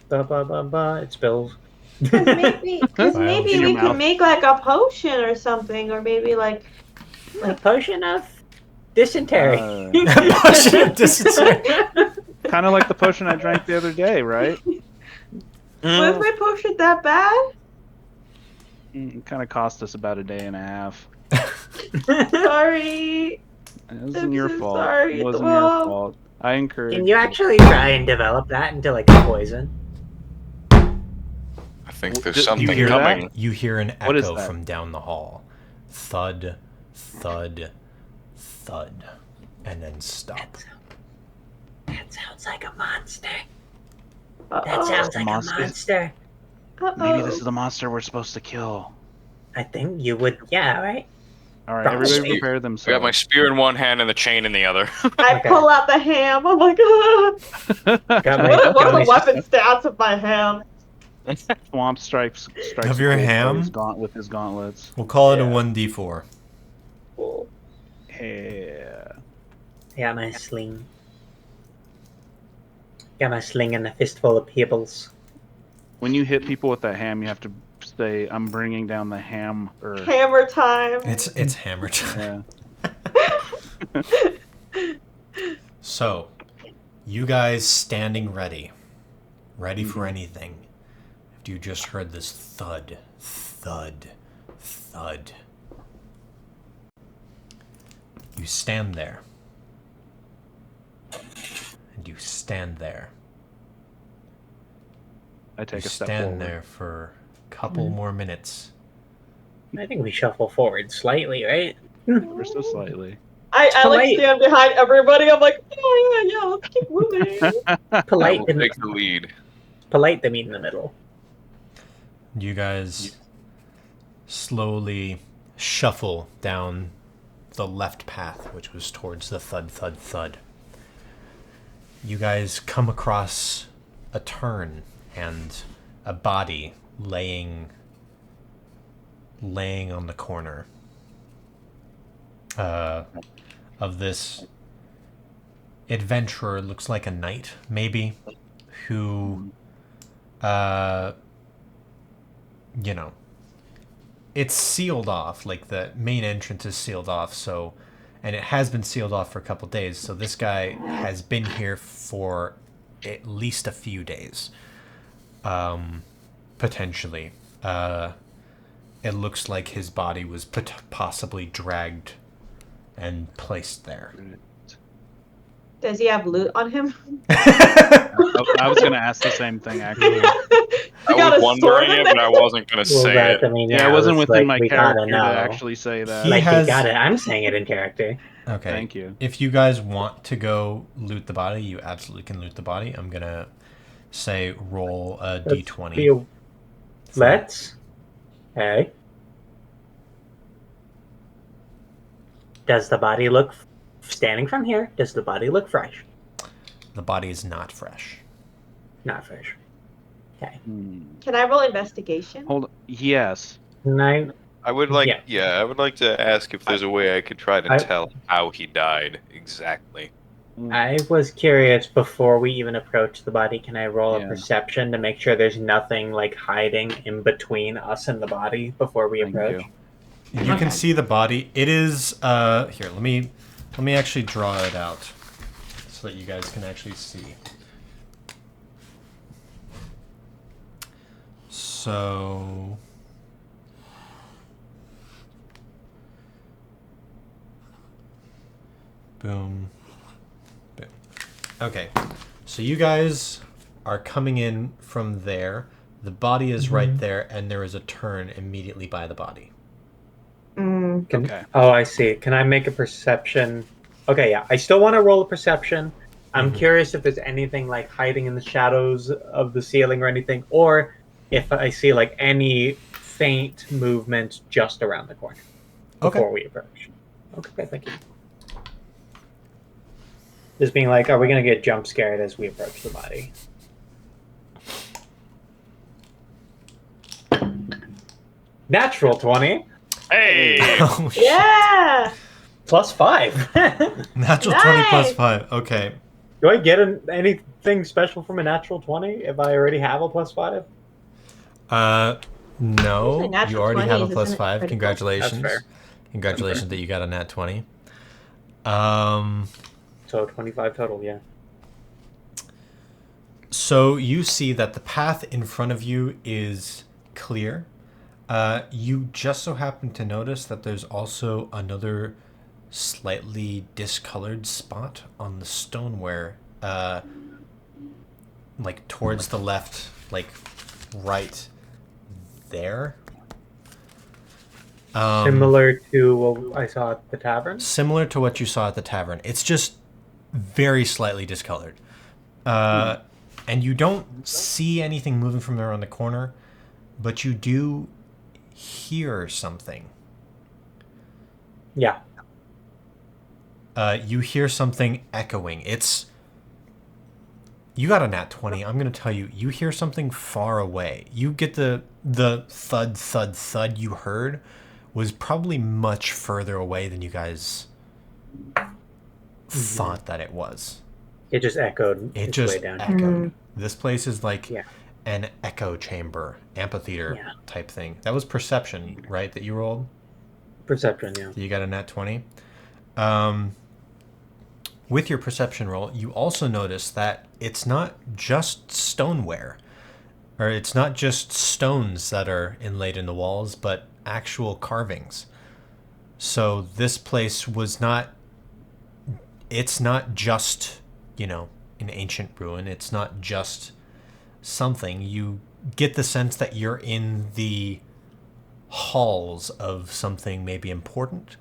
Ba ba ba ba. It spills. Because maybe Vial in your we mouth. could make like a potion or something, or maybe like A potion of dysentery. Potion of dysentery. Kind of like the potion I drank the other day, right? was my potion that bad? It kind of cost us about a day and a half. Sorry. It wasn't I'm your so fault. sorry, It wasn't Mom. your fault. I encourage. Can you actually try and develop that into like a poison? I think there's You something hear coming. that? You hear an What is echo that? from down the hall. Thud, thud, thud, and then stop. That sounds like a monster. Uh-oh. That sounds like Monster? a monster. Maybe this is the monster we're supposed to kill. I think you would. Yeah, right. All right, Probably. everybody prepare I themselves. got my spear in one hand and the chain in the other. I Okay. pull out the ham. I'm like, Got my- what are got the my- weapon stats of my ham? Swamp strikes Of your Colt ham? with his gauntlets. We'll call it Yeah. a 1d4. Cool. Yeah. I got my sling. Got my sling and a fistful of pebbles. When you hit people with that ham, you have to say, "I'm bringing down the ham." Or Hammer time. It's hammer time. yeah. So, you guys standing ready for anything. After you just heard this thud, thud, thud. You stand there. And you stand there. I take You a step stand forward. there for a couple more minutes. I think we shuffle forward slightly, right? We're so slightly. I like polite. stand behind everybody. I'm like, oh yeah, let's keep moving. I Polite will to take the lead. polite to meet in the middle. You guys slowly shuffle down the left path, which was towards the thud, thud, thud. You guys come across a turn and a body laying on the corner of this adventurer. Looks like a knight, maybe, who, you know, it's sealed off. Like the main entrance is sealed off, so and it has been sealed off for a couple days. So this guy has been here for at least a few days, potentially. It looks like his body was possibly dragged and placed there. Does he have loot on him? I was going to ask the same thing, actually. I was wondering it, but I wasn't going to say it. I mean, Yeah, it wasn't within my we gotta character to know. actually say that. He Like, has- you got it. I'm saying it in character. Okay. Thank you. If you guys want to go loot the body, you absolutely can loot the body. I'm going to say roll a d20. Let's. Hey. Does the body look, standing from here, does the body look fresh? The body is not fresh. Not fresh. Okay. Can I roll investigation? Hold on. Yes. I would like, Yeah. I would like to ask if there's a way I could try to tell how he died exactly. I was curious before we even approach the body. Can I roll a Yeah. perception to make sure there's nothing like hiding in between us and the body before we Thank approach? You can see the body. It is here, let me actually draw it out so that you guys can actually see. So boom. Boom. Okay. So you guys are coming in from there. The body is right there, and there is a turn immediately by the body. Okay. Oh, I see. Can I make a perception? Okay, yeah. I still want to roll a perception. I'm curious if there's anything like hiding in the shadows of the ceiling or anything, or if I see like any faint movement just around the corner before we approach. Okay, thank you. Just being like, are we going to get jump scared as we approach the body? Natural 20. Hey! Oh, shit. Yeah! +5. Natural 20 Nice. plus 5. Okay. Do I get anything special from a natural 20 if I already have a +5? No. Usually natural You already have a 20s, plus isn't it 5. critical? Congratulations. That's fair. Congratulations that you got a nat 20. So 25 total, yeah. So you see that the path in front of you is clear. You just so happen to notice that there's also another slightly discolored spot on the stoneware, like towards the left, like right there. Similar to what I saw at the tavern? Similar to what you saw at the tavern. It's just very slightly discolored. And you don't see anything moving from there on the corner, but you do hear something. Yeah. You hear something echoing. You got a nat 20. I'm going to tell you, you hear something far away. You get the thud, thud, thud you heard was probably much further away than you guys thought that it was. It just echoed It its just way down. echoed. This place is like Yeah. an echo chamber, amphitheater Yeah. type thing. That was perception, right, that you rolled? Perception, yeah. You got a nat 20. With your perception roll, you also notice that it's not just stoneware, or it's not just stones that are inlaid in the walls, but actual carvings. So this place was not, it's not just, an ancient ruin. It's not just something. You get the sense that you're in the halls of something maybe important.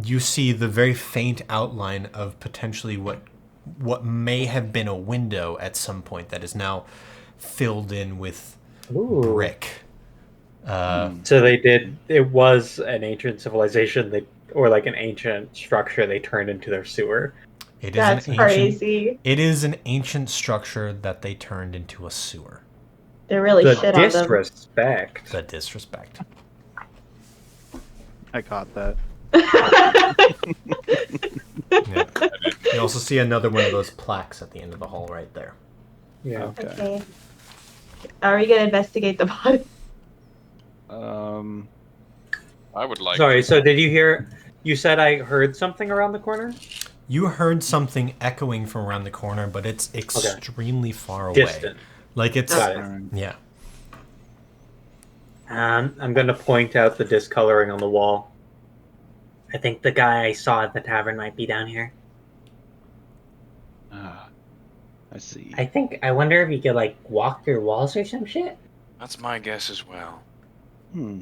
You see the very faint outline of potentially what may have been a window at some point that is now filled in with brick. So it was an ancient civilization or like an ancient structure they turned into their sewer. That's crazy. It is an ancient structure that they turned into a sewer. They're really The shit on them. disrespect. The disrespect. I caught that. Yeah. You also see another one of those plaques at the end of the hall right there. Yeah. Okay. Are we gonna investigate the body? I would like. Sorry, so did you hear You said I heard something around the corner? You heard something echoing from around the corner, but it's extremely far away. Distant. Like it's Got it. yeah. I'm going to point out the discoloring on the wall. I think the guy I saw at the tavern might be down here. I see. I wonder if you could, like, walk through walls or some shit? That's my guess as well. Hmm.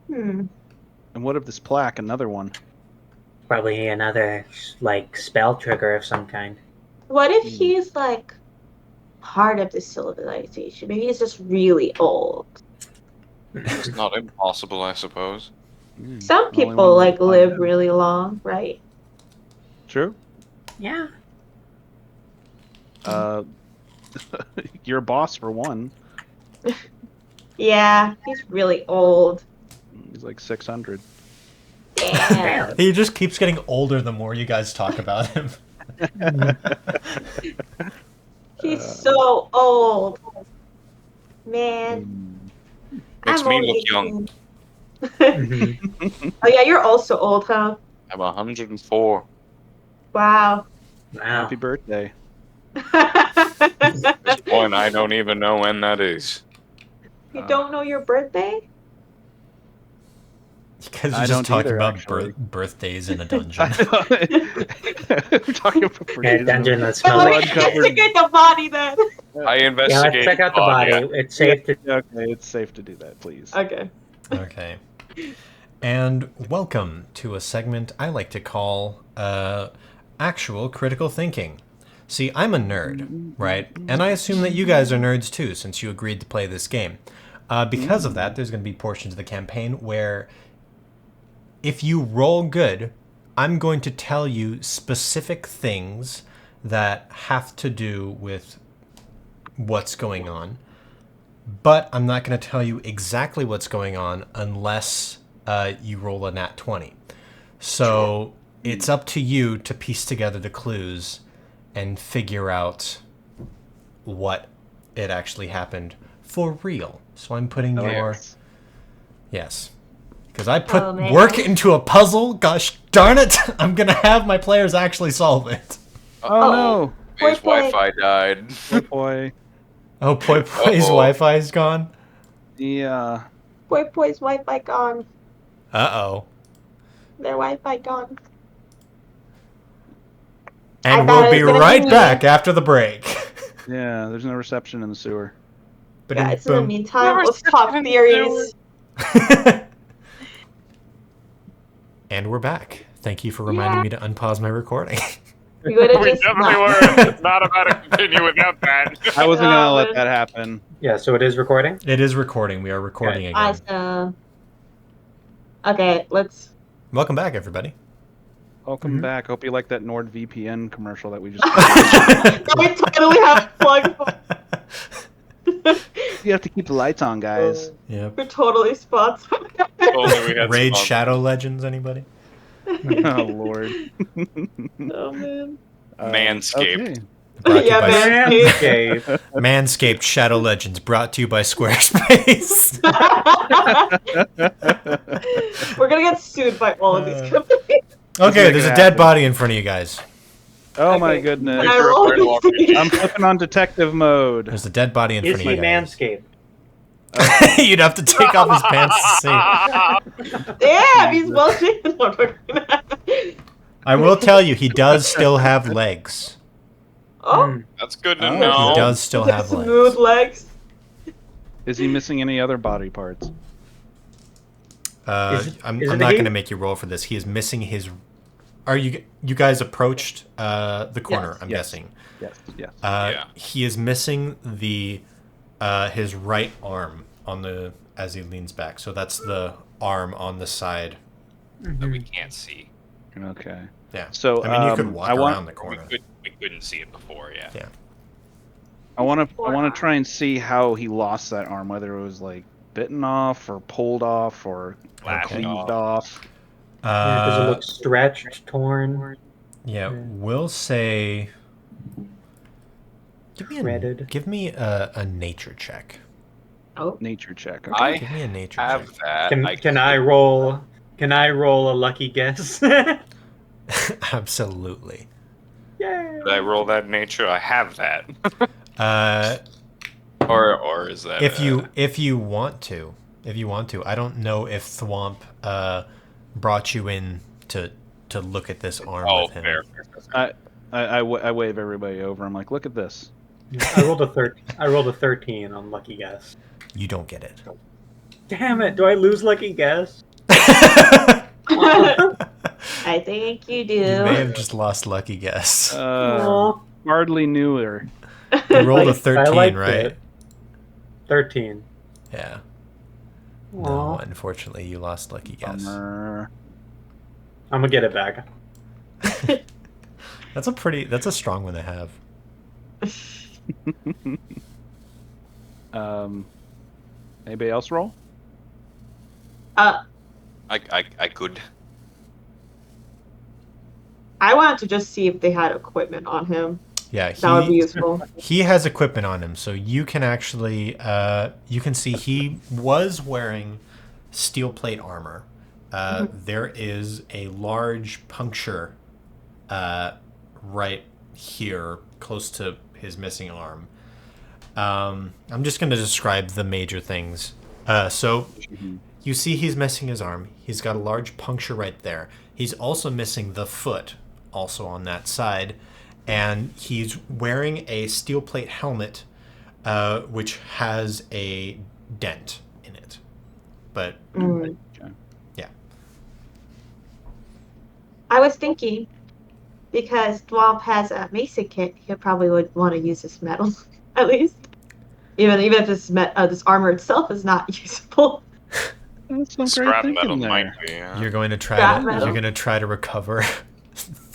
Hmm. And what of this plaque? Another one. Probably another, like, spell trigger of some kind. What if he's like part of the civilization? Maybe he's just really old. It's not impossible, I suppose. Some Only people one way like to find live out. really long, right? True. Yeah. You're a boss for one. Yeah, he's really old. He's like 600. Damn. He just keeps getting older the more you guys talk about him. He's so old. Man. Makes I'm me only look young. 18. Oh yeah, you're also old, huh? I'm 104. Wow. Wow. Happy birthday. At this point, I don't even know when that is. You don't know your birthday? You guys I are just don't talking either, about actually. birthdays in a dungeon. We're talking about Yeah, birthdays. dungeon that's Well, let smelling. me investigate the body then. I Yeah, investigated. let's check out the body. It's safe to. Okay, it's safe to do that, please. Okay. Okay. And welcome to a segment I like to call actual critical thinking. See, I'm a nerd, right? And I assume that you guys are nerds too, since you agreed to play this game. Because of that, there's going to be portions of the campaign where if you roll good, I'm going to tell you specific things that have to do with what's going on. But I'm not going to tell you exactly what's going on unless you roll a nat 20. So it's up to you to piece together the clues and figure out what it actually happened for real. So I'm putting your... Yes. Because I put work into a puzzle. Gosh darn it. I'm going to have my players actually solve it. Oh no! His Boy. Wi-Fi died. Oh boy. Oh, Poi Poi's Wi-Fi is gone? Yeah. Boy's Wi-Fi gone. Uh-oh. Their Wi-Fi gone. And I thought we'll it be was gonna right be back after the break. Yeah, there's no reception in the sewer. Guys, in the meantime, let's talk theories. And we're back. Thank you for reminding me to unpause my recording. We would have We just definitely were. It's not about to continue without that. I wasn't gonna Oh, let man. that happen. Yeah, so it is recording? It is recording. We are recording again. Awesome. Okay, let's. Welcome back, everybody. Welcome back. Hope you like that NordVPN commercial that we just. We totally have plug. You have to keep the lights on, guys. Yep. We're totally sponsored. Only we had Raid some- Shadow Legends, anybody? Oh Lord. Oh man. Manscaped. Okay. Brought to you Yeah, by man. Manscaped. Manscaped Shadow Legends, brought to you by Squarespace. We're gonna get sued by all of these companies. Okay, make there's it a dead happen. body in front of you guys. Oh my Okay. goodness. Can I roll this? I'm flipping on detective mode. There's a dead body in Is front he of you guys. Manscaped? You'd have to take off his pants to see. Damn, he's well shaven. I will tell you, he does still have legs. Oh, That's good to Oh. know. He does still have smooth legs. legs. Is he missing any other body parts? I'm is it not he? going to make you roll for this. He is missing his... Are you guys approached the corner, Yes. I'm Yes. guessing. Yes. Yes. Yeah. He is missing the his right arm on the as he leans back. So that's the arm on the side. That we can't see. Okay. Yeah. So I mean, you could walk I want- around the corner. We couldn't see it before, yeah. Yeah. I want to try and see how he lost that arm, whether it was like bitten off or pulled off or Lashed cleaved off. off. Yeah, does it look stretched, torn, Yeah, we'll say. shredded? Give me a nature check. Oh, Nature check. I Okay. Give me a nature have check. that. Can I roll Can I roll a lucky guess? Absolutely. Yay! Did I roll that nature? I have that. Uh, Or is that if you want to, I don't know if Thwomp brought you in to look at this arm with him. I wave everybody over. I'm like, look at this. Yeah, I rolled a 13 on lucky guess. You don't get it. Damn it! Do I lose lucky guess? I think you do. You may have just lost lucky guess. Aw. Hardly knew her. You rolled a I 13, liked right? it. 13. Yeah. No, Aw. unfortunately, you lost lucky guess. Bummer. I'm gonna get it back. That's a strong one to have. Anybody else roll? I could. I wanted to just see if they had equipment on him. Yeah, That would be useful. he has equipment on him, so you can actually you can see he was wearing steel plate armor. There is a large puncture right here, close to his missing arm. I'm just going to describe the major things. So you see he's missing his arm. He's got a large puncture right there. He's also missing the foot, also on that side. And he's wearing a steel plate helmet, which has a dent in it. But, yeah. I was thinking, because Dwomp has a mason kit, he probably would want to use this metal, at least. Even if this armor itself is not usable. That's some great Scrap thinking metal there. might be. Yeah. You're going to try Scrap to metal. you're going to try to recover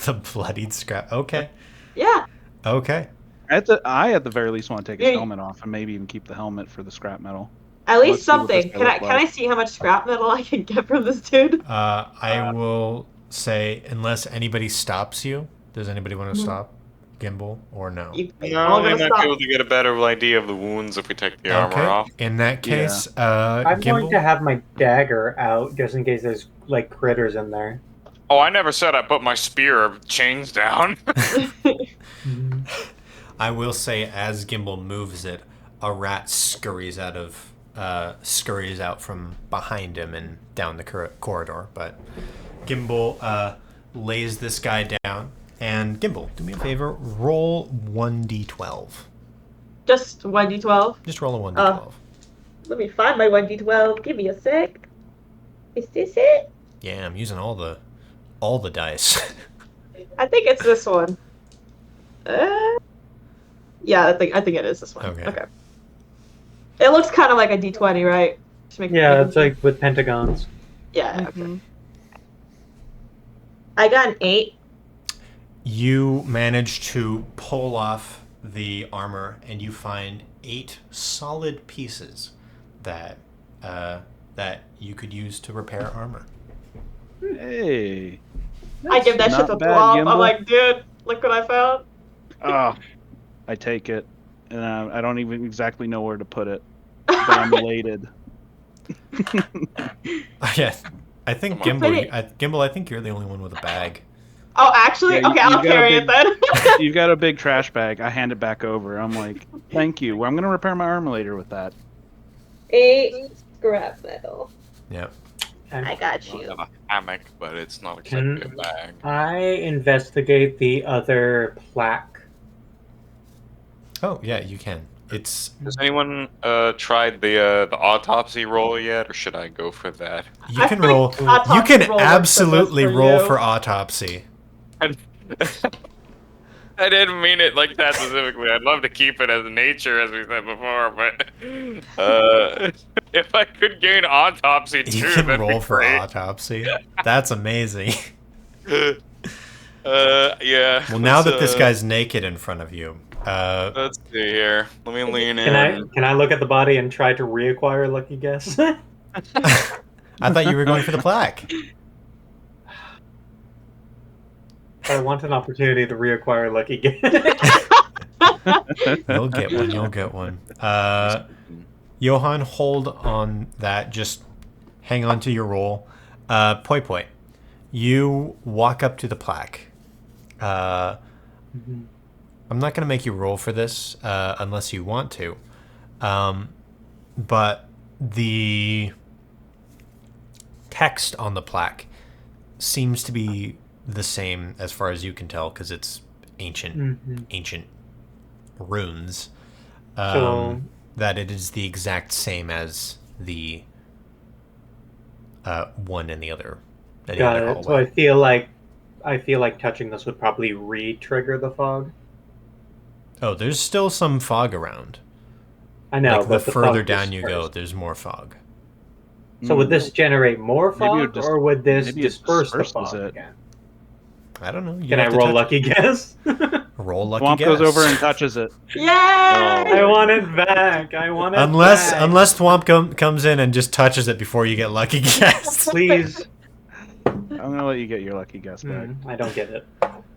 the bloodied scrap. Okay. Yeah. Okay. At the very least want to take his Yeah. helmet off and maybe even keep the helmet for the scrap metal. At least Let's see what this something. guy Can I look can I like. see how much scrap metal I can get from this dude? I will say, unless anybody stops you, does anybody want to stop Gimbal or no? You No, all we gonna might stop. be able to get a better idea of the wounds if we take the armor off. In that case, I'm going Gimbal. to have my dagger out just in case there's like critters in there. Oh, I never said I put my spear chains down. I will say, as Gimbal moves it, a rat scurries out from behind him and down the corridor. But Gimbal lays this guy down. And Gimbal, do me a favor, roll 1d12. Just 1d12. Just roll a 1d12. Let me find my 1d12. Give me a sec. Is this it? Yeah, I'm using all the dice. I think it's this one. Yeah, I think it is this one. Okay. It looks kind of like a d20, right? Yeah, it's like with pentagons. Yeah. Okay. I got an 8. You manage to pull off the armor, and you find 8 solid pieces that you could use to repair armor. Hey. I give that That's shit to not bad, Blob. Gimbal. I'm like, dude, look what I found. Oh, I take it, and I don't even exactly know where to put it, but I'm elated. Yeah, I think Come on. Gimbal, I think you're the only one with a bag. Oh, actually? Yeah, Okay, you I'll got a carry big- it then. You've got a big trash bag. I hand it back over. I'm like, thank you. Well, I'm gonna repair my armor later with that. 8 scrap metal. Yeah. I got I you. have a hammock, but it's not exactly a bag. I investigate the other plaque. Oh yeah, you can. It's Has anyone tried the autopsy roll yet, or should I go for that? you I can think roll. You autopsy can roll works the absolutely best for roll you. for autopsy. I didn't mean it like that specifically. I'd love to keep it as nature, as we said before, but if I could gain autopsy too, You can that'd roll be for great. autopsy. That's amazing. Yeah. Well, now that this let's, guy's naked in front of you, let's see here. Let me lean in. Can I look at the body and try to reacquire lucky guess? I thought you were going for the plaque. I want an opportunity to reacquire lucky guess. You'll get one. You'll get one. Johan, hold on that. Just hang on to your roll. Poi Poi, you walk up to the plaque. I'm not going to make you roll for this unless you want to. But the text on the plaque seems to be the same as far as you can tell because it's ancient runes. So that it is the exact same as the one in the other. got it. So I feel like touching this would probably re-trigger the fog. Oh, there's still some fog around. I know, Like but the further fog down you go, dispersed. there's more fog. So would this generate more Maybe it fog, or would this maybe it disperse the disperses fog it. again? I don't know. You Can I have to roll touch lucky guess? Roll lucky Thwomp guess. goes over and touches it. Yay! I want it back. I want it Unless back. Thwomp comes in and just touches it before you get lucky guess. Please. I'm gonna let you get your lucky guess back. I don't get it.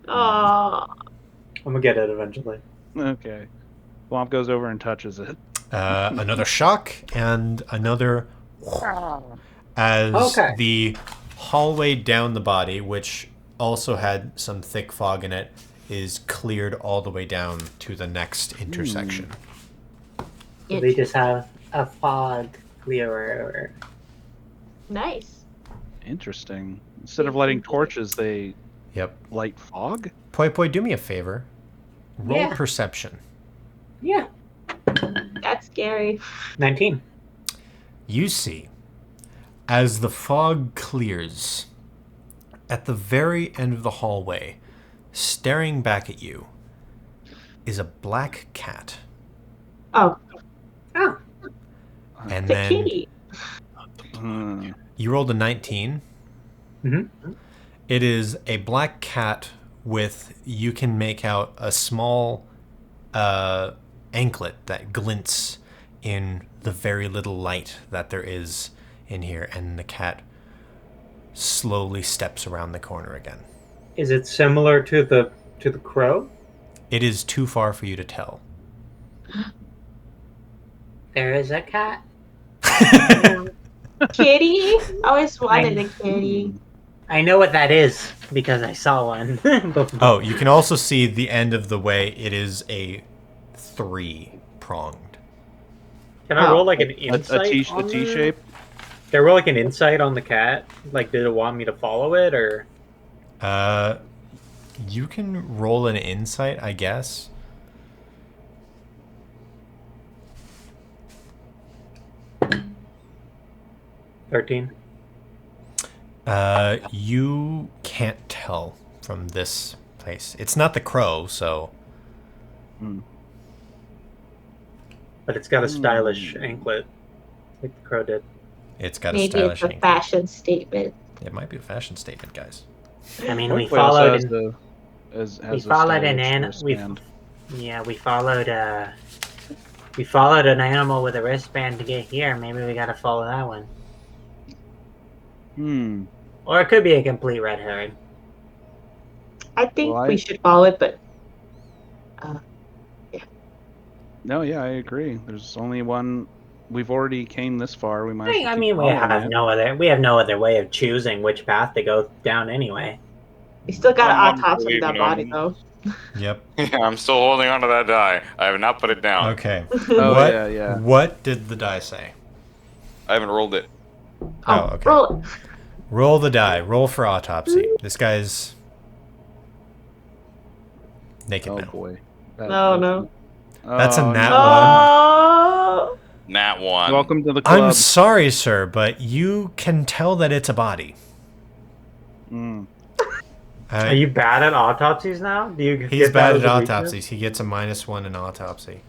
Aw. I'm gonna get it eventually. Okay. Thwomp goes over and touches it. Another shock and another as Okay. the hallway down the body, which also had some thick fog in it, is cleared all the way down to the next intersection. So they just have a fog clearer. Nice. Interesting. Instead of lighting torches, they Yep. light fog? Poi Poi, do me a favor. Roll Yeah. perception. Yeah. That's scary. 19. You see, as the fog clears, at the very end of the hallway, staring back at you, is a black cat. Oh, And the then kitty. Hmm. you rolled a 19. Mm-hmm. It is a black cat with, you can make out a small anklet that glints in the very little light that there is in here, and the cat slowly steps around the corner again. Is it similar to the crow? It is too far for you to tell. There is a cat. Kitty? I always wanted a kitty. I know what that is because I saw one. before. Oh, you can also see the end of the way. It is a 3-pronged. Can I Oh. roll like an A insight? T on the- shape? Can I roll like an insight on the cat? Like, did it want me to follow it, or? You can roll an insight, I guess. $13. You can't tell from this place. It's not the crow, so But it's got a stylish anklet, like the crow did. it's got a Maybe stylish it's a anklet. fashion statement. It might be a fashion statement, guys. I mean, we What else followed. has An, the- has we a followed an stylish an. wristband? We followed. We followed an animal with a wristband to get here. Maybe we gotta follow that one. Hmm. Or it could be a complete red herring. I think Well, we should follow it, but No, yeah, I agree. There's only one. We've already came this far. We might. as well I keep mean, we following have it. no other. We have no other way of choosing which path to go down anyway. we still got I'm an autopsy of that believing body, him. though. Yep. Yeah, I'm still holding on to that die. I have not put it down. Okay. Oh, what, yeah. What did the die say? I haven't rolled it. Oh, okay. Roll it. Roll the die. Roll for autopsy. This guy's naked Oh now. boy. No. That's a Oh, nat no. Oh! Nat 1. Welcome to the club. I'm sorry, sir, but you can tell that it's a body. Mm. Are you bad at autopsies now? Do you? He's get that bad as at a weakness? autopsies. He gets a -1 in autopsy.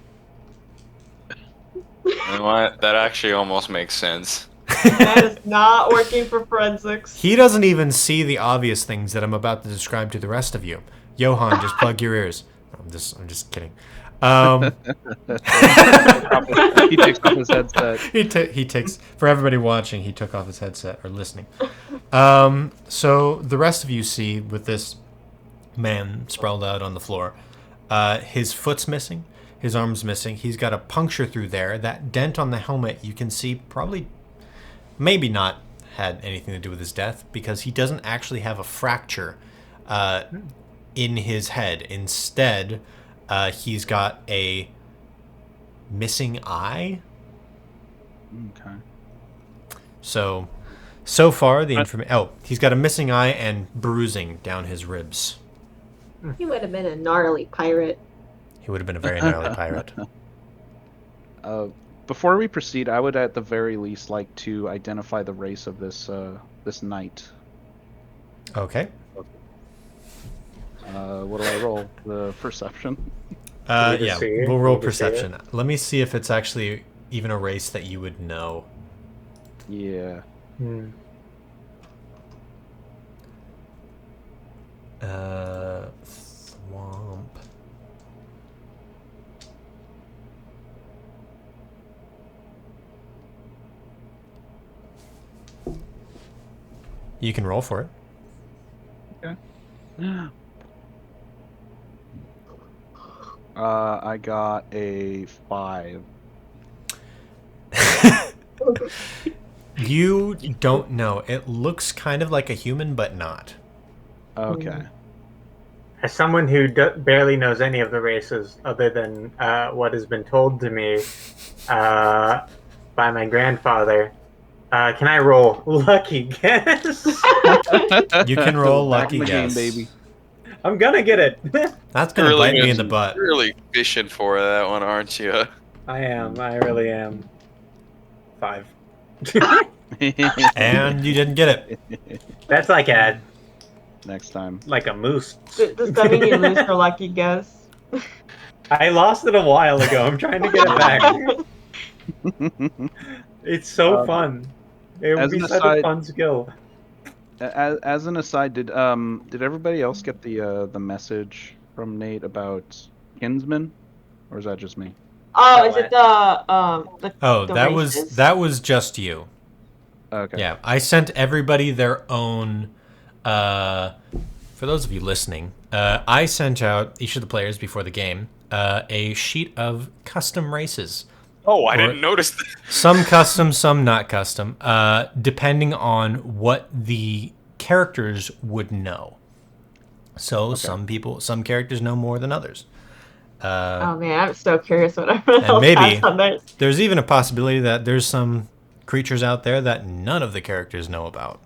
You know what? That actually almost makes sense. That is not working for forensics. He doesn't even see the obvious things that I'm about to describe to the rest of you. Johan, just plug your ears. I'm just kidding. He takes off his headset. He takes, for everybody watching, he took off his headset or listening. So the rest of you see with this man sprawled out on the floor, his foot's missing, his arm's missing. He's got a puncture through there. That dent on the helmet, you can see probably, maybe not had anything to do with his death because he doesn't actually have a fracture in his head. Instead, he's got a missing eye. Okay. So far the information. Oh, he's got a missing eye and bruising down his ribs. He would have been a gnarly pirate. He would have been a very gnarly pirate. Before we proceed, I would at the very least like to identify the race of this this knight. Okay. What do I roll? The perception? Yeah, we'll roll perception. Let me see if it's actually even a race that you would know. Yeah. Swamp. You can roll for it. Okay. I got a 5. You don't know. It looks kind of like a human, but not. Okay. As someone who barely knows any of the races other than what has been told to me by my grandfather, can I roll lucky guess? You can roll lucky Back in the guess. game, baby. I'm gonna get it. That's gonna bite me in the butt. Really fishing for that one, aren't you? I am. I really am. 5. And you didn't get it. That's like a Next time. moose. Does that mean you lose your lucky guess? I lost it a while ago. I'm trying to get it back. It's so fun. It would as be an such aside- a fun skill. As an aside, did everybody else get the message from Nate about kinsmen, or is that just me? Oh, is it the Oh, the that races? was just you. Okay. Yeah, I sent everybody their own. For those of you listening, I sent out each of the players before the game a sheet of custom races. Oh, I didn't notice that. Some custom, some not custom, depending on what the characters would know. So some characters know more than others. Oh man, I'm so curious what everyone else maybe has on theirs. there's even a possibility that there's some creatures out there that none of the characters know about.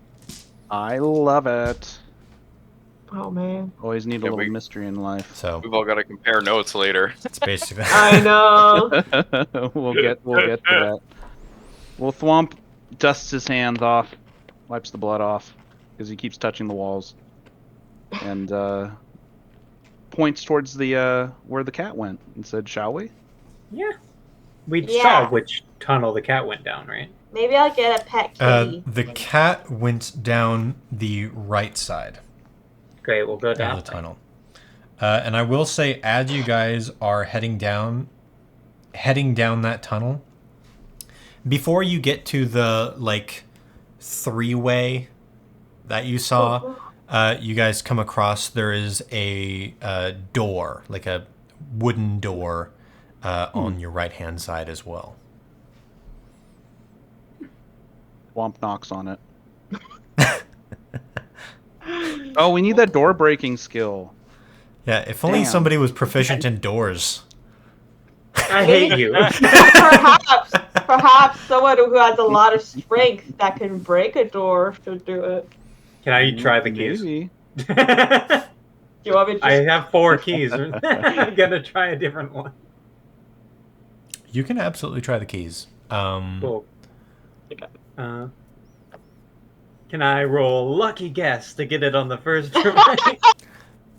I love it. Oh man, Always need a Yeah, little we- mystery in life. So We've all got to compare notes later. it's basically I know. we'll get to that. Well, Thwomp dusts his hands off, wipes the blood off because he keeps touching the walls, and points towards the where the cat went and said, "Shall we?" Yeah. We Yeah. saw which tunnel the cat went down, right? Maybe I'll get a pet kitty. the cat went down the right side Great, we'll go of down. the tunnel. And I will say, as you guys are heading down that tunnel, before you get to the three-way that you saw, you guys come across there is a door, like a wooden door, on your right-hand side as well. Thwomp knocks on it. Oh, we need that door breaking skill. Yeah, if only Damn. somebody was proficient in doors. I hate you. Perhaps someone who has a lot of strength that can break a door should do it. Can I try the keys? Maybe. Do you want me to I just... have 4 keys. I'm gonna try a different one. You can absolutely try the keys. Cool. Can I roll lucky guess to get it on the first try?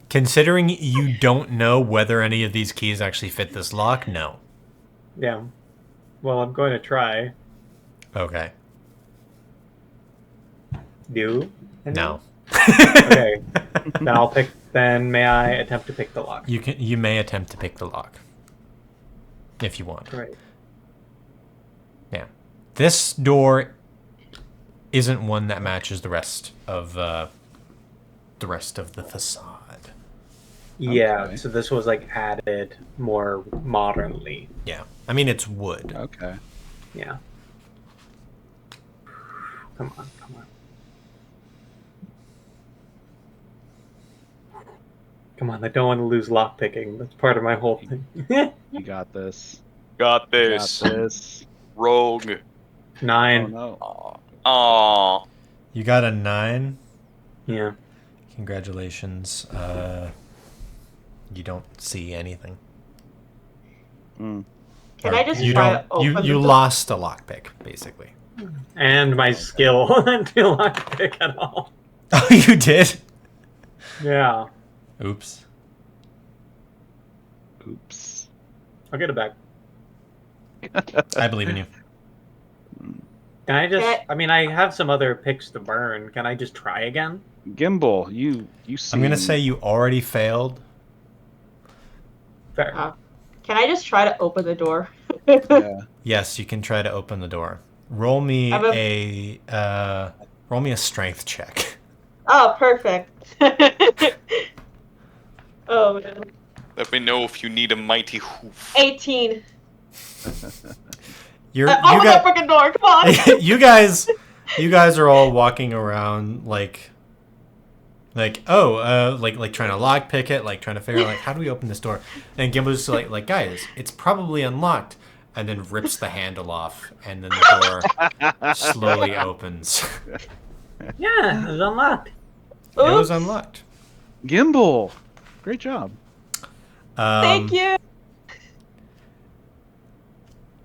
Considering you don't know whether any of these keys actually fit this lock, no. Yeah. Well, I'm going to try. Okay. Do? No. Okay. Then I'll pick. Then may I attempt to pick the lock? You may attempt to pick the lock. If you want. Great. Yeah. This door isn't one that matches the rest of the facade. Yeah. Okay. So this was added more modernly. Yeah. I mean, it's wood. Okay. Yeah. Come on, come on. Come on, I don't want to lose lockpicking. That's part of my whole thing. You got this. Got You this. got this. Rogue. 9. Oh no. Aw. You got a 9. Yeah. Congratulations. You don't see anything. Mm. Can Or I just you try don't? to open the You door? lost a lockpick, basically. And my skill to lockpick at all. Oh, you did? Yeah. Oops. Oops. I'll get it back. I believe in you. Can I just... Okay. I mean, I have some other picks to burn. Can I just try again? Gimbal, you seem... I'm gonna say you already failed. Fair. Can I just try to open the door? Yeah. Yes, you can try to open the door. Roll me I'm roll me a strength check. Oh, perfect. Oh man. Let me know if you need a mighty hoof. 18. You're Open you that got freaking door! Come on. you guys are all walking around like like trying to lock pick it, like trying to figure out like how do we open this door? And Gimble's just like guys, it's probably unlocked, and then rips the handle off, and then the door slowly opens. Yeah, it was unlocked. It was Oops. unlocked. Gimbal, great job. Thank you.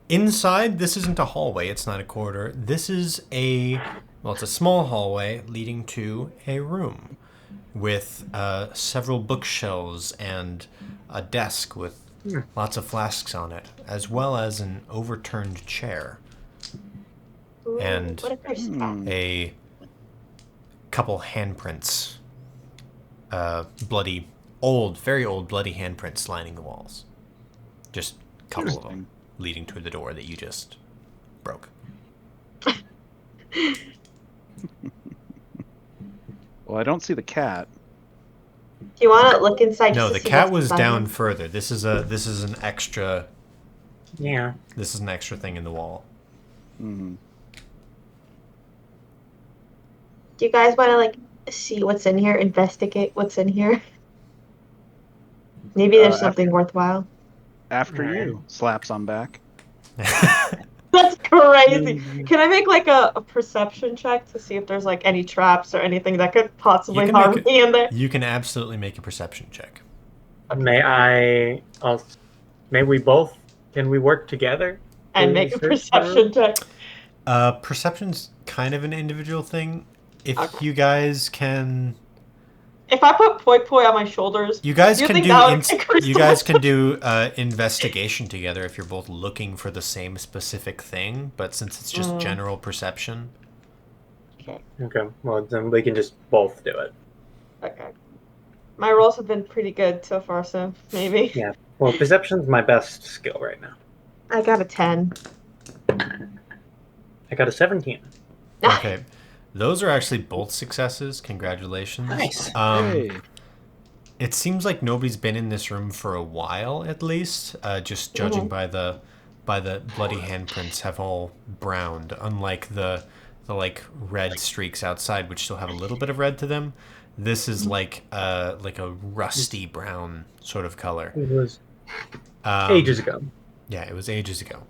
Inside, this isn't a hallway. It's not a corridor. This is it's a small hallway leading to a room with several bookshelves and a desk with lots of flasks on it, as well as an overturned chair Ooh, and what if there's a couple handprints. Very old bloody handprints lining the walls. Just a couple of them leading to the door that you just broke. Well, I don't see the cat. Do you want to look inside? No, just the to see cat what's was inside down it? further. This is an extra Yeah. This is an extra thing in the wall. Mm-hmm. Do you guys want to like see what's in here? Investigate what's in here. Maybe there's something worthwhile. After you. Slaps on back. That's crazy. Can I make like a perception check to see if there's like any traps or anything that could possibly harm me in there? You can absolutely make a perception check. May we both, can we work together? And to make a search the perception room? check. Perception's kind of an individual thing. If Okay. you guys can, If I put poi poi on my shoulders, you guys do you can think do that would increase you guys can do investigation together if you're both looking for the same specific thing. But since it's just general perception, Okay, well then we can just both do it. Okay. My rolls have been pretty good so far, so maybe. Yeah. Well, perception's my best skill right now. I got a 10. I got a 17. okay. Those are actually both successes. Congratulations. Nice. Hey. It seems like nobody's been in this room for a while, at least. Just judging by the bloody handprints have all browned, unlike the like red streaks outside, which still have a little bit of red to them. This is like a rusty brown sort of color. It was ages ago. Yeah, it was ages ago.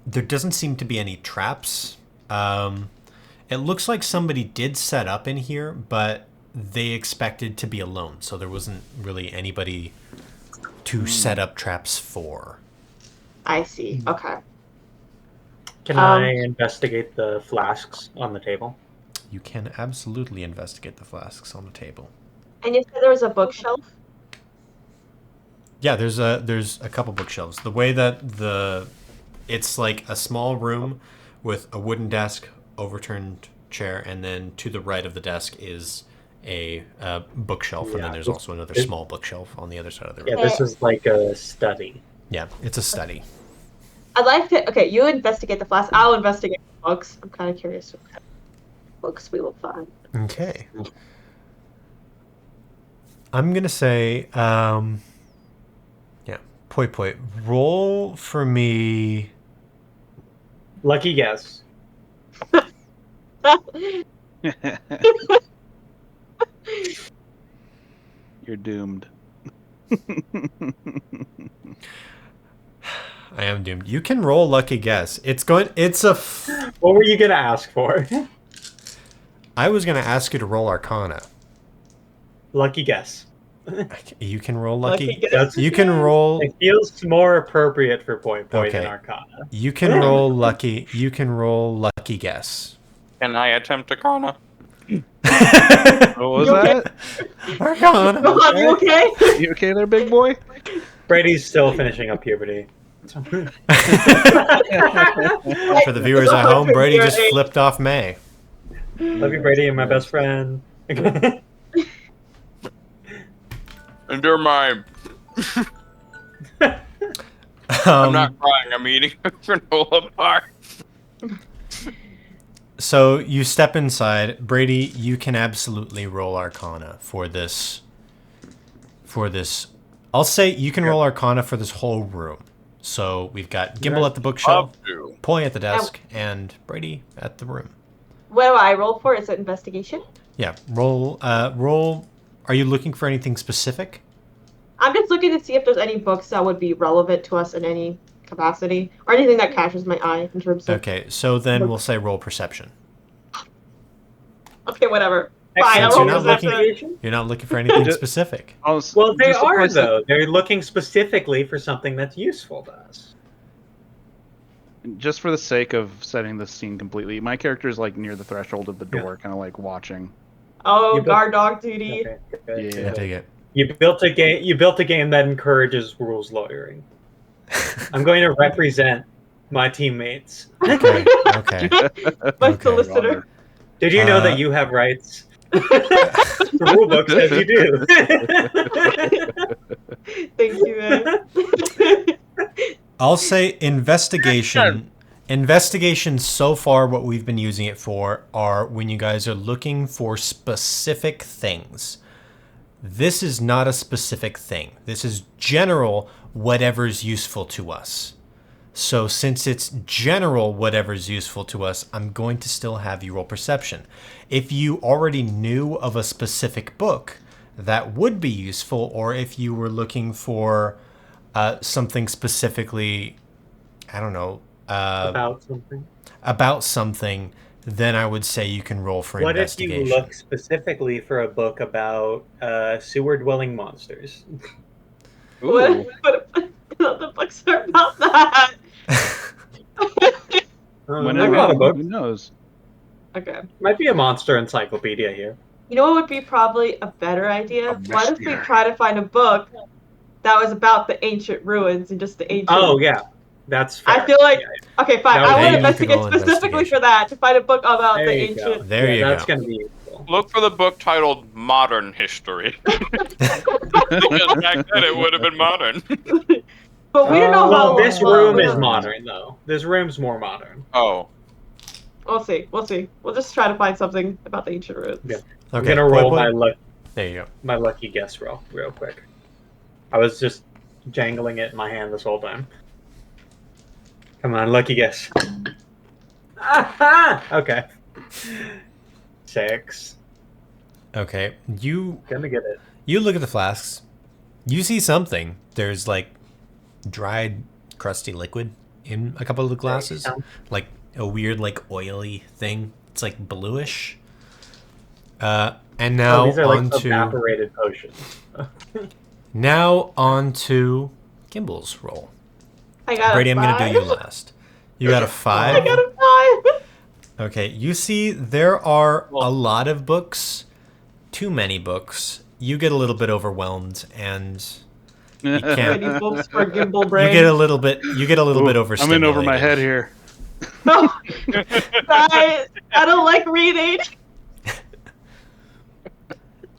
There doesn't seem to be any traps. It looks like somebody did set up in here, but they expected to be alone, so there wasn't really anybody to set up traps for. I see. Okay. Can I investigate the flasks on the table? You can absolutely investigate the flasks on the table. And you said there was a bookshelf? Yeah, there's a couple bookshelves. The way that it's like a small room with a wooden desk, overturned chair, and then to the right of the desk is a bookshelf, and then there's also another small bookshelf on the other side of the room. Yeah, this is like a study. Yeah, it's a study. I'd like to. Okay, you investigate the flask. I'll investigate the books. I'm kind of curious what kind of books we will find. Okay. I'm gonna say, Poi Poi, roll for me. Lucky guess. You're doomed. I am doomed. You can roll lucky guess. What were you gonna ask for? I was going to ask you to roll Arcana. Lucky guess. You can roll lucky. guess. You can roll. It feels more appropriate for point than Okay. Arcana. You can roll lucky. You can roll lucky guess. Can I attempt Arcana? What was You that? Arcana. Are you okay? You okay there, big boy? Brady's still finishing up puberty. For the viewers at home, Brady just flipped off May. Love you, Brady, and my best friend. And they're mine. I'm not crying. I'm eating a granola bar. So you step inside. Brady, you can absolutely roll Arcana for this. I'll say you can roll Arcana for this whole room. So we've got Gimbal at the bookshelf, Up to. Poi at the desk, and Brady at the room. What do I roll for? Is it investigation? Yeah, roll. Are you looking for anything specific? I'm just looking to see if there's any books that would be relevant to us in any capacity, or anything that catches my eye in terms of. Okay, so then we'll say roll perception. Okay, whatever. Fine, I'll Since roll you're not perception. You're not looking for anything specific. Well, they are, though. They're looking specifically for something that's useful to us. Just for the sake of setting the scene completely, my character is like near the threshold of the door, kind of like watching. Oh, You built- guard dog duty. Okay, good. Yeah. I dig it. You built a game. You built a game that encourages rules lawyering. I'm going to represent my teammates. Okay. Okay. My Okay. solicitor. Did you know that you have rights? The rulebook says you do. Thank you, man. I'll say investigation. Investigation so far, what we've been using it for are when you guys are looking for specific things. This is not a specific thing. This is general, whatever's useful to us. So since it's general, whatever's useful to us, I'm going to still have you roll perception. If you already knew of a specific book that would be useful, or if you were looking for something specifically, I don't know, about something, then I would say you can roll for What if investigation. you look specifically for a book about sewer-dwelling monsters? What the books are about that? There's a lot of books. Who knows? Okay. Might be a monster encyclopedia here. You know what would be probably a better idea? A What if we bestiary. try to find a book that was about the ancient ruins and just the ancient... Oh, yeah. That's fair. I feel like... Okay, fine. That I would- want Then to you can investigate roll specifically investigation. for that, to find a book about There the you go. ancient... There you That's go. going to be useful. Look for the book titled Modern History. Because back then it would have been modern. But we don't know how Well, long... this room we is don't- modern, though. This room's more modern. Oh. We'll see. We'll see. We'll just try to find something about the ancient ruins. Yeah. I'm Okay, going to roll Poi. There you go. my lucky guess roll real quick. I was just jangling it in my hand this whole time. Come on, lucky guess. Aha! Okay. 6. Okay, you Gonna get it. You look at the flasks. You see something. There's like dried, crusty liquid in a couple of the glasses. Like a weird, like oily thing. It's like bluish. And now these are like onto evaporated potions. Gimbel's roll. I got Brady, a I'm 5. gonna do you last. You got a 5. I got a 5. Okay, you see there are a lot of books, too many books. You get a little bit overwhelmed, and you can't. Many books for gimbal You brain. get a little bit. You get a little bit I'm overstimulated. in over my head here. I don't like reading.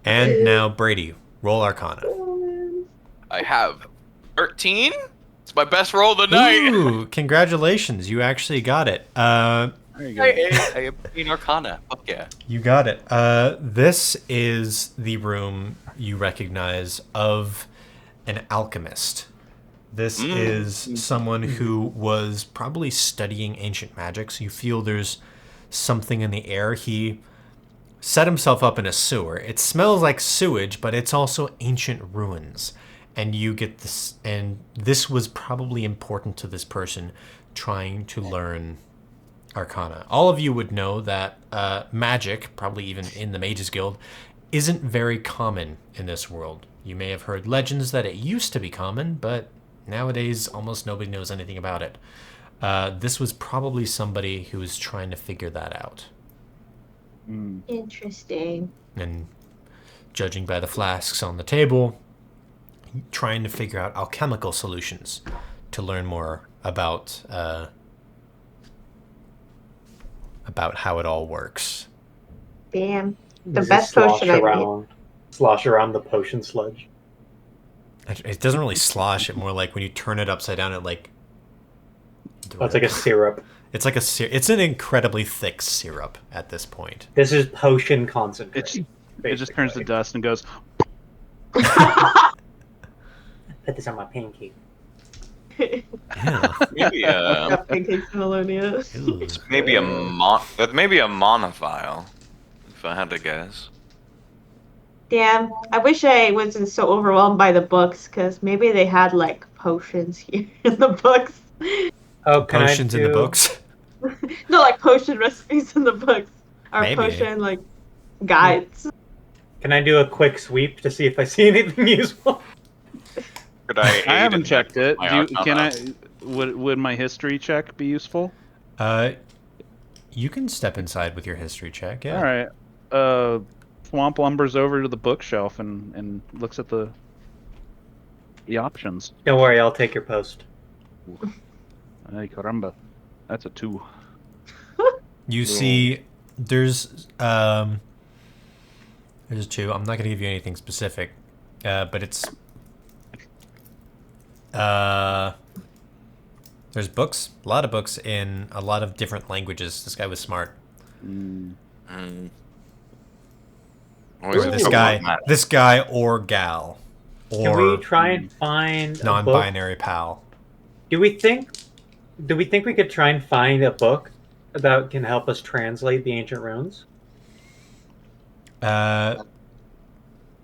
And now Brady, roll Arcana. I have 13. It's my best roll of the night. Ooh, congratulations! You actually got it. There you go. I have an Arcana. Fuck yeah. You got it. This is the room you recognize of an alchemist. This is someone who was probably studying ancient magic, so you feel there's something in the air. He set himself up in a sewer. It smells like sewage, but it's also ancient ruins. And you get this, and this was probably important to this person trying to learn Arcana. All of you would know that magic, probably even in the Mages Guild, isn't very common in this world. You may have heard legends that it used to be common, but nowadays almost nobody knows anything about it. This was probably somebody who was trying to figure that out. Interesting. And judging by the flasks on the table, trying to figure out alchemical solutions to learn more about how it all works. Damn. The Does it best potion slosh around the potion sludge. It doesn't really slosh. It more like when you turn it upside down, it like. Oh, it's like a syrup. It's like it's an incredibly thick syrup at this point. This is potion concentrate. It just turns to dust and goes. Put this on my pancake. Yeah. Maybe Pancakes in Alonia. maybe a monophile, if I had to guess. Damn. I wish I wasn't so overwhelmed by the books, because maybe they had like potions here in the books. Oh, can Potions I in the books. No, like potion recipes in the books. Or Maybe. potion like guides. Can I do a quick sweep to see if I see anything useful? Could I haven't checked it. my Can Arcana? Would my history check be useful? You can step inside with your history check. Yeah. All right. Swamp lumbers over to the bookshelf and looks at the options. Don't worry, I'll take your post. Ay, caramba. That's a 2. You see, there's a 2. I'm not going to give you anything specific, but it's there's books, a lot of books in a lot of different languages. This guy was smart. Always Or a this couple guy, of that. this guy or gal, Can we or try and find a book? non-binary pal. Do we think we could try and find a book that can help us translate the ancient runes?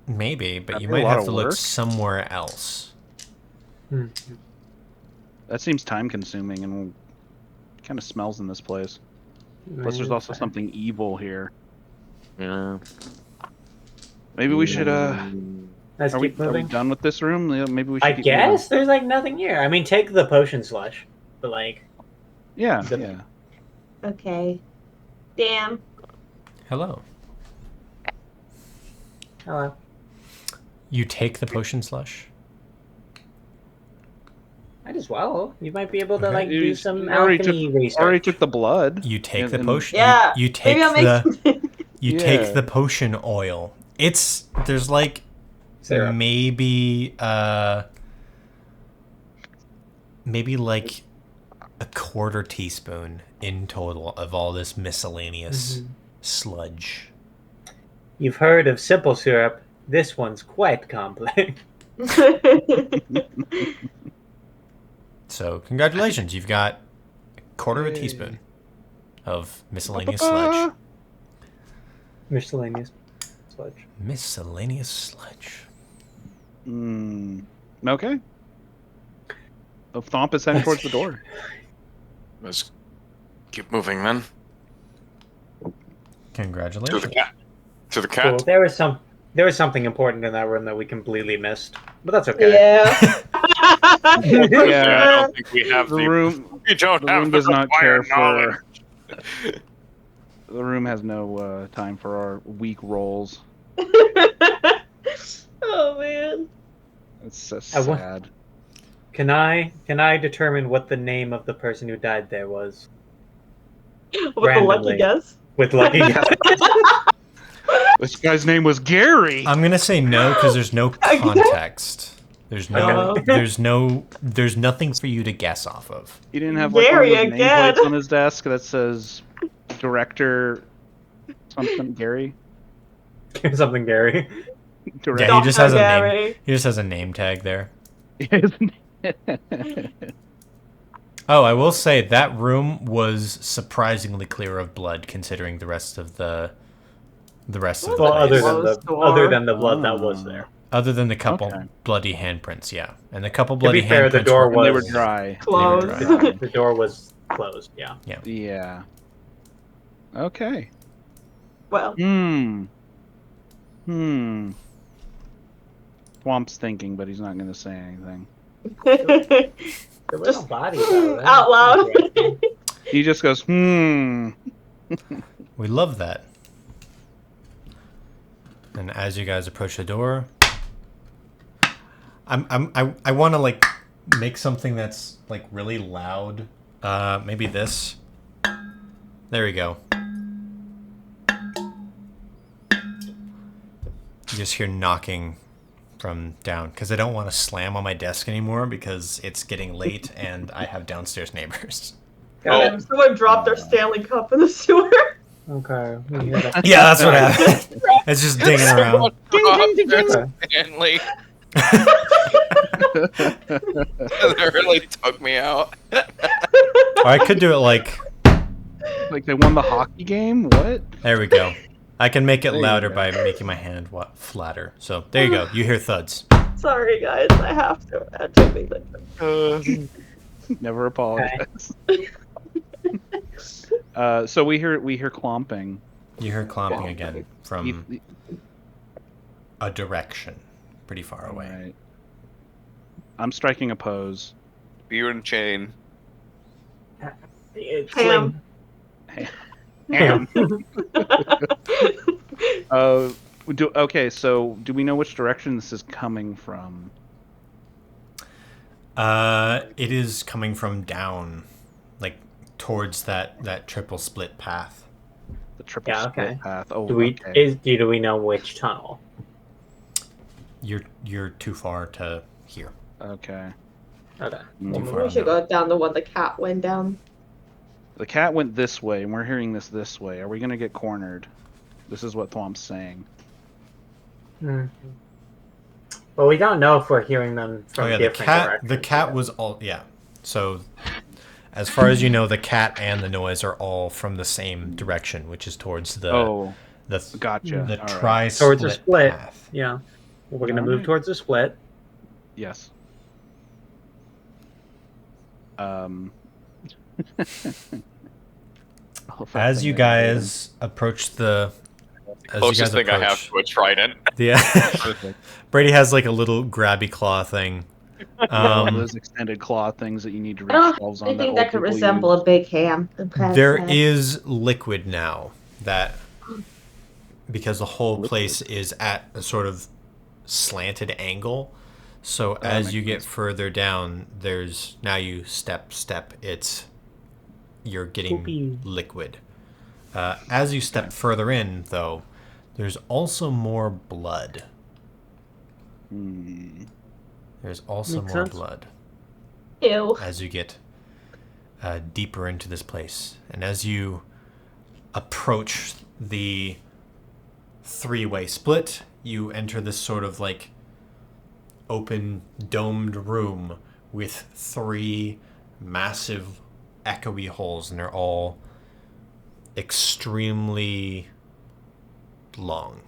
Maybe, but That'd you be a might lot have of to look work. somewhere else. That seems time consuming and kind of smells in this place. Plus, there's also something evil here. Yeah. Maybe we should. Let's Are we keep moving. done with this room? Yeah, maybe we should. I keep guess there's like nothing here. I mean, take the potion slush, but like, moving. Yeah. The- Yeah. Okay. Damn. Hello. hello. You take the potion slush. Might as well. You might be able to Okay. like do some Already alchemy research. Already took the blood. You take And- the and- potion. Yeah. You take Maybe I'll make the something. you Yeah. take the potion oil. There's like Syrup. maybe like a quarter teaspoon in total of all this miscellaneous sludge. You've heard of simple syrup. This one's quite complex. So congratulations, you've got a quarter of a teaspoon of miscellaneous sludge. Miscellaneous sludge. Miscellaneous sludge. Okay. The Thomp is heading towards the door. Let's keep moving, then. To Congratulations. the cat. To the Cool. cat. There was something important in that room that we completely missed, but that's okay. Yeah. I Yeah. don't think we have The room. We don't The have room the does not care required knowledge. for. The room has no time for our weak rolls. Oh man. It's so I wa- sad. Can I determine what the name of the person who died there was? With the Randomly. lucky guess. With lucky guess. This guy's name was Gary. I'm gonna say no because there's no context. There's there's nothing for you to guess off of. He didn't have like Gary one of those again. nameplates on his desk that says director something Gary. Something Gary. Director. Yeah, he just has a name. Gary. He just has a name tag there. Oh, I will say that room was surprisingly clear of blood, considering the rest of the rest of the Well, place. other than the blood that was there. Other than the couple Okay. bloody handprints, yeah, and the couple To bloody be fair, the handprints door And they were was dry. Closed. They were dry. The door was closed. Yeah. Yeah. Okay. Well, Swamp's thinking, but he's not going to say anything. There was Just no body though. out loud. He just goes, We love that. And as you guys approach the door, I want to like make something that's like really loud. Maybe this. There we go. You just hear knocking from down because I don't want to slam on my desk anymore because it's getting late and I have downstairs neighbors. And someone dropped their Stanley Cup in the sewer. Okay. We hear that. Yeah, that's what happened. It's just dinging around. Stanley. That really took me out. Or I could do it like, they won the hockey game? What? there we go. I can make it There you louder go. by making my hand flatter. So there you go. You hear thuds. Sorry, guys. I have to. I had to make that. Never apologize. So we hear clomping. You hear clomping again from He- a direction pretty far away. Right. I'm striking a pose. Beer and chain. It's Ham. Ham. Okay, so do we know which direction this is coming from? It is coming from down, like towards that triple split path. The triple Yeah, split okay. path. Oh, Do we okay. do we know which tunnel? You're too far to hear. Okay. Okay. Too far We should down. go down the one the cat went down. The cat went this way, and we're hearing this way. Are we gonna get cornered? This is what Thwomp's saying. Well, we don't know if we're hearing them from Oh yeah, the different cat. directions. The cat was all yeah. So, as far as you know, the cat and the noise are all from the same direction, which is towards the Gotcha. the All right. tri-split Towards a split. path. Yeah. We're gonna move Alright. towards the split. Yes. As you guys approach the, Closest thing I have to a trident. yeah, Brady has like a little grabby claw thing. Those extended claw things that you need to reach balls on. I think old that could people resemble use. a big ham. There is liquid now that because the whole place is at a sort of slanted angle. So as you get further down, there's now you step. You're getting Poopy. liquid. As you step further in, though, there's also more blood. There's also Makes more sense. blood Ew. as you get deeper into this place. And as you approach the three-way split, you enter this sort of like open domed room with three massive echoey holes, and they're all extremely long.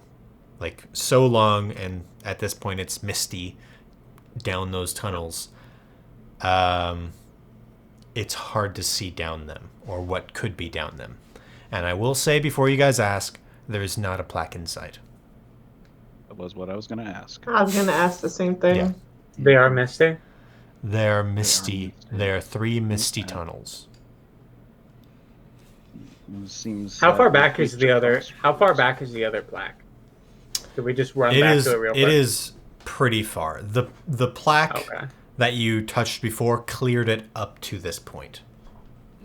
Like so long, and at this point it's misty down those tunnels. It's hard to see down them or what could be down them. And I will say before you guys ask, there is not a plaque in sight. That was what I was going to ask. I was gonna ask the same thing. Yeah. They are misty. They're misty. There are three misty tunnels. It seems. How far back is the other? How far back is the other plaque? Did we just run It back is. to it real quick? It is pretty far. The plaque Okay. that you touched before cleared it up to this point.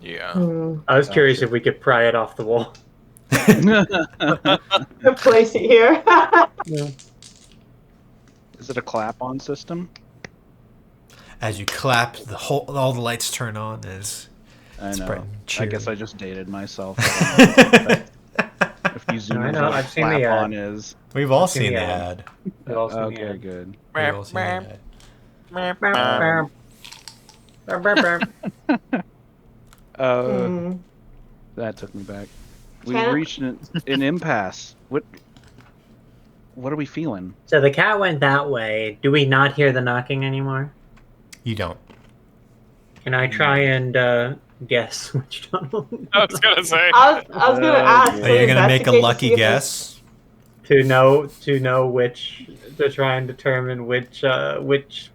Yeah. I was curious if we could pry it off the wall. Place it here. Is it a clap-on system? As you clap, all the lights turn on. As I It's know. bright and I guess cheery. I just dated myself. If you zoom I in know, what a I've seen the clap-on is. we've all seen seen the the ad. ad. We've all seen the Okay, ad. good. We've all seen the ad. Burp, burp, burp. That took me back. We Can- reached an impasse. What are we feeling? So the cat went that way. Do we not hear the knocking anymore? You don't. Can I try and guess which tunnel? I was gonna say. I was gonna ask. Oh, Are you gonna make a investigate to lucky see if guess? to know which to try and determine which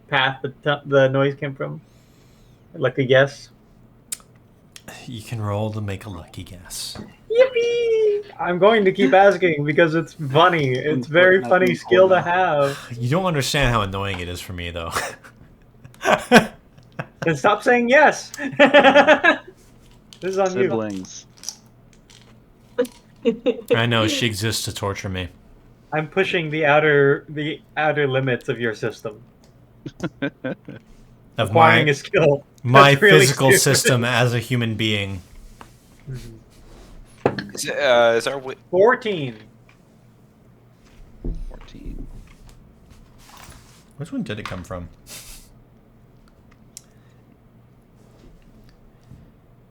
path the noise came from. Lucky guess. You can roll to make a lucky guess. Yippee! I'm going to keep asking because it's funny. It's very funny skill to have. You don't understand how annoying it is for me, though. Then stop saying yes. This is on you. Siblings. I know she exists to torture me. I'm pushing the outer limits of your system. Of Acquiring my a skill. my That's really physical stupid. system as a human being. Is our 14. 14. Which one did it come from?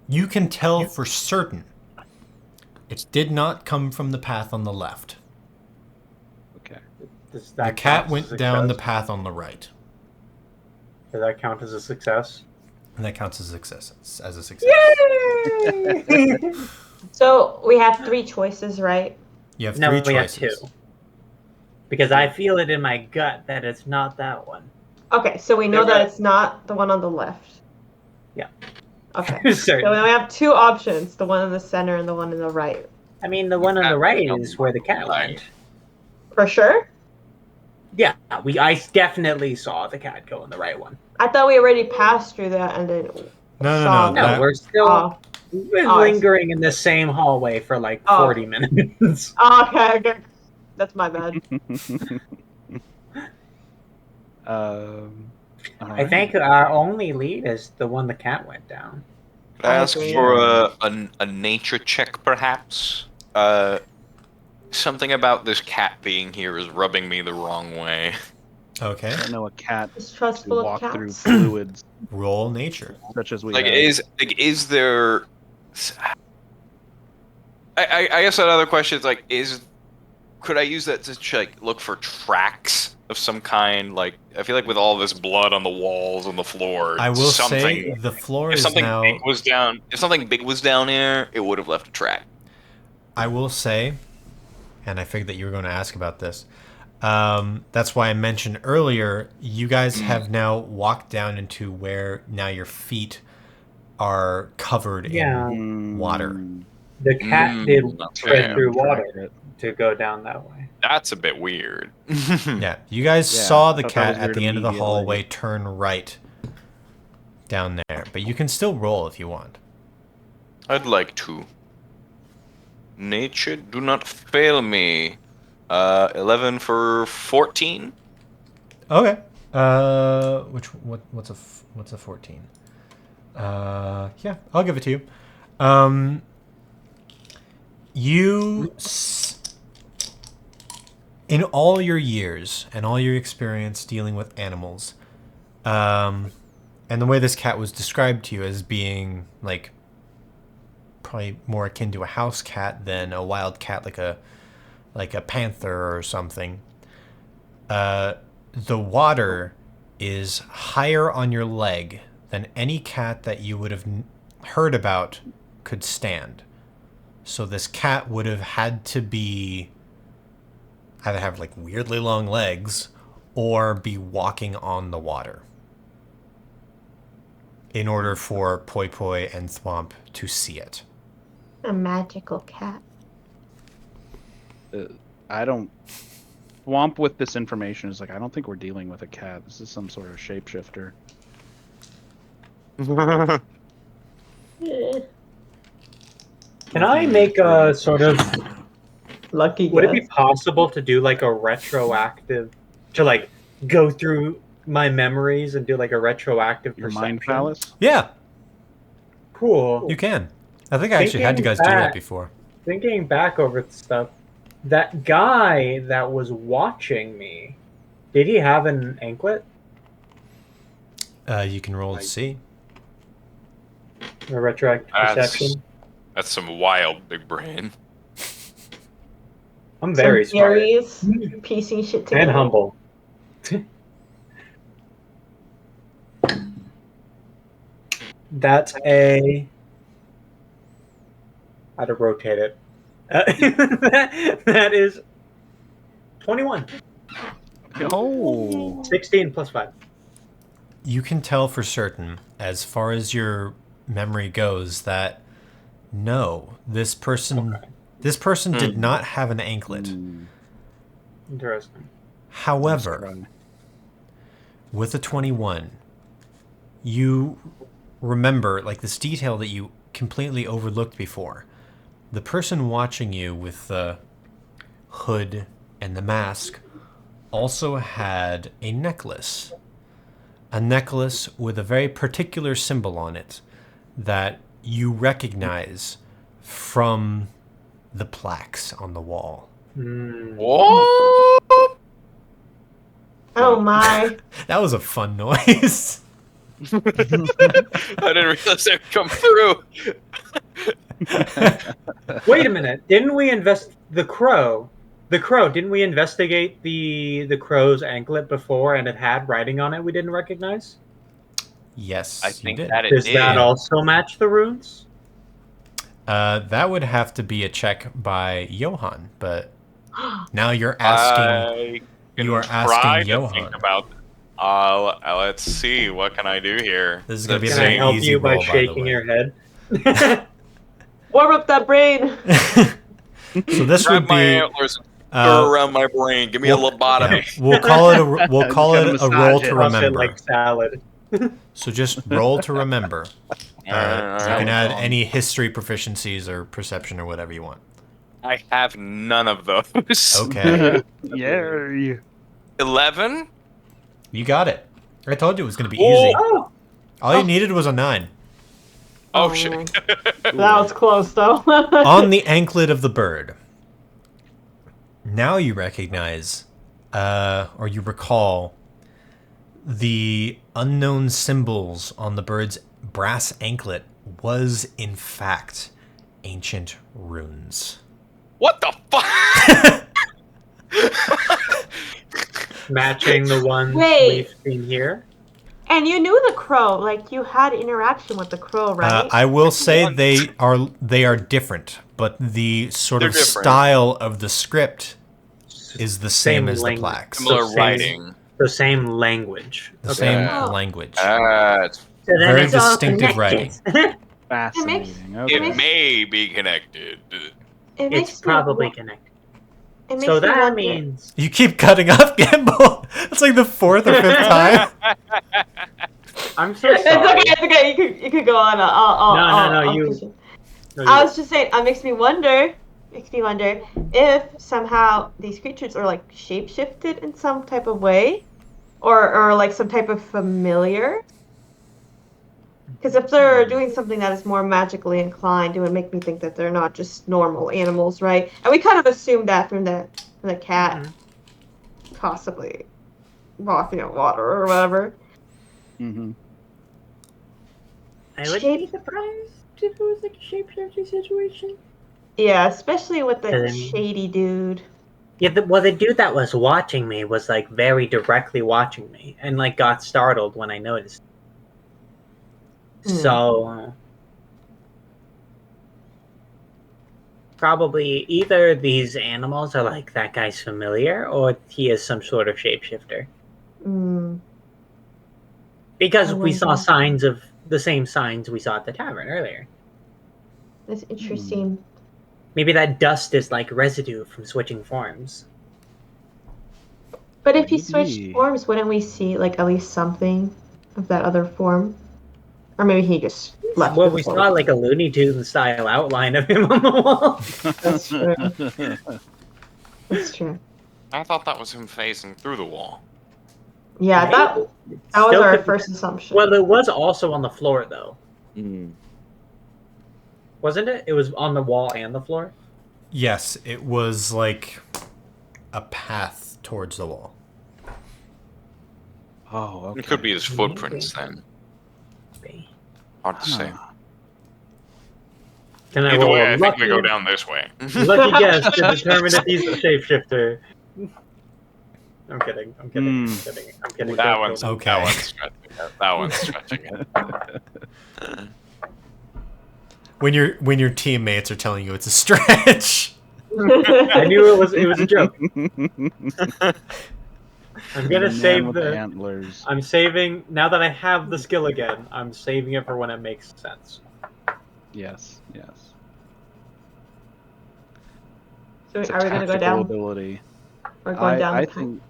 You can tell for certain it did not come from the path on the left. Okay. Does The that cat count as went a down the success? path on the right. Does that count as a success? And that counts as a success. Yay! So we have 3 choices, right? You have No, 3 we have choices. 2. Because I feel it in my gut that it's not that one. Okay, so we know that it's not the one on the left. Yeah. Okay. So Certain. we only have 2 options: the one in the center and the one in the right. I mean, the one on the right cat is where the cat right. went. For sure. Yeah, I definitely saw the cat go in the right one. I thought we already passed through that and then. No. No, that- we're still Oh. lingering in the same hallway for like Oh. 40 minutes. Oh, okay. That's my bad. I think our only lead is the one the cat went down. Could I I ask agree. for a nature check, perhaps? Something about this cat being here is rubbing me the wrong way. Okay. I know a cat to Distrustful of walk through cats. fluids Roll nature. such as we Like, have. is there? I guess another question is like, could I use that to look for tracks of some kind? Like, I feel like with all this blood on the walls and the floor, I will something, say the floor if is something now. big was down, if something big was down here, it would have left a track. I will say, and I figured that you were going to ask about this. That's why I mentioned earlier, you guys have now walked down into where now your feet are covered Yeah. in water. The cat did that's tread fair. through water to go down that way. That's a bit weird. Yeah, you guys Yeah, saw I the thought that cat was at weird the end of the immediately. hallway turn right down there, but you can still roll if you want. I'd like to. Nature, do not fail me. 11 for 14. Okay. What's a 14? Yeah, I'll give it to you. In all your years and all your experience dealing with animals, and the way this cat was described to you as being like probably more akin to a house cat than a wild cat, like a panther or something. The water is higher on your leg than any cat that you would have heard about could stand. So this cat would have had to be either have like weirdly long legs or be walking on the water in order for Poi Poi and Thwomp to see it. A magical cat. I don't. Swamp with this information is like, I don't think we're dealing with a cat. This is some sort of shapeshifter. Can I make a sort of... Lucky Would it be guess. possible to do like a retroactive... To like go through my memories and do like a retroactive Your perception? mind palace? Yeah, Cool. you can. I think I actually had you guys do that before. Thinking back over the stuff, that guy that was watching me, did he have an anklet? You can roll to see. A retroactive perception. That's some wild big brain. I'm very Some smart theories, piecing shit together. and humble. That's a. How to rotate it? That is 21. Oh. 16 plus 5. You can tell for certain, as far as your memory goes, that no, this person did not have an anklet. Interesting. However, with a 21, you remember, like, this detail that you completely overlooked before. The person watching you with the hood and the mask also had a necklace. A necklace with a very particular symbol on it that you recognize from the plaques on the wall. What? Oh my. That was a fun noise. I didn't realize it would come through. Wait a minute. Didn't we the crow? Didn't we investigate the crow's anklet before and it had writing on it we didn't recognize? Yes, I think you did. that it Does did. that also match the runes? That would have to be a check by Johan, but now you're asking. You are asking Johan. Think about. Let's see. What can I do here? This is gonna be Can a I very help easy you by roll, by the shaking way. your head? Warm up that brain. So this Grab would my be. antlers, throw around my brain. Give me a lobotomy. Yeah, we'll call it a roll to Toss it remember. like salad. So just roll to remember. You Alright, can add well. any history proficiencies or perception or whatever you want. I have none of those. Okay, Yeah. 11? you got it. I told you it was going to be Oh. easy. Oh, All you needed was a 9. Oh, Oh, shit. man. That was close though. On the anklet of the bird. Now you recognize, or you recall, the unknown symbols on the bird's brass anklet was, in fact, ancient runes. What the fuck? matching the ones Wait. we've seen here. And you knew the crow, like you had interaction with the crow, right? I will say they are different, but the sort They're of different. style of the script is the same as the language. plaques. Similar same- writing. The same language. The Okay. same Oh. language. It's- So then Very it's all distinctive connected. Fascinating. it Okay. may be connected. It makes It's me probably wa- connected. It makes So me that wonder- means You keep cutting off, Gamble. It's like the 4th or 5th time. I'm so It's sorry. okay. It's okay. You could go on. No, I'll you- push it. No, I was just saying. It makes me wonder if somehow these creatures are like shapeshifted in some type of way, or like some type of familiar. Because if they're doing something that is more magically inclined, it would make me think that they're not just normal animals, right? And we kind of assumed that from the cat, possibly walking on water or whatever. Mm-hmm. I would be surprised if it was like a shapeshifting situation. Yeah, especially with the Um, shady dude. Yeah, the dude that was watching me was like very directly watching me and like got startled when I noticed. So probably either these animals are like that guy's familiar or he is some sort of shapeshifter. Mm. Because I we saw wonder. signs of the same signs we saw at the tavern earlier. That's interesting. Maybe that dust is like residue from switching forms. But if he switched Maybe. forms, wouldn't we see like at least something of that other form? Or maybe he just left. Well, it we for- saw like a Looney Tunes style outline of him on the wall. That's true. That's true. I thought that was him phasing through the wall. Yeah, that was Still our could- first assumption. Well, it was also on the floor though, Mm. wasn't it? It was on the wall and the floor. Yes, it was like a path towards the wall. Oh, okay. It could be his footprints then. Hard to say. Huh. Can I Either roll way, a I think we go lucky, down this way. lucky guess to determine if he's a shapeshifter? I'm kidding. I'm kidding. I'm Hmm. kidding. I'm kidding. That Don't one's kill me. Okay. that one's stretching it. That one's stretching it. When your teammates are telling you it's a stretch. I knew it was a joke. I'm gonna Man save with the. antlers. I'm saving now that I have the skill again. I'm saving it for when it makes sense. Yes. So It's a are we gonna go tactical down? ability. We're going down.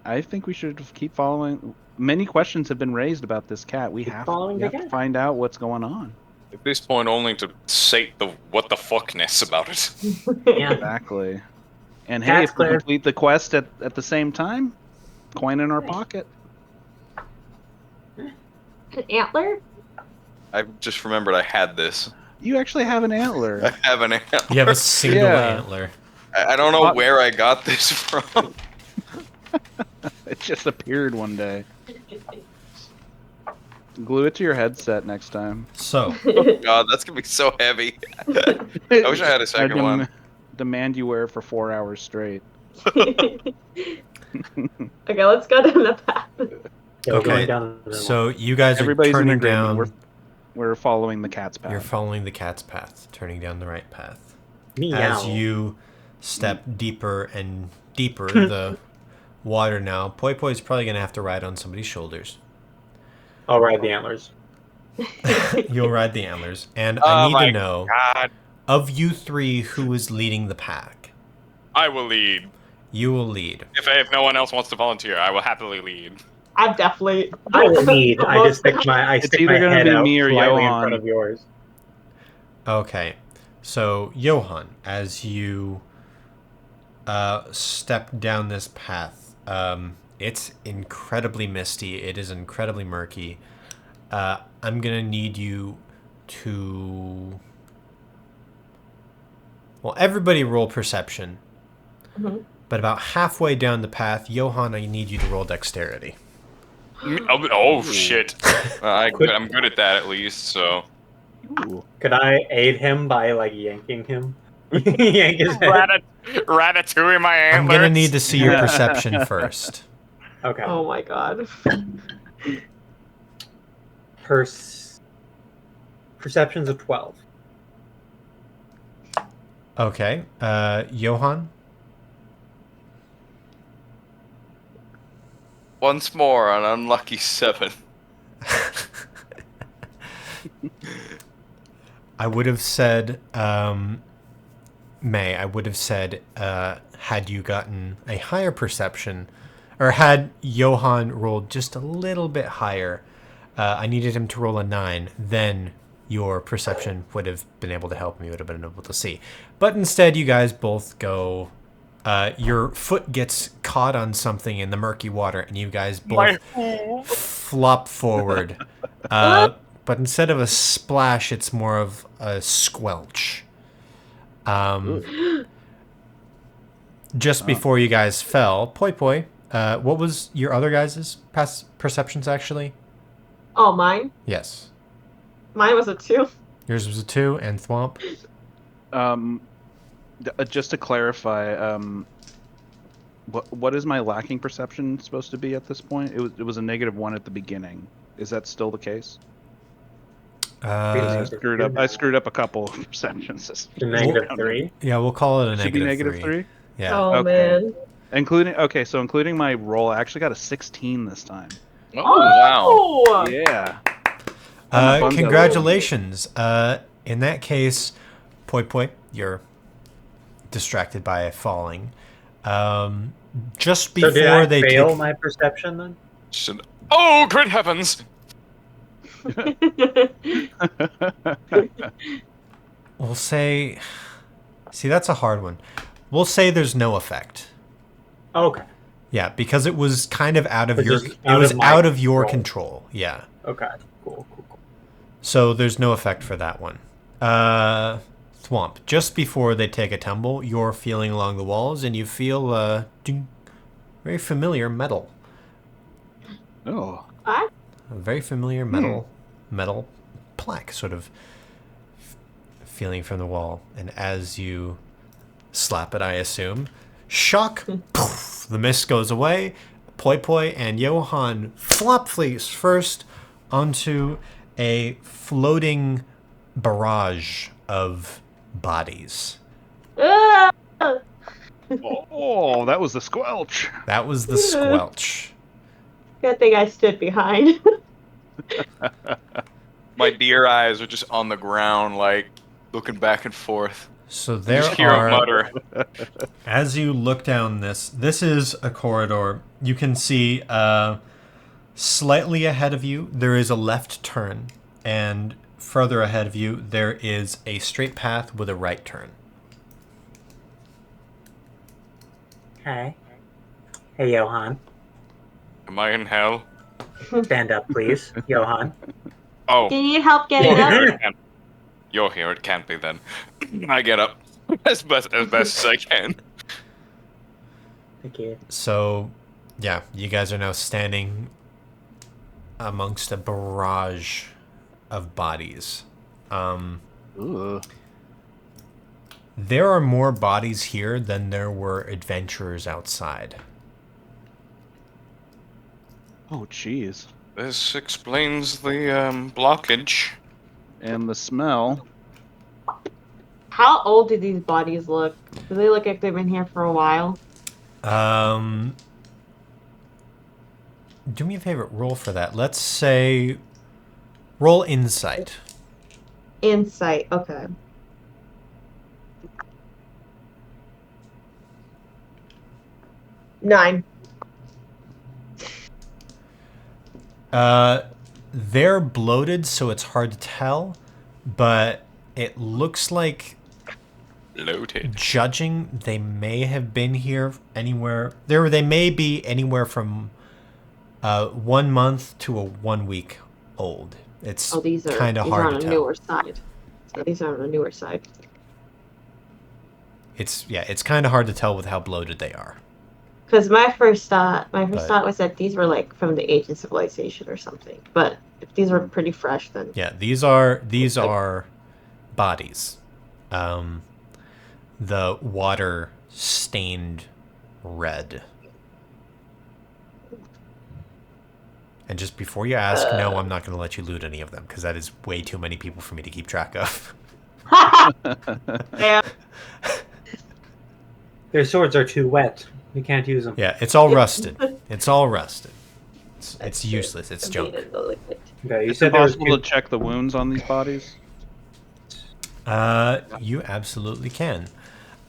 I think we should keep following. Many questions have been raised about this cat. We have to find out what's going on. At this point, only to sate the what the fuckness about it. Yeah. Exactly. And hey, Cat's if we clear. complete the quest at the same time, coin in our pocket. An antler? I just remembered I had this. You actually have an I antler. have an antler. You have a single Yeah. antler. I don't know where I got this from. It just appeared one day. Glue it to your headset next time. So, God, that's gonna be so heavy. I wish I had a second one. Demand you wear it for 4 hours straight. Okay, let's go down the path. Yeah, we're Okay, going down the so you guys are Everybody's in turning agreement. down. We're following the cat's path. You're following the cat's path, turning down the right path. Meow. As you step deeper and deeper the water now, Poi Poi's probably gonna have to ride on somebody's shoulders. I'll ride the antlers. You'll ride the antlers, and I Oh need my to know God, of you three who is leading the pack. I will lead. You will lead. If no one else wants to volunteer, I will happily lead. I'm definitely. I will need. I just stick my It's stick either my gonna head be out me or slightly in Johan. front of yours. Okay, so Johan, as you step down this path, it's incredibly misty. It is incredibly murky. I'm gonna need you to. Well, everybody roll perception. Mhm. But about halfway down the path, Johan, I need you to roll dexterity. Oh shit! I'm good at that at least. So Ooh. Could I aid him by like yanking him? Yank his head. Ratatouille my antlers. I'm gonna need to see your perception first. Okay. Oh my god. Perception's a 12. Okay, Johan. Once more, an unlucky 7. I would have said, May, I would have said, had you gotten a higher perception, or had Johan rolled just a little bit higher, I needed him to roll a 9, then your perception would have been able to help me, would have been able to see. But instead, you guys both go, your foot gets caught on something in the murky water, and you guys both flop forward. But instead of a splash, it's more of a squelch. Just before you guys fell, Poi Poi, what was your other guys' perceptions actually? Oh, mine? Yes. Mine was a 2. Yours was a 2, and Thwomp? Just to clarify, what is my lacking perception supposed to be at this point? It was a -1 at the beginning. Is that still the case? I screwed up a couple of perceptions. -3. Yeah, we'll call it a Should be -3. -3. Yeah. Oh, Okay. man. Including my roll, I actually got a 16 this time. Oh wow! Oh! Yeah. Fun Congratulations. In that case, Poi Poi, you're distracted by falling. Just So before did I they fail take... my perception then? Oh, great heavens! We'll say... See, that's a hard one. We'll say there's no effect. Okay. Yeah, because it was kind of out of It's your... just It was my out of your control. control. Yeah. Okay. Cool. So there's no effect for that one. Thwomp, just before they take a tumble, you're feeling along the walls and you feel very familiar metal. Oh. What? A very familiar metal plaque sort of feeling from the wall. And as you slap it, I assume, shock, poof, the mist goes away. Poi Poi and Johan flop face first onto a floating barrage of bodies. Ah! Oh, that was the squelch. That was the squelch. Good thing I stood behind. My deer eyes are just on the ground, like looking back and forth. So I there just hear a are, mutter. as you look down this is a corridor. You can see slightly ahead of you, there is a left turn. And further ahead of you, there is a straight path with a right turn. Hey. Hey, Johan. Am I in hell? Stand up, please. Johan. Oh, Do you need help getting up? you're here. It can't be then. I get up as best as I can. Thank you. So, yeah, you guys are now standing amongst a barrage of bodies. Ooh. There are more bodies here than there were adventurers outside. Oh, jeez. This explains the blockage. And the smell. How old do these bodies look? Do they look like they've been here for a while? Do me a favor, roll for that. Let's say, roll insight. Insight, okay. Nine. They're bloated, so it's hard to tell, but it looks like, Loaded. judging, they may have been here anywhere. They may be anywhere from 1 month to a 1 week old. It's Oh, these are kind of hard on to a tell. newer side. So these are on a newer side. It's kind of hard to tell with how bloated they are. Because my first thought But- was that these were like from the ancient civilization or something. But if these were pretty fresh, then Yeah, these are bodies. The water stained red. And just before you ask, no, I'm not going to let you loot any of them because that is way too many people for me to keep track of. yeah. Their swords are too wet. We can't use them. Yeah, it's all rusted. It's all rusted. It's useless. It's junk. Okay, you Is it said there was possible two. to check the wounds on these bodies? You absolutely can.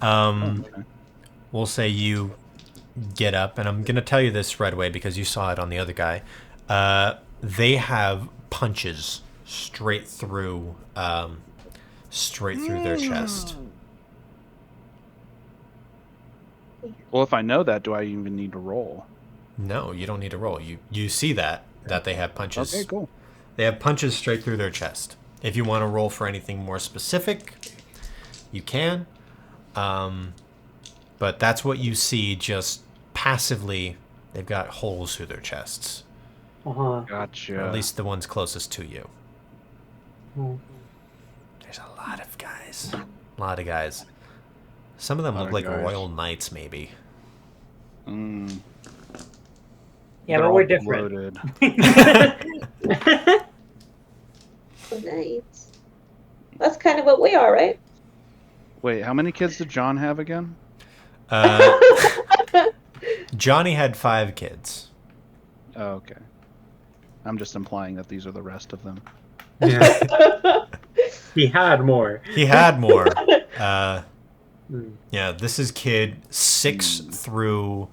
Okay. We'll say you get up, and I'm going to tell you this right away because you saw it on the other guy. They have punches straight through their chest. Well, if I know that, do I even need to roll? No, you don't need to roll. You see that they have punches. Okay, cool. They have punches straight through their chest. If you want to roll for anything more specific, you can. But that's what you see just passively. They've got holes through their chests. Uh-huh. Gotcha. Or at least the ones closest to you. Oh. There's a lot of guys. A lot of guys. Some of them Lot look of like guys. royal knights, maybe. Mm, Yeah, they're but all we're different. bloated. Nice. That's kind of what we are, right? Wait, how many kids did John have again? Johnny had 5 kids. Oh, okay. I'm just implying that these are the rest of them. Yeah. He had more. He had more. Hmm. Yeah, this is kid 6 through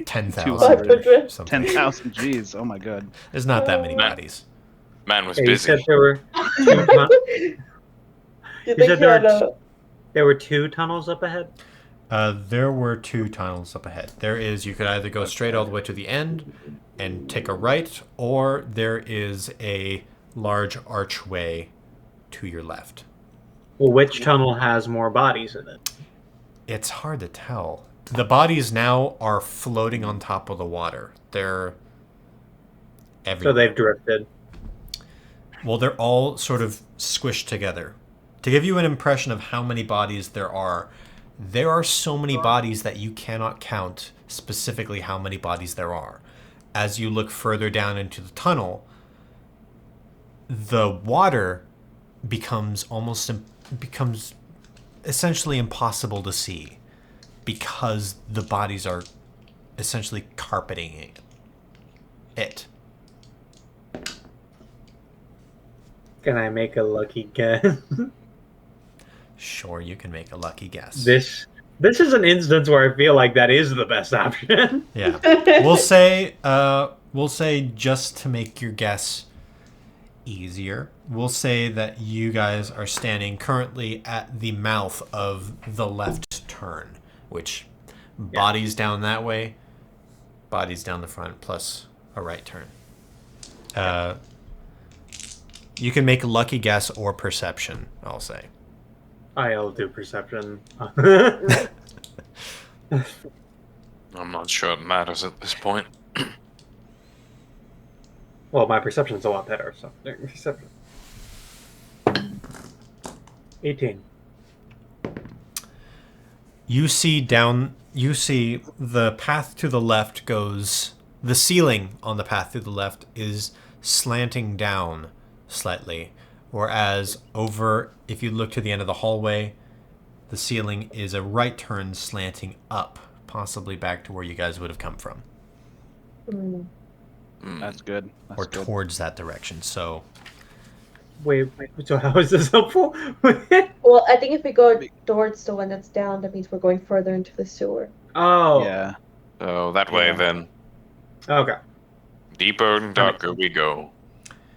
10,000. 200. Something. 10,000 G's. Oh my god. There's not that many Man. bodies. Man was Hey, you busy. said there were two You said think there he were had a... there were 2 tunnels up ahead? There were 2 tunnels up ahead. There is, you could either go straight all the way to the end and take a right, or there is a large archway to your left. Well, which tunnel has more bodies in it? It's hard to tell. The bodies now are floating on top of the water. They're So everywhere. they've drifted. Well, they're all sort of squished together. To give you an impression of how many bodies there are so many bodies that you cannot count specifically how many bodies there are. As you look further down into the tunnel, the water becomes essentially impossible to see because the bodies are essentially carpeting it. Can I make a lucky guess? Sure, you can make a lucky guess. This is an instance where I feel like that is the best option. Yeah. We'll say just to make your guess easier, we'll say that you guys are standing currently at the mouth of the left turn, which bodies down that way, bodies down the front, plus a right turn. You can make a lucky guess or perception, I'll say. I'll do perception. I'm not sure it matters at this point. Well, my perception's a lot better, so perception. 18. You see the path to the left goes, the ceiling on the path to the left is slanting down slightly, whereas over, if you look to the end of the hallway, the ceiling is a right turn slanting up, possibly back to where you guys would have come from. That's good. Or towards that direction, so... Wait, so how is this helpful? Well, I think if we go towards the one that's down, that means we're going further into the sewer. Oh. Yeah. So that way then. Okay. Deeper and darker we go.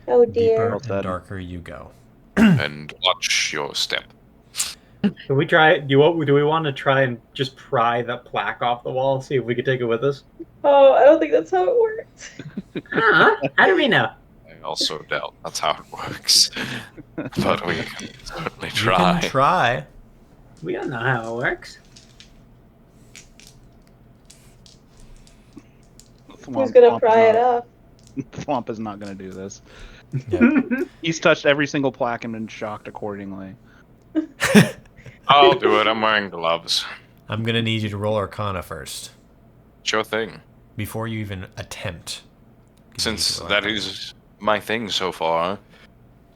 Oh dear. Deeper and darker you go. And watch your step. Can we try? Do we want to try and just pry the plaque off the wall? See if we can take it with us. Oh, I don't think that's how it works. How do we know? I also doubt that's how it works. But we can certainly You try. can try. We don't know how it works. Who's gonna pry it up? Thwomp is not gonna do this. Yeah. He's touched every single plaque and been shocked accordingly. I'll do it. I'm wearing gloves. I'm going to need you to roll Arcana first, Sure thing. before you even attempt. Since that is my thing so far.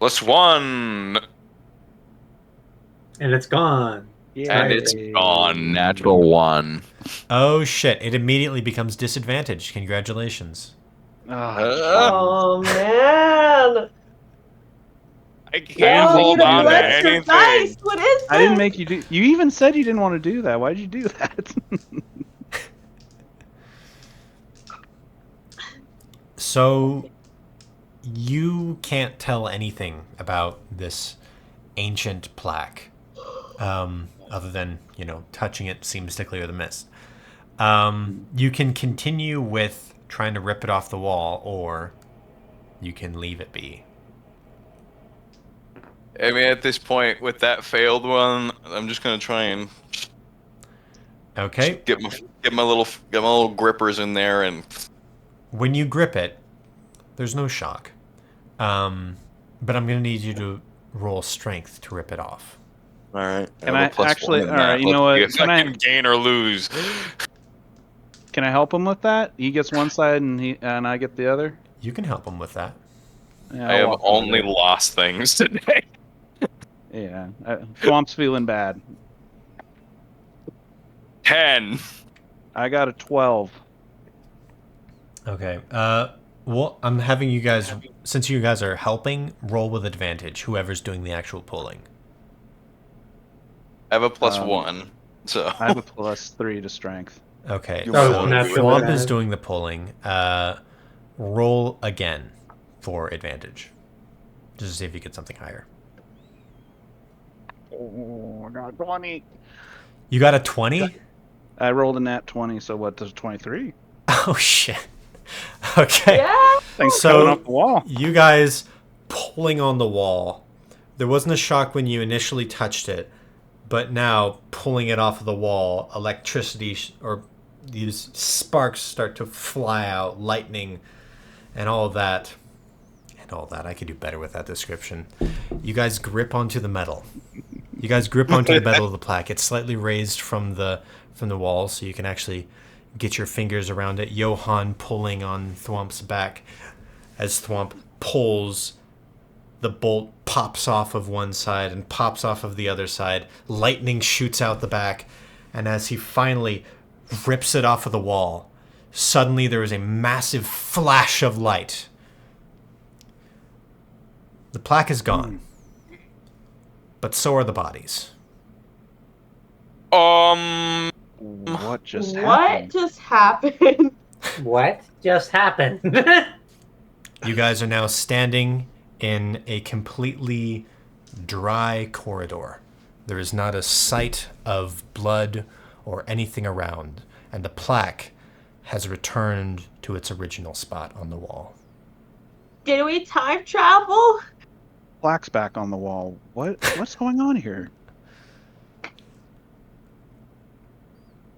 +1. And it's gone. And it's gone. Natural 1. Oh shit, it immediately becomes disadvantaged. Congratulations. Oh man! I can't hold on to anything. Dice. What is this? I didn't make you do. You even said you didn't want to do that. Why did you do that? So, you can't tell anything about this ancient plaque, other than, touching it seems to clear the mist. You can continue with trying to rip it off the wall, or you can leave it be. I mean, at this point, with that failed one, I'm just gonna try and Okay. get my little grippers in there and. When you grip it, there's no shock. But I'm going to need you to roll strength to rip it off. All right. Can I actually? All right. You know what? If I can gain or lose. Can I help him with that? He gets one side and I get the other. You can help him with that. Yeah, I have only lost things today. Yeah. Swamp's feeling bad. 10. I got a 12. Okay. Well, I'm having you guys, since you guys are helping, roll with advantage, whoever's doing the actual pulling. I have a +1. So. I have a +3 to strength. Okay. You So roll it. Swamp is doing the pulling. Roll again for advantage. Just to see if you get something higher. Oh, I got 20. You got a 20? I rolled a nat 20, so what does 23? Oh, shit. Okay. Yeah. Thanks So- coming off the wall. You guys pulling on the wall. There wasn't a shock when you initially touched it, but now pulling it off of the wall, electricity or these sparks start to fly out, lightning and all of that. And and all that. I could do better with that description. You guys grip onto the metal. You guys grip onto the metal of the plaque. It's slightly raised from the wall, so you can actually get your fingers around it. Johan pulling on Thwomp's back. As Thwomp pulls, the bolt pops off of one side and pops off of the other side. Lightning shoots out the back, and as he finally rips it off of the wall, suddenly there is a massive flash of light. The plaque is gone, but so are the bodies. What just happened? What just happened? What just happened? You guys are now standing in a completely dry corridor. There is not a sight of blood or anything around, and the plaque has returned to its original spot on the wall. Did we time travel? Plaque's back on the wall. What's going on here?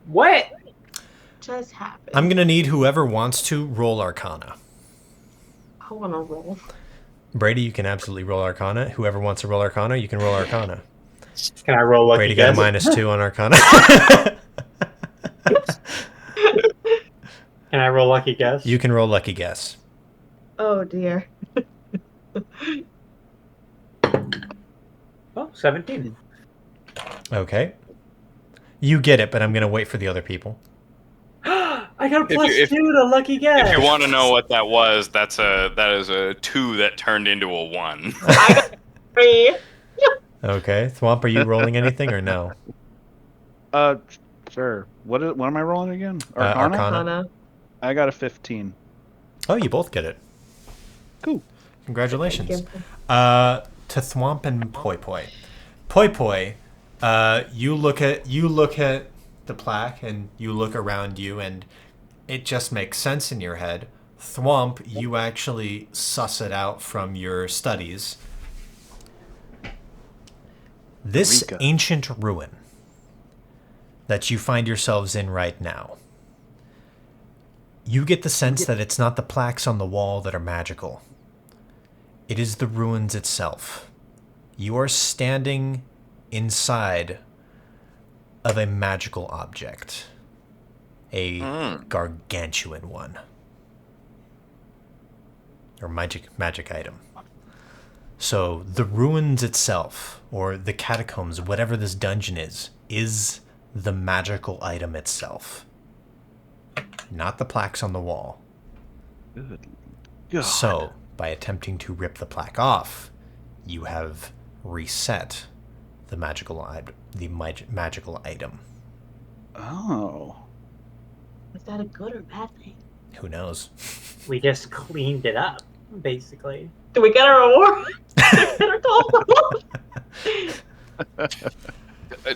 What? Just happened. I'm going to need whoever wants to roll Arcana. I want to roll. Brady, you can absolutely roll Arcana. Whoever wants to roll Arcana, you can roll Arcana. Can I roll lucky Brady guess? got a -2 on Arcana. Can I roll lucky guess? You can roll Lucky Guess. Oh dear. Oh, 17. Okay. You get it, but I'm going to wait for the other people. I got a If plus you- 2 to lucky guess. If you want to know what that was, that is a 2 that turned into a 1. I got 3. Okay. Thwomp, are you rolling anything or no? Sure. What am I rolling again? Arcana? Arcana. I got a 15. Oh, you both get it. Cool. Congratulations. To Thwomp and Poi Poi. Poi Poi, you look at the plaque and you look around you and it just makes sense in your head. Thwomp, you actually suss it out from your studies. This Eureka. ancient ruin that you find yourselves in right now, you get the sense that it's not the plaques on the wall that are magical. It is the ruins itself. You are standing inside of a magical object. A gargantuan one. Or magic item. So the ruins itself, or the catacombs, whatever this dungeon is the magical item itself. Not the plaques on the wall. Good God. So, by attempting to rip the plaque off, you have reset the magical item. Oh. Is that a good or bad thing? Who knows? We just cleaned it up, basically. Do we get a reward? Get our gold?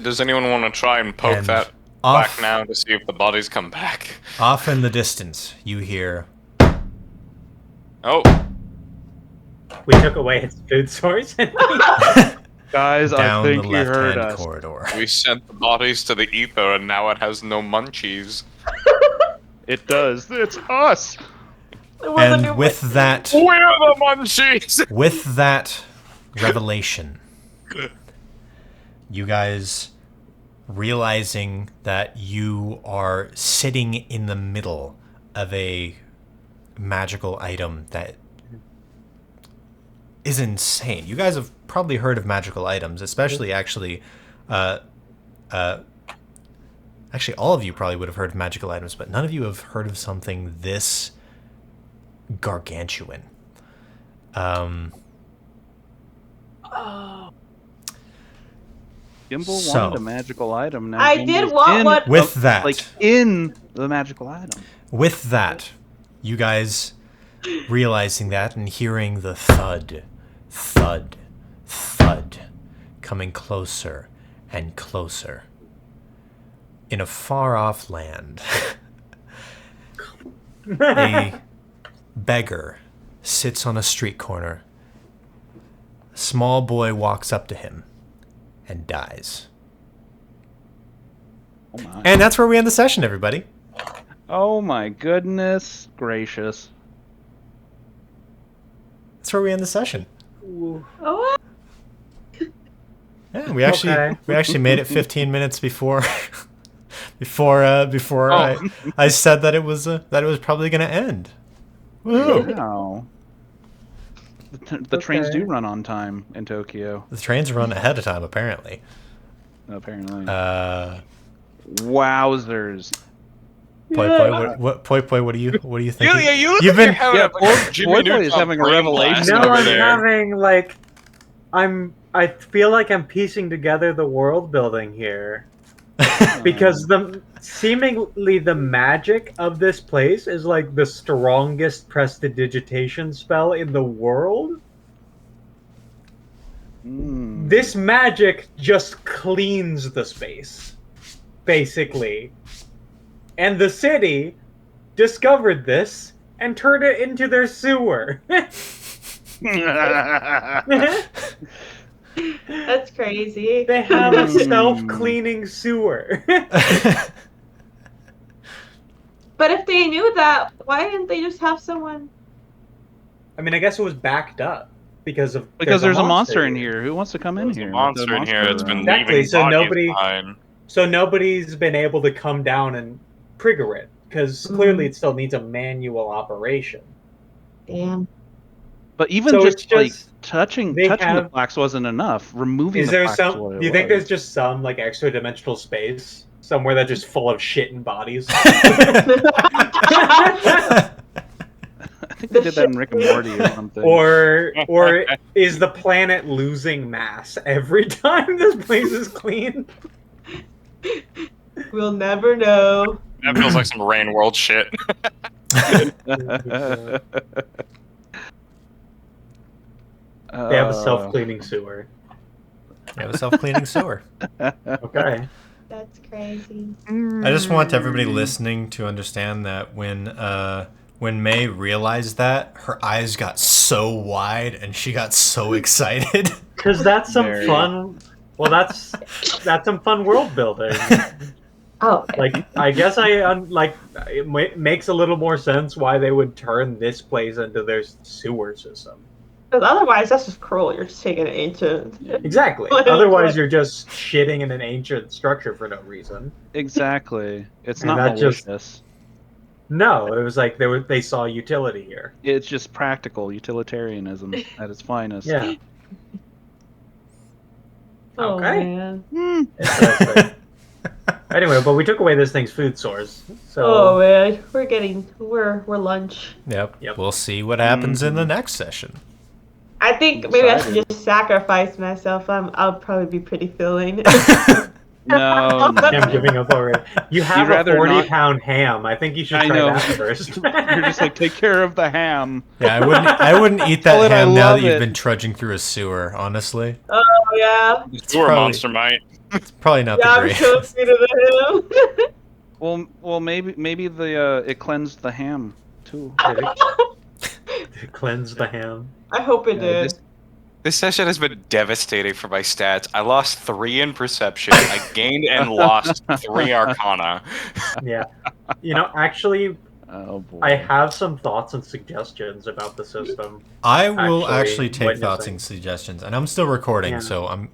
Does anyone want to try and poke And that off- plaque now to see if the bodies come back? Off in the distance, you hear, Oh, We took away its food source. Guys, I down think the you heard left-hand us. corridor. we sent the bodies to the ether and now it has no munchies. It does. It's us. It was a new And with that, We're the munchies! with that revelation, you guys realizing that you are sitting in the middle of a magical item that is insane. You guys have probably heard of magical items, especially actually all of you probably would have heard of magical items, but none of you have heard of something this gargantuan. Gimbal So- wanted a magical item. Now I did Gimbal's want in one. With that, Like in the magical item. with that, you guys realizing that and hearing the thud, thud, thud coming closer and closer. In a far-off land, a beggar sits on a street corner. A small boy walks up to him and dies. Oh my. And that's where we end the session, everybody. Oh my goodness gracious. That's where we end the session. Oh, Yeah, we actually made it 15 minutes before I said that it was probably going to end. Woohoo! Wow. The trains do run on time in Tokyo, The trains run ahead of time, apparently. apparently. Poi Wowzers. Poi, what do you think? Julia, you look You've like been- you're having Yeah, like a Jimmy Boy is Neutron having a brain revelation. blast No, over I'm there. having like, I feel like I'm piecing together the world building here because seemingly the magic of this place is like the strongest prestidigitation spell in the world. This magic just cleans the space, basically. And the city discovered this and turned it into their sewer. that's crazy. They have a self-cleaning sewer. But if they knew that, why didn't they just have someone? I mean, I guess it was backed up because There's a monster in here. Who wants to come in There's a here? monster in here that's been Exactly, leaving so bodies nobody- behind. So nobody's been able to come down and trigger it because clearly it still needs a manual operation. Damn. But even So just, it's just- like touching they the have- plaques wasn't enough. Removing Is the there plaques some? was what Do you it think was. there's just some like extra dimensional space somewhere that's just full of shit and bodies? I think they did that in Rick and Morty or something. or is the planet losing mass every time this place is clean? We'll never know. That feels like some Rain World shit. They have a self-cleaning sewer. They have a self-cleaning sewer. Okay. That's crazy. I just want everybody listening to understand that when May realized that, her eyes got so wide and she got so excited. Because that's some Very. fun. Well, that's some fun world building. Oh, Like, I guess it makes a little more sense why they would turn this place into their sewer system. because otherwise that's just cruel. You're just taking an ancient. Exactly. Like- Otherwise, you're just shitting in an ancient structure for no reason. Exactly. It's And not that just- malicious. No, it was like they saw utility here. It's just practical utilitarianism at its finest. Yeah. Oh Okay. man. Interesting. Anyway, but we took away this thing's food source. So Oh man. We're lunch. Yep. Yep. We'll see what happens in the next session. I think maybe I should just sacrifice myself. I'll probably be pretty filling. No, I'm giving up already. You have a rather 40-pound ham. I think you should I try know. that first. You're just like, take care of the ham. Yeah, I wouldn't eat that Colin, I ham now love that you've it. been trudging through a sewer, honestly. Oh yeah. Sewer probably- monster might. It's probably not Yeah, the I'm greatest. so sweet of the Well, maybe the it cleansed the ham too. Cleanse the ham. I hope it did. This session has been devastating for my stats. I lost 3 in perception. I gained and lost 3 arcana. Yeah. Actually, Oh boy. I have some thoughts and suggestions about the system. I will actually actually take thoughts witnessing. and suggestions, and I'm still recording, Yeah. so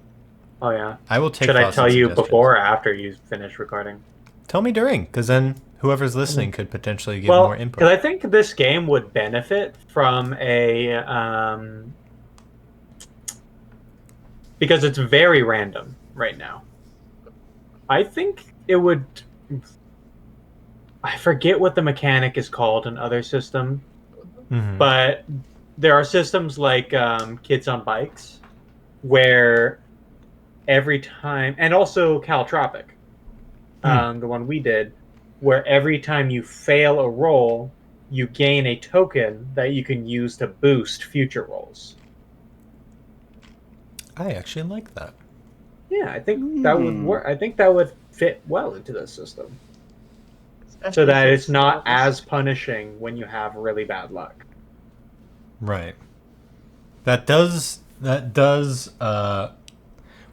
Oh yeah. I will take. Should I thoughts tell and you suggestions. before or after you finish recording? Tell me during, because then whoever's listening could potentially give Well, more input. because I think this game would benefit from because it's very random right now. I think it would. I forget what the mechanic is called in other systems, Mhm. but there are systems like Kids on Bikes, where every time, and also Caltropic, the one we did, where every time you fail a roll, you gain a token that you can use to boost future rolls. I actually like that. Yeah, I think that would work. I think that would fit well into the system, so that it's not as punishing when you have really bad luck. Right. That does.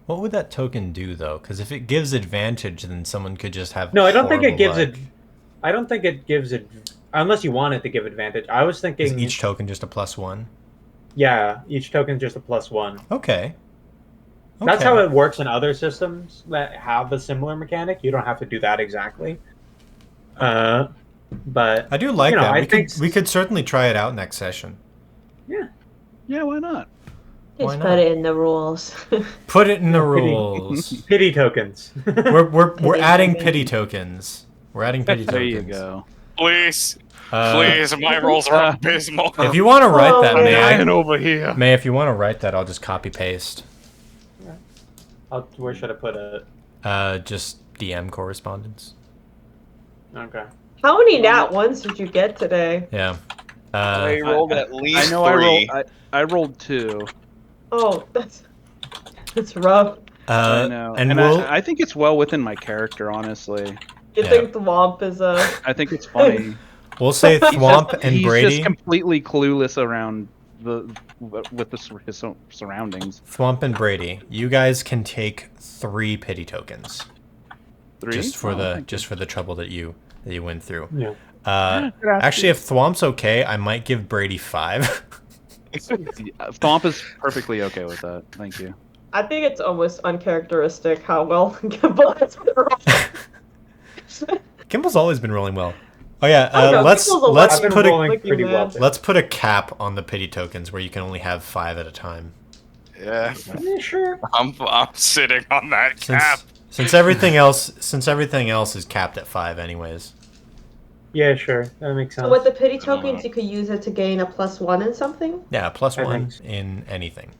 What would that token do though? Because if it gives advantage, then someone could just have. No, I don't think it horrible gives luck. it. I don't think it gives it unless you want it to give advantage. I was Is thinking each token just a +1? Yeah, each token's just a +1. Okay. That's Okay. how it works in other systems that have a similar mechanic. You don't have to do that exactly. But I do like you know, that. I We think could totally try it out next session. Yeah, why not? Why Just not? put it in the rules. Put it in the Yeah, pity. rules. pity tokens. We're Pity adding tokens. pity tokens. We're adding pity There tokens. you go. Please, Uh, please, my rolls are abysmal. If you want to write Oh, that, man. May, over here. May, if you want to write that, I'll just copy paste. Where should I put it? Just DM correspondence. Okay. How many nat ones did you get today? Yeah. I rolled at least I know three. I rolled 2. Oh, that's rough. I know. And And we'll. I think it's well within my character, honestly. You Yeah. think the Womp is I think it's funny. We'll say Thwomp and He's Brady. just completely clueless around his surroundings. Thwomp and Brady. You guys can take 3 pity tokens. 3? Just for Oh, the trouble that you went through. Yeah. Actually, if Thwomp's okay, I might give Brady 5. Thomp is perfectly okay with that. Thank you. I think it's almost uncharacteristic how well Gimbal has been rolling. Kimball's always been rolling well. Oh yeah, I don't know, let's Kimball's a let's I've been put a rolling pretty well. let's put a cap on the pity tokens where you can only have 5 at a time. Yeah, Yeah, sure. I'm sitting on that cap. Since everything else is capped at 5 anyways. Yeah, sure. That makes sense. So with the pity tokens, you could use it to gain a +1 in something? Yeah, +1 Everything's- in anything.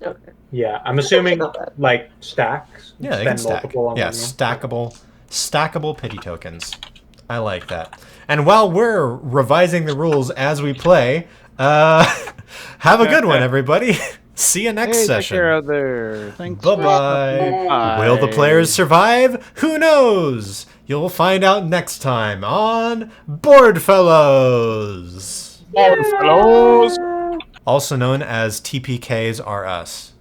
Okay. Yeah, I'm assuming Not bad. like stacks. Yeah, they can Spend stack. multiple on Yeah, one, stackable pity tokens. I like that. And while we're revising the rules as we play, have a good one, everybody. See you next Hey, session. take care out there. Thanks. Bye-bye. Bye. Will the players survive? Who knows? You'll find out next time on BoardFellows. BoardFellows. Also known as TPKs Are Us.